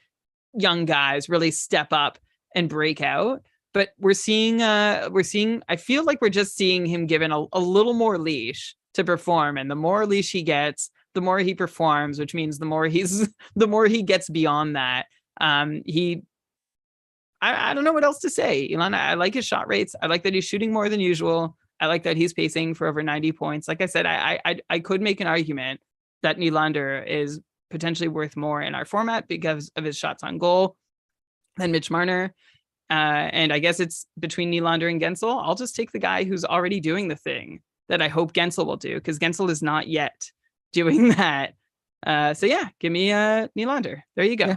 young guys really step up and break out. But we're seeing, I feel like we're just seeing him given a little more leash to perform. And the more leash he gets, the more he performs, which means the more he gets beyond that. I don't know what else to say. Elon, I like his shot rates. I like that he's shooting more than usual. I like that he's pacing for over 90 points. Like I said, I could make an argument that Nylander is potentially worth more in our format because of his shots on goal than Mitch Marner. And I guess it's between Nylander and Gensel. I'll just take the guy who's already doing the thing that I hope Gensel will do, because Gensel is not yet doing that. So yeah, give me Nylander. There you go. Yeah.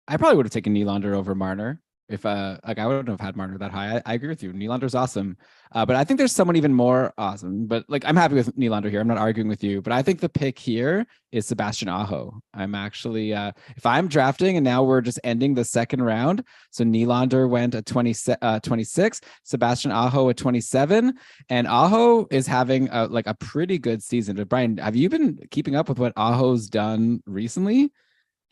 I probably would have taken Nylander over Marner. If I wouldn't have had Marner that high. I agree with you. Nylander's awesome. But I think there's someone even more awesome. But like, I'm happy with Nylander here. I'm not arguing with you, but I think the pick here is Sebastian Aho. I'm actually, if I'm drafting and now we're just ending the second round. So Nylander went at 26, Sebastian Aho at 27, and Aho is having a pretty good season. But Brian, have you been keeping up with what Aho's done recently?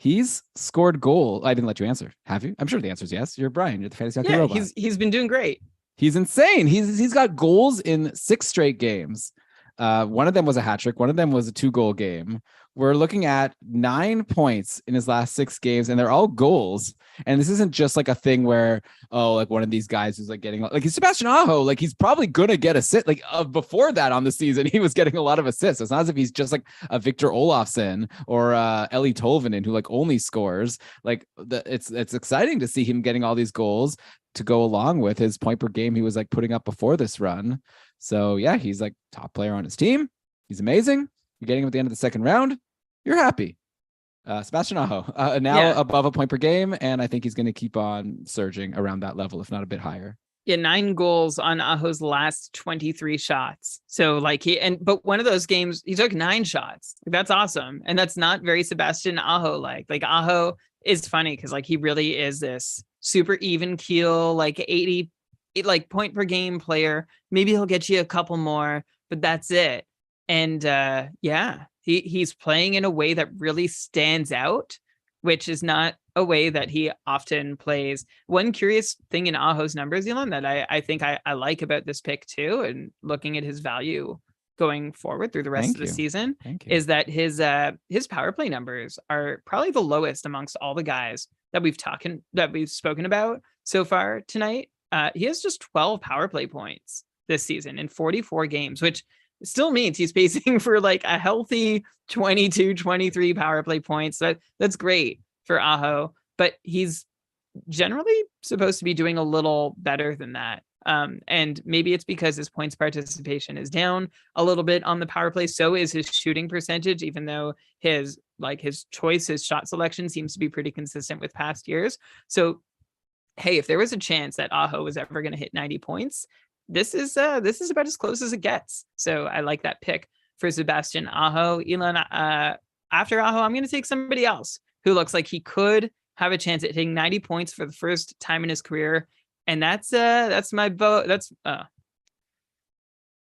He's scored goal. I didn't let you answer. Have you? I'm sure the answer is yes. You're Brian. You're the fantasy hockey robot. He's been doing great. He's insane. He's got goals in 6 straight games. One of them was a hat trick. One of them was a 2-goal game. we're looking at 9 points in his last 6 games, and they're all goals. And this isn't just like a thing where, oh, like one of these guys who's like getting like he's Sebastian Aho, like he's probably gonna get assist. Like before that on the season, he was getting a lot of assists. It's not as if he's just like a Victor Olofsson or Eli Tolvanen who like only scores. Like it's exciting to see him getting all these goals to go along with his point per game he was like putting up before this run. So yeah, he's like top player on his team. He's amazing. You're getting him at the end of the second round. You're happy. Sebastian Aho, now above a point per game, and I think he's going to keep on surging around that level, if not a bit higher. Yeah, 9 goals on Aho's last 23 shots. So like but one of those games, he took 9 shots. That's awesome. And that's not very Sebastian Aho like. Like Aho is funny because like he really is this super even keel, like 80 like point per game player. Maybe he'll get you a couple more, but that's it. And he's playing in a way that really stands out, which is not a way that he often plays. One curious thing in Aho's numbers, Elon, that I think I like about this pick too, and looking at his value going forward through the rest of the season, is that his power play numbers are probably the lowest amongst all the guys that we've spoken about so far tonight. He has just 12 power play points this season in 44 games, which still means he's pacing for like a healthy 22, 23 power play points. That's great for Aho, but he's generally supposed to be doing a little better than that. And maybe it's because his points participation is down a little bit on the power play. So is his shooting percentage, even though his shot selection seems to be pretty consistent with past years. So, hey, if there was a chance that Aho was ever going to hit 90 points, this is about as close as it gets. So I like that pick for Sebastian Aho. Elon, after Aho, I'm going to take somebody else who looks like he could have a chance at hitting 90 points for the first time in his career, and that's my vote.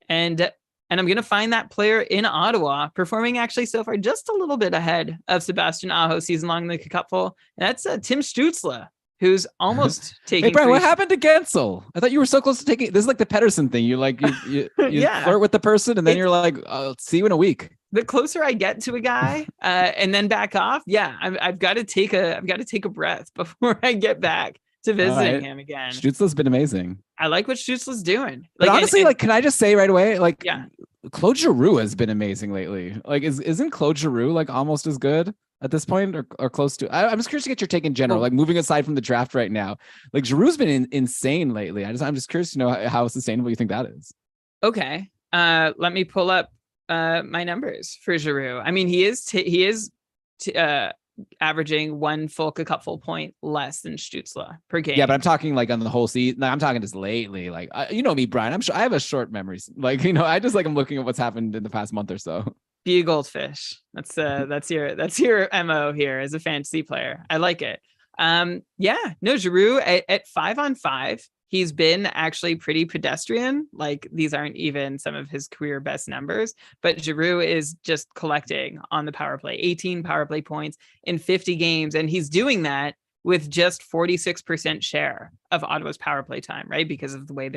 And I'm going to find that player in Ottawa, performing actually so far just a little bit ahead of Sebastian Aho season long in the Cupful. And that's Tim Stützle, who's almost taking. Hey, Brian, what happened to Gensel? I thought you were so close to taking. This is like the Pedersen thing. You flirt with the person, and then you're like, "I'll see you in a week." The closer I get to a guy, and then back off, I've got to take a breath before I get back to visiting him again. Stützle's been amazing. I like what Stützle's doing. But honestly, can I just say right away, Claude Giroux has been amazing lately. Like, isn't Claude Giroux like almost as good at this point, or close to? I'm just curious to get your take in general. Like, moving aside from the draft right now, like Giroux's been insane lately. I'm just curious to know how sustainable you think that is. Okay, let me pull up my numbers for Giroux. I mean, he is averaging 1 full cupful point less than Stützle per game. Yeah, but I'm talking like on the whole season. I'm talking just lately. Like, you know me, Brian. I'm sure I have a short memory. Like, I just like I'm looking at what's happened in the past month or so. Be a goldfish. That's your MO here as a fantasy player. I like it. Giroux at 5-on-5. He's been actually pretty pedestrian. Like, these aren't even some of his career best numbers, but Giroux is just collecting on the power play, 18 power play points in 50 games. And he's doing that with just 46% share of Ottawa's power play time, right? Because of the way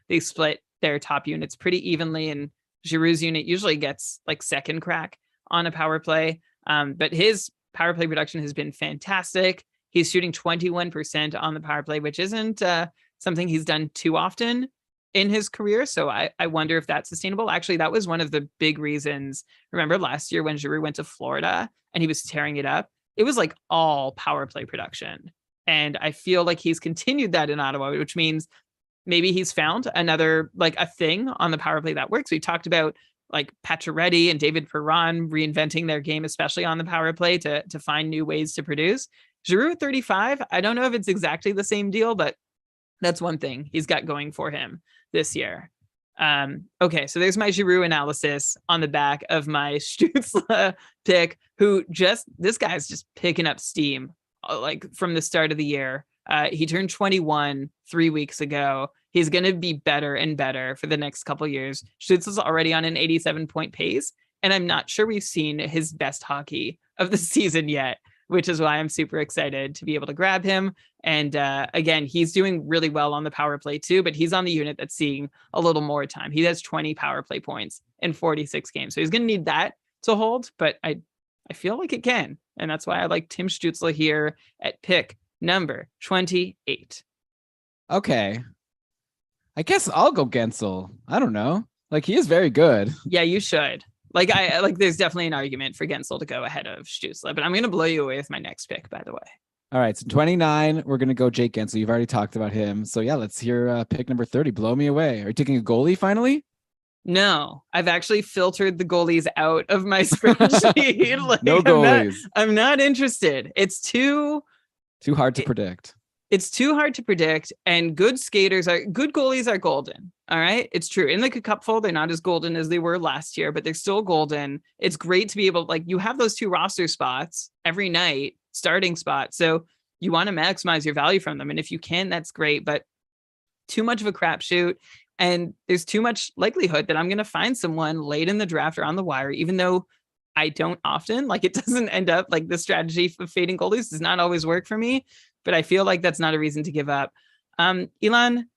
they split their top units pretty evenly. And Giroux's unit usually gets like second crack on a power play. But his power play production has been fantastic. He's shooting 21% on the power play, which isn't something he's done too often in his career. So I wonder if that's sustainable. Actually, that was one of the big reasons. Remember last year when Giroux went to Florida and he was tearing it up? It was like all power play production. And I feel like he's continued that in Ottawa, which means maybe he's found another, like a thing on the power play that works. We talked about like Pacioretty and David Perron reinventing their game, especially on the power play to find new ways to produce. Giroux at 35, I don't know if it's exactly the same deal, but that's one thing he's got going for him this year. Okay, so there's my Giroux analysis on the back of my Stützle pick, this guy's just picking up steam like from the start of the year. He turned 21 3 weeks ago. He's going to be better and better for the next couple years. Stützle's already on an 87-point pace, and I'm not sure we've seen his best hockey of the season yet, which is why I'm super excited to be able to grab him. And again, he's doing really well on the power play too, but he's on the unit that's seeing a little more time. He has 20 power play points in 46 games. So he's going to need that to hold, but I I feel like it can. And that's why I like Tim Stützle here at pick number 28. Okay. I guess I'll go Gensel. I don't know. Like, he is very good. Yeah, you should. Like, I like, there's definitely an argument for Gensel to go ahead of Stützle, but I'm going to blow you away with my next pick, by the way. All right. So 29, we're going to go Jake Gensel. You've already talked about him. So yeah, let's hear pick number 30. Blow me away. Are you taking a goalie finally? No, I've actually filtered the goalies out of my spreadsheet. Like, no goalies. I'm not interested. It's too hard to predict. It's too hard to predict, and good goalies are golden. All right, it's true. In the cupful, they're not as golden as they were last year, but they're still golden. It's great to be able, like, you have those 2 roster spots every night, starting spots, so you want to maximize your value from them, and if you can, that's great. But too much of a crapshoot, and there's too much likelihood that I'm going to find someone late in the draft or on the wire, even though I don't often. Like, it doesn't end up like the strategy of fading goalies does not always work for me. But I feel like that's not a reason to give up. Elon,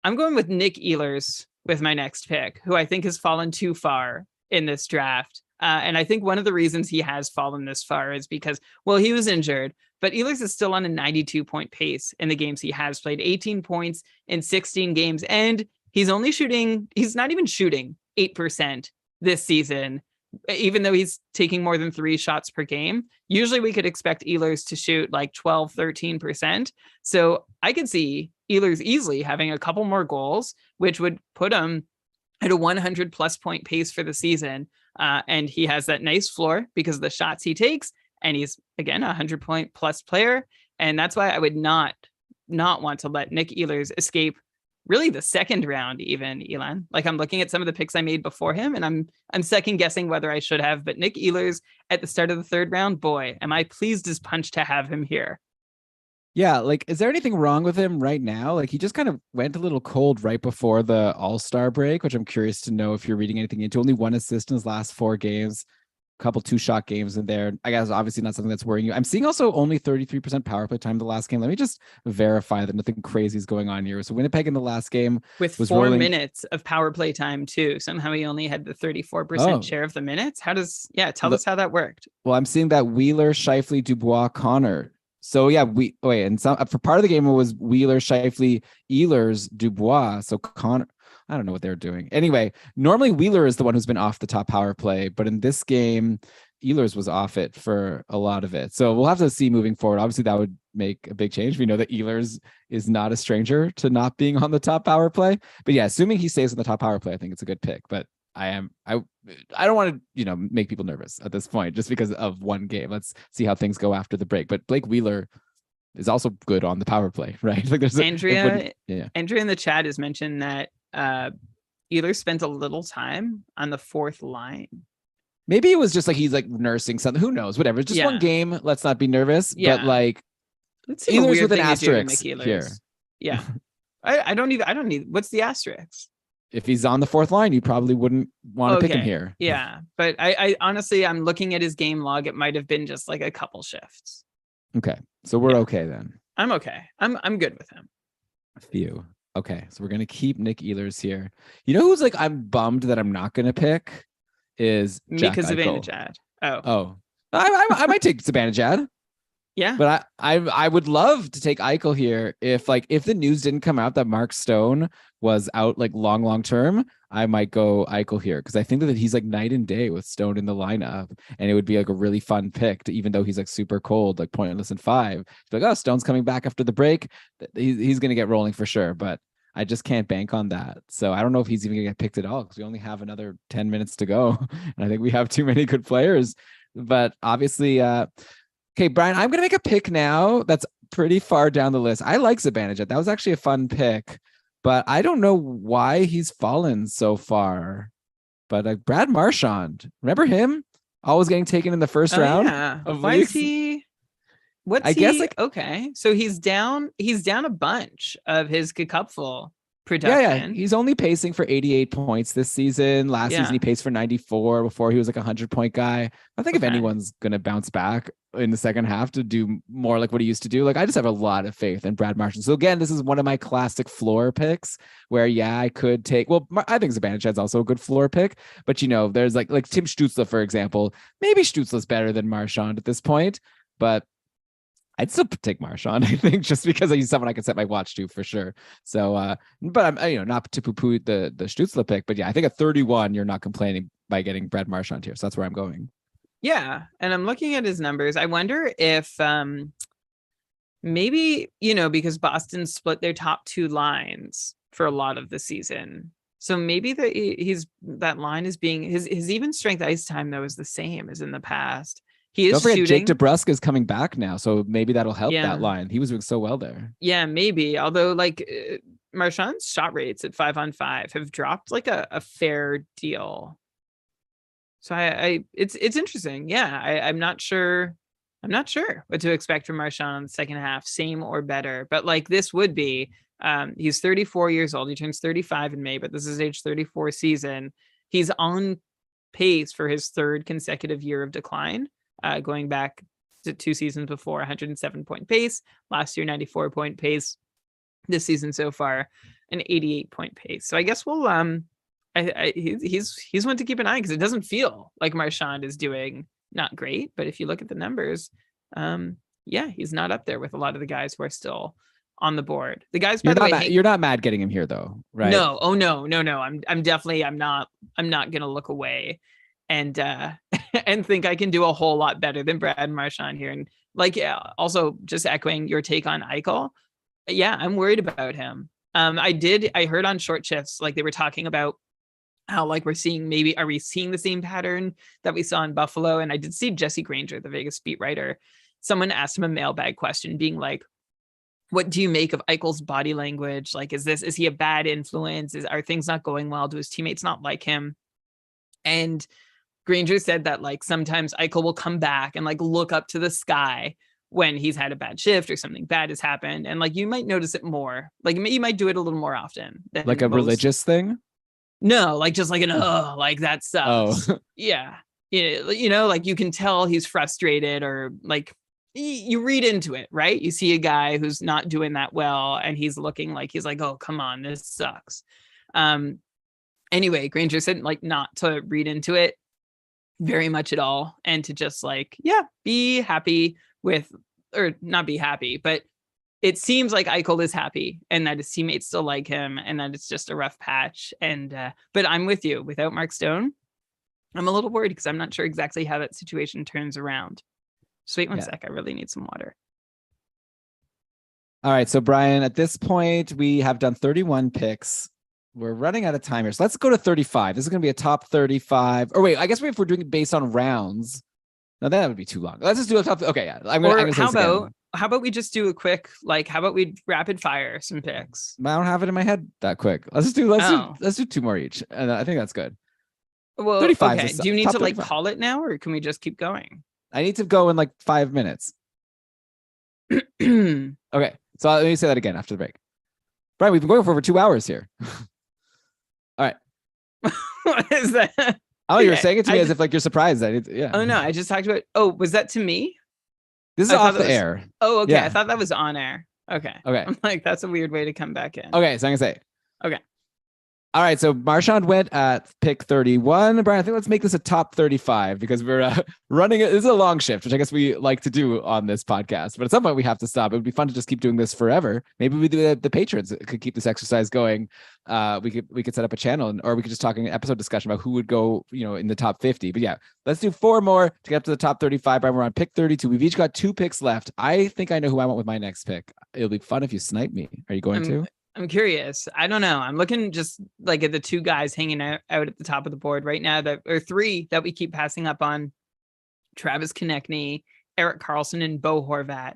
I'm going with Nick Ehlers with my next pick, who I think has fallen too far in this draft. And I think one of the reasons he has fallen this far is because, well, he was injured, but Ehlers is still on a 92-point pace in the games he has played, 18 points in 16 games. And he's not even shooting 8% this season, even though he's taking more than 3 shots per game. Usually we could expect Ehlers to shoot like 12, 13%. So I could see Ehlers easily having a couple more goals, which would put him at a 100 plus point pace for the season. And he has that nice floor because of the shots he takes. And he's, again, a 100-point plus player. And that's why I would not want to let Nick Ehlers escape really the second round, even, Elon. Like, I'm looking at some of the picks I made before him, and I'm second guessing whether I should have. But Nick Ehlers at the start of the 3rd round, boy, am I pleased as punch to have him here. Yeah, like, is there anything wrong with him right now? Like, he just kind of went a little cold right before the All-Star break, which I'm curious to know if you're reading anything into. Only 1 assist in his last 4 games. Couple 2-shot games in there. I guess obviously not something that's worrying you. I'm seeing also only 33% power play time the last game. Let me just verify that nothing crazy is going on here. So Winnipeg in the last game with 4 minutes of power play time too. Somehow he only had the 34% share of the minutes. Tell us how that worked. Well, I'm seeing that Wheeler, Scheifele, Dubois, Connor. So yeah, for part of the game it was Wheeler, Scheifele, Ehlers, Dubois. So Connor, I don't know what they're doing. Anyway, normally Wheeler is the one who's been off the top power play, but in this game, Ehlers was off it for a lot of it. So we'll have to see moving forward. Obviously, that would make a big change. We know that Ehlers is not a stranger to not being on the top power play. But yeah, assuming he stays on the top power play, I think it's a good pick. But I don't want to, make people nervous at this point just because of one game. Let's see how things go after the break. But Blake Wheeler is also good on the power play, right? Like, there's Andrea in the chat has mentioned that Ehlers spent a little time on the 4th line. Maybe it was just like he's like nursing something. Who knows? Whatever. It's just one game. Let's not be nervous. Yeah. But like, let's see Ehlers with an asterisk here. Yeah. I don't need. What's the asterisk? If he's on the 4th line, you probably wouldn't want to pick him here. Yeah, but I honestly, I'm looking at his game log. It might have been just like a couple shifts. Okay, so we're okay then. I'm okay. I'm good with him. A few. Okay, so we're gonna keep Nick Ehlers here. You know who's like I'm bummed that I'm not gonna pick is Jack Mika Eichel. Zibanejad. I might take Zibanejad. Yeah, but I would love to take Eichel here if the news didn't come out that Mark Stone was out like long term. I might go Eichel here because I think that he's like night and day with Stone in the lineup, and it would be like a really fun pick. Even though he's like super cold, like pointless in 5, like, oh, Stone's coming back after the break. He's gonna get rolling for sure, but I just can't bank on that. So I don't know if he's even gonna get picked at all because we only have another 10 minutes to go, and I think we have too many good players. But obviously, okay, Brian, I'm gonna make a pick now that's pretty far down the list. I like Zibanejad. That was actually a fun pick. But I don't know why he's fallen so far. But Brad Marchand, remember him? Always getting taken in the first round. Yeah. Why is he? What's I guess like okay. So he's down a bunch of his cupful production. He's only pacing for 88 points this season. Last season, he paced for 94 before he was like a 100-point guy. I think if anyone's going to bounce back in the second half to do more like what he used to do, like I just have a lot of faith in Brad Marchand. So again, this is one of my classic floor picks where, I could take, I think Zibanejad's also a good floor pick, but there's like Tim Stützle, for example. Maybe Stützle's better than Marchand at this point, but I'd still take Marchand, I think, just because he's someone I can set my watch to for sure. So, but I'm, not to poo-poo the Stützle pick, but I think at 31, you're not complaining by getting Brad Marchand here. So that's where I'm going. Yeah, and I'm looking at his numbers. I wonder if maybe, because Boston split their top two lines for a lot of the season. So maybe that line is being his even strength ice time though is the same as in the past. He is. Don't forget, Jake DeBrusk is coming back now, so maybe that'll help that line. He was doing so well there. Yeah, maybe. Although, Marchand's shot rates at 5-on-5 have dropped like a fair deal. So it's interesting. Yeah, I'm not sure. I'm not sure what to expect from Marchand in the second half, same or better. But this would be. He's 34 years old. He turns 35 in May, but this is age 34 season. He's on pace for his third consecutive year of decline. Going back to 2 seasons before, 107-point pace. Last year, 94-point pace. This season so far, an 88-point pace. So I guess we'll he's one to keep an eye because it doesn't feel like Marchand is doing not great. But if you look at the numbers, he's not up there with a lot of the guys who are still on the board. The guys, by the way, you're not mad getting him here though, right? No. Oh no. I'm definitely I'm not gonna look away and and think I can do a whole lot better than Brad Marchand here. And also just echoing your take on Eichel. Yeah, I'm worried about him. I heard on Short Shifts, they were talking about how are we seeing the same pattern that we saw in Buffalo? And I did see Jesse Granger, the Vegas beat writer. Someone asked him a mailbag question being like, what do you make of Eichel's body language? Is he a bad influence? Are things not going well? Do his teammates not like him? And Granger said that sometimes Eichel will come back and look up to the sky when he's had a bad shift or something bad has happened. And you might notice it more. You might do it a little more often. Than a religious thing? No, just that sucks. Oh. Yeah. You can tell he's frustrated or you read into it, right? You see a guy who's not doing that well and he's looking oh, come on, this sucks. Anyway, Granger said not to read into it very much at all and to just be happy with, or not be happy, but it seems like Eichel is happy and that his teammates still like him and that it's just a rough patch. And but I'm with you. Without Mark Stone, I'm a little worried because I'm not sure exactly how that situation turns around. Just wait one sec. I really need some water. All right. So Brian, at this point, we have done 31 picks. We're running out of time here. So let's go to 35. This is going to be a top 35. Or wait, I guess if we're doing it based on rounds, no, that would be too long. Let's just do a top. Okay. Yeah. How about we just do a quick, how about we rapid fire some picks? I don't have it in my head that quick. Let's do 2 more each. And I think that's good. Well, 35. Okay. Do you need to 35. Call it now or can we just keep going? I need to go in 5 minutes. Okay. So let me say that again after the break. Brian, we've been going for over 2 hours here. All right. What is that? Oh, you're saying it to me as if you're surprised. Oh no, I just talked about. Oh, was that to me? This is off the air. Oh, okay. Yeah. I thought that was on air. Okay. Okay. I'm that's a weird way to come back in. Okay, so I'm gonna say. Okay. All right, so Marchand went at pick 31. Brian, I think let's make this a top 35 because we're running it. This is a long shift, which I guess we like to do on this podcast. But at some point, we have to stop. It would be fun to just keep doing this forever. Maybe we do the patrons could keep this exercise going. We could set up a channel, or we could just talk in an episode discussion about who would go, in the top 50. But yeah, let's do 4 more to get up to the top 35. Brian, we're on pick 32. We've each got 2 picks left. I think I know who I want with my next pick. It'll be fun if you snipe me. Are you going to? I'm curious. I don't know. I'm looking just at the 2 guys hanging out at the top of the board right now or 3 that we keep passing up on: Travis Konechny, Erik Karlsson, and Bo Horvat.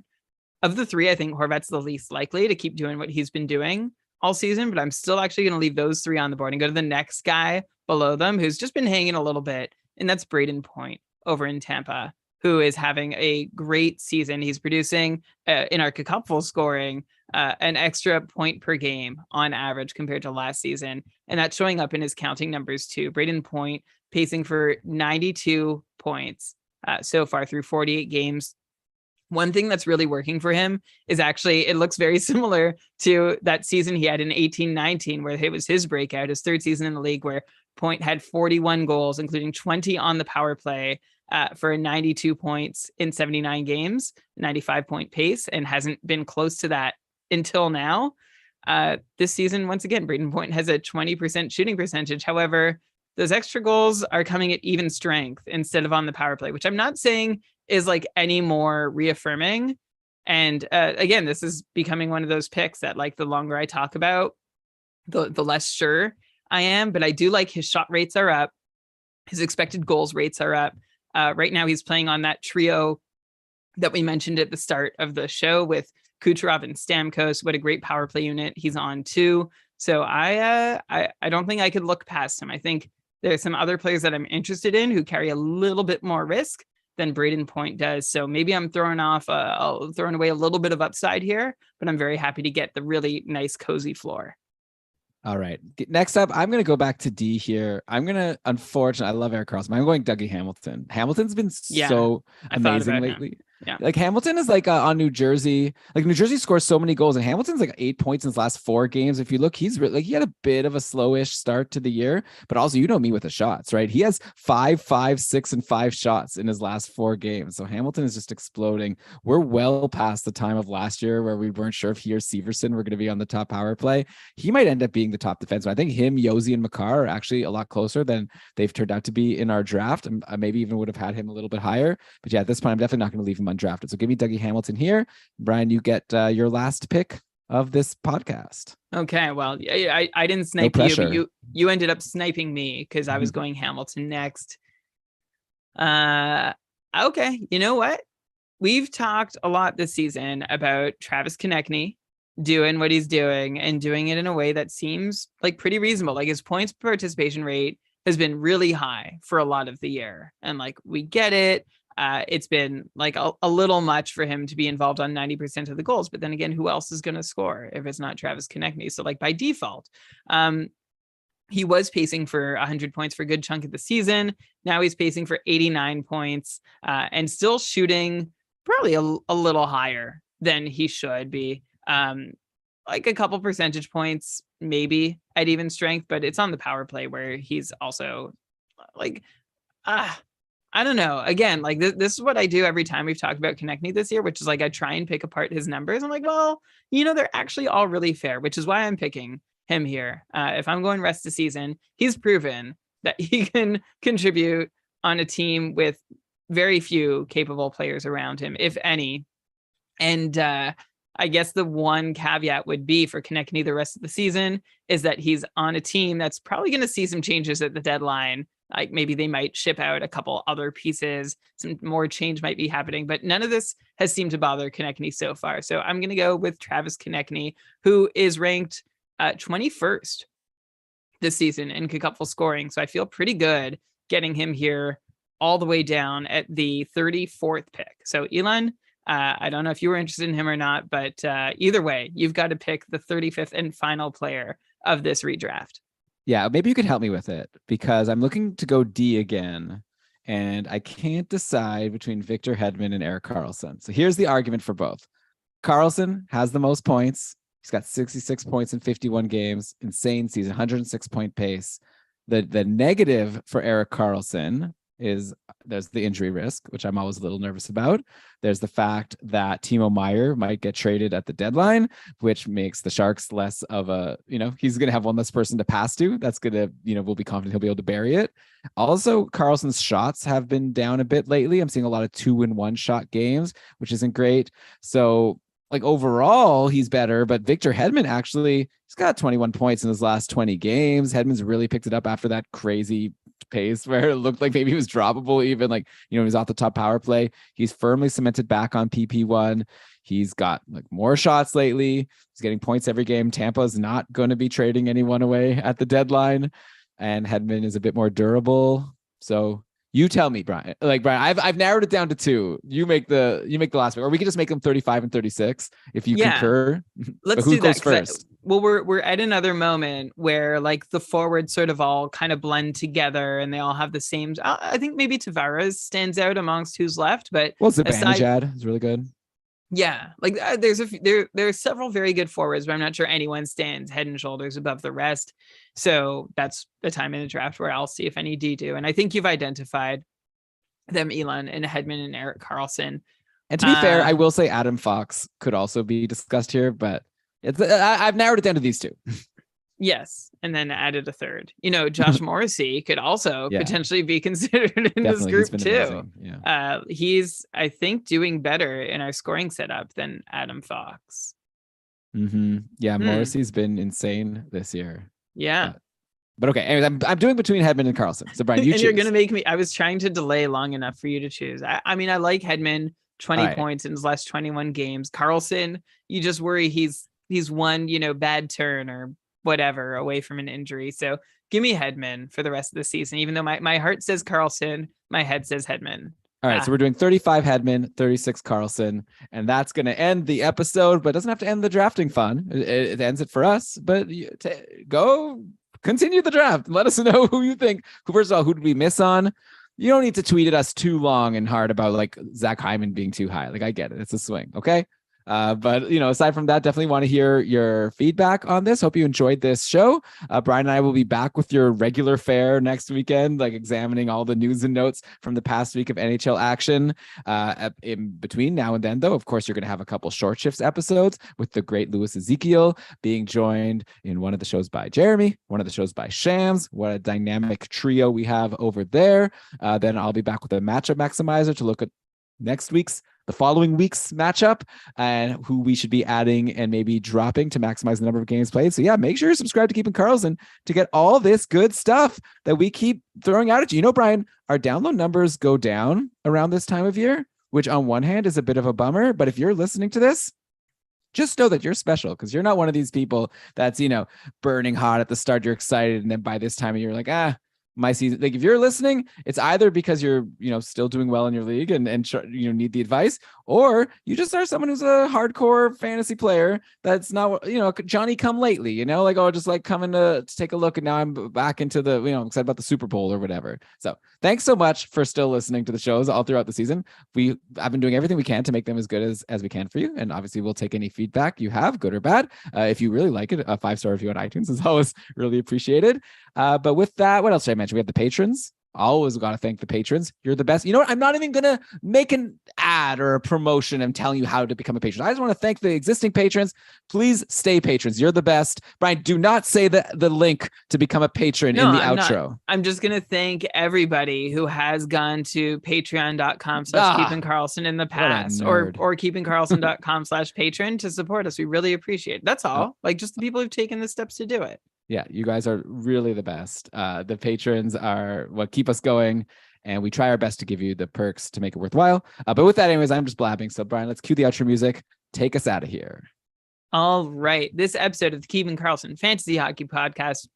Of the 3, I think Horvat's the least likely to keep doing what he's been doing all season, but I'm still actually going to leave those 3 on the board and go to the next guy below them who's just been hanging a little bit. And that's Braden Point over in Tampa, who is having a great season. He's producing in our cupful scoring an extra point per game on average compared to last season. And that's showing up in his counting numbers too. Braden Point pacing for 92 points so far through 48 games. One thing that's really working for him is actually, it looks very similar to that season he had in 18-19, where it was his breakout, his third season in the league, where Point had 41 goals, including 20 on the power play for 92 points in 79 games, 95-point pace, and hasn't been close to that until now. This season, once again, Braden Point has a 20% shooting percentage. However, those extra goals are coming at even strength instead of on the power play, which I'm not saying is like any more reaffirming. And again, this is becoming one of those picks that, like, the longer I talk about, the less sure I am. But I do like his shot rates are up. His expected goals rates are up. Right now, he's playing on that trio that we mentioned at the start of the show with Kucherov and Stamkos. What a great power play unit he's on too. So I don't think I could look past him. I think there's some other players that I'm interested in who carry a little bit more risk than Braden Point does. So maybe I'm throwing away a little bit of upside here, but I'm very happy to get the really nice, cozy floor. All right. Next up, I'm going to go back to D here. Unfortunately, I love Erik Karlsson. I'm going Dougie Hamilton. Hamilton's been so amazing lately. Yeah. Like Hamilton is like on New Jersey. Like New Jersey scores so many goals, and Hamilton's like 8 points in his last 4 games. If you look, he's really, like, he had a bit of a slowish start to the year, but also, you know me with the shots, right? He has 5, 5, 6, and 5 shots in his last 4 games. So Hamilton is just exploding. We're well past the time of last year where we weren't sure if he or Severson were going to be on the top power play. He might end up being the top defenseman. I think him, Josi, and Makar are actually a lot closer than they've turned out to be in our draft. And I maybe even would have had him a little bit higher. But yeah, at this point, I'm definitely not going to leave him undrafted. So give me Dougie Hamilton here. Brian, you get your last pick of this podcast. Okay, well, I didn't snipe you, but you ended up sniping me because I was going Hamilton next. Okay, you know what? We've talked a lot this season about Travis Konechny doing what he's doing and doing it in a way that seems like pretty reasonable. Like, his points participation rate has been really high for a lot of the year. And like, we get it. It's been like a little much for him to be involved on 90% of the goals. But then again, who else is going to score if it's not Travis Konechny? So like, by default, he was pacing for 100 points for a good chunk of the season. Now he's pacing for 89 points and still shooting probably a little higher than he should be. Like a couple percentage points, maybe at even strength, but it's on the power play where he's also like, I don't know. Again, like this is what I do every time we've talked about Konechny this year, which is like, I try and pick apart his numbers. I'm like, well, they're actually all really fair, which is why I'm picking him here. If I'm going rest of season, he's proven that he can contribute on a team with very few capable players around him, if any. And I guess the one caveat would be for Konechny the rest of the season is that he's on a team that's probably going to see some changes at the deadline. Like, maybe they might ship out a couple other pieces, some more change might be happening, but none of this has seemed to bother Konechny so far. So I'm going to go with Travis Konechny, who is ranked 21st this season in cupful scoring. So I feel pretty good getting him here all the way down at the 34th pick. So Elon, I don't know if you were interested in him or not, but either way, you've got to pick the 35th and final player of this redraft. Yeah, maybe you could help me with it, because I'm looking to go D again, and I can't decide between Victor Hedman and Erik Karlsson. So here's the argument for both. Karlsson has the most points. He's got 66 points in 51 games. Insane season, 106-point pace. The negative for Erik Karlsson is there's the injury risk, which I'm always a little nervous about. There's the fact that Timo Meier might get traded at the deadline, which makes the Sharks less of a, he's going to have one less person to pass to. That's going to, we'll be confident he'll be able to bury it. Also, Karlsson's shots have been down a bit lately. I'm seeing a lot of 2-in-1 shot games, which isn't great. So like, overall, he's better, but Victor Hedman actually, he's got 21 points in his last 20 games. Hedman's really picked it up after that crazy pace where it looked like maybe he was droppable, even like, he was off the top power play. He's firmly cemented back on PP1. He's got like more shots lately. He's getting points every game. Tampa's not going to be trading anyone away at the deadline, and Hedman is a bit more durable. So You tell me, Brian. Like Brian, I've narrowed it down to 2. You make the last pick, or we could just make them 35 and 36 if you concur. Let's but who do that. goes first? We're at another moment where like the forwards sort of all kind of blend together and they all have the same. I think maybe Tavares stands out amongst who's left, but Zibanejad is really good. Yeah, like there are several very good forwards, but I'm not sure anyone stands head and shoulders above the rest. So that's the time in the draft where I'll see if any do. And I think you've identified them, Elon and Hedman and Erik Karlsson. And to be fair, I will say Adam Fox could also be discussed here, but I've narrowed it down to these 2. Yes, and then added a third. Josh Morrissey could also potentially be considered in this group too. Yeah. He's, I think, doing better in our scoring setup than Adam Fox. Mm-hmm. Yeah, Morrissey's been insane this year. Yeah. But okay, anyways, I'm doing between Hedman and Karlsson. So Brian, you choose. You're gonna make me. I was trying to delay long enough for you to choose. I mean, I like Hedman, 20 points in his last 21 games. Karlsson, you just worry he's one, bad turn or whatever away from an injury. So give me Hedman for the rest of the season, even though my heart says Karlsson, my head says Hedman. All right, so we're doing 35 Hedman, 36 Karlsson, and that's going to end the episode, but it doesn't have to end the drafting fun. It ends it for us, but go continue the draft. Let us know who you think. First of all, who did we miss on? You don't need to tweet at us too long and hard about like Zach Hyman being too high. Like I get it. It's a swing. Okay. But aside from that, definitely want to hear your feedback on this. Hope you enjoyed this show. Brian and I will be back with your regular fare next weekend, like examining all the news and notes from the past week of NHL action. In between now and then, though, of course, you're going to have a couple short shifts episodes with the great Louis Ezekiel being joined in one of the shows by Jeremy, one of the shows by Shams. What a dynamic trio we have over there. Then I'll be back with a matchup maximizer to look at the following week's matchup and who we should be adding and maybe dropping to maximize the number of games played. So yeah, make sure you subscribe to Keeping Karlsson to get all this good stuff that we keep throwing out at you. Brian, our download numbers go down around this time of year, which on one hand is a bit of a bummer, but if you're listening to this, just know that you're special because you're not one of these people that's, burning hot at the start. You're excited. And then by this time you're like, my season, like if you're listening, it's either because you're, still doing well in your league and need the advice, or you just are someone who's a hardcore fantasy player that's not, Johnny come lately, like, oh, just like coming to take a look. And now I'm back into the, I'm excited about the Super Bowl or whatever. So thanks so much for still listening to the shows all throughout the season. I've been doing everything we can to make them as good as we can for you. And obviously we'll take any feedback you have, good or bad. If you really like it, a 5-star review on iTunes is always really appreciated. But with that, what else should I mention? We have the patrons. Always got to thank the patrons. You're the best. You know what? I'm not even going to make an ad or a promotion and telling you how to become a patron. I just want to thank the existing patrons. Please stay patrons. You're the best. Brian, do not say the link to become a patron in the outro. Not. I'm just going to thank everybody who has gone to patreon.com/KeepingKarlsson in the past or keepingkarlsson.com/patron to support us. We really appreciate it. That's all. Like just the people who've taken the steps to do it. Yeah, you guys are really the best. The patrons are what keep us going, and we try our best to give you the perks to make it worthwhile. But with that, anyways, I'm just blabbing. So, Brian, let's cue the outro music. Take us out of here. All right. This episode of the Keeping Karlsson Fantasy Hockey Podcast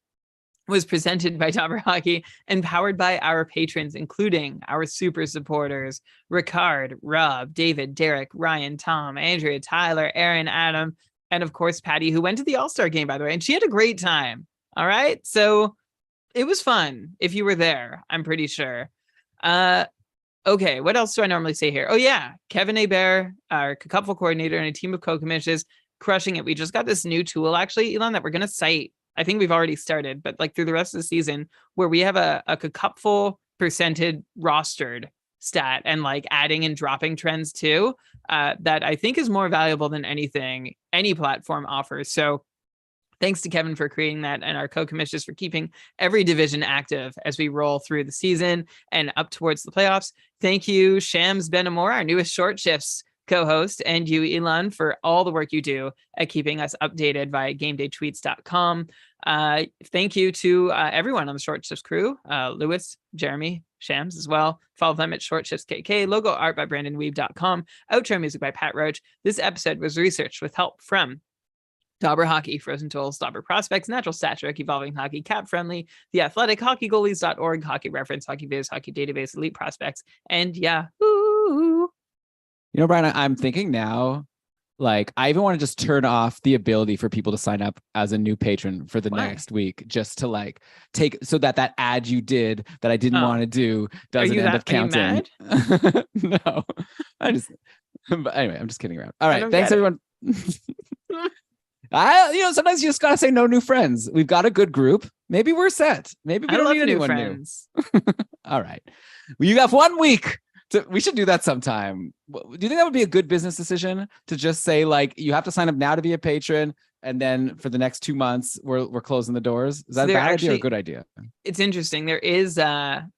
was presented by Dobber Hockey and powered by our patrons, including our super supporters, Ricard, Rob, David, Derek, Ryan, Tom, Andrea, Tyler, Aaron, Adam, and of course, Patty, who went to the All-Star game, by the way, and she had a great time. All right. So it was fun if you were there, I'm pretty sure. Okay. What else do I normally say here? Oh, yeah. Kevin Hebert, our cupful coordinator and a team of co-commissions, crushing it. We just got this new tool, actually, Elon, that we're going to cite. I think we've already started, but like through the rest of the season, where we have a cupful percented rostered stat and like adding and dropping trends too, that I think is more valuable than anything any platform offers. So thanks to Kevin for creating that and our co-commissioners for keeping every division active as we roll through the season and up towards the playoffs. Thank you, Shams Benamor, our newest Short Shifts co-host, and you, Elon, for all the work you do at keeping us updated via GameDayTweets.com. Thank you to everyone on the Short Shifts crew, Lewis, Jeremy, Shams as well. Follow them at Short Shifts KK. Logo art by BrandonWeave.com. Outro music by Pat Roach. This episode was researched with help from Dauber Hockey, Frozen Tools, Dauber Prospects, Natural Stat Trick, Evolving Hockey, Cap Friendly, The Athletic, HockeyGoalies.org, Hockey Reference, Hockey Viz, Hockey Database, Elite Prospects, and Yahoo! You know, Brian, I'm thinking now, like, I even want to just turn off the ability for people to sign up as a new patron for the Why? next week, just to like take so that ad you did that I didn't want to do doesn't end up counting. No, I just, but anyway, I'm just kidding around. All right. Thanks, everyone. Sometimes you just gotta say no new friends. We've got a good group. Maybe we're set. Maybe we don't need anyone new. All right. Well, you have 1 week. We should do that sometime. Do you think that would be a good business decision to just say, like, you have to sign up now to be a patron, and then for the next 2 months we're closing the doors? Is that a bad idea or a good idea? It's interesting. There is a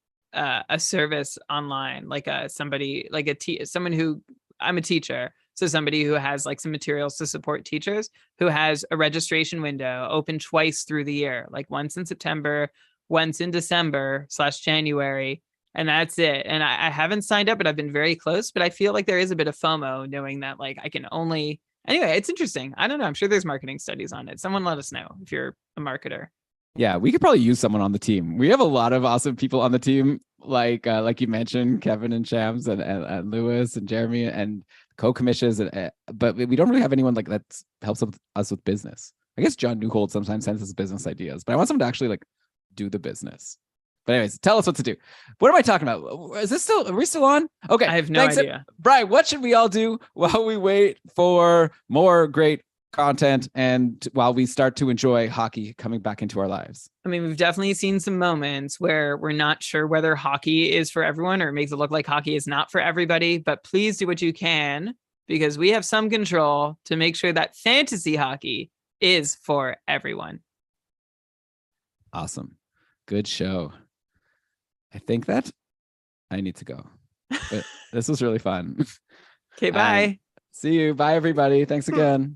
service online, like someone who, I'm a teacher, so somebody who has like some materials to support teachers, who has a registration window open twice through the year, like once in September, once in December/January. And that's it. And I haven't signed up, but I've been very close. But I feel like there is a bit of FOMO knowing that, like, I can only, anyway, it's interesting. I don't know. I'm sure there's marketing studies on it. Someone let us know if you're a marketer. Yeah, we could probably use someone on the team. We have a lot of awesome people on the team, like you mentioned, Kevin and Shams and Lewis and Jeremy and co-commissions. But we don't really have anyone like that helps us with business. I guess John Newhold sometimes sends us business ideas, but I want someone to actually like do the business. But anyways, tell us what to do. What am I talking about? Are we still on? Okay. I have no idea. Brian, what should we all do while we wait for more great content and while we start to enjoy hockey coming back into our lives? I mean, we've definitely seen some moments where we're not sure whether hockey is for everyone or it makes it look like hockey is not for everybody, but please do what you can, because we have some control to make sure that fantasy hockey is for everyone. Awesome. Good show. I think that I need to go. But this was really fun. Okay, bye. See you. Bye, everybody. Thanks again.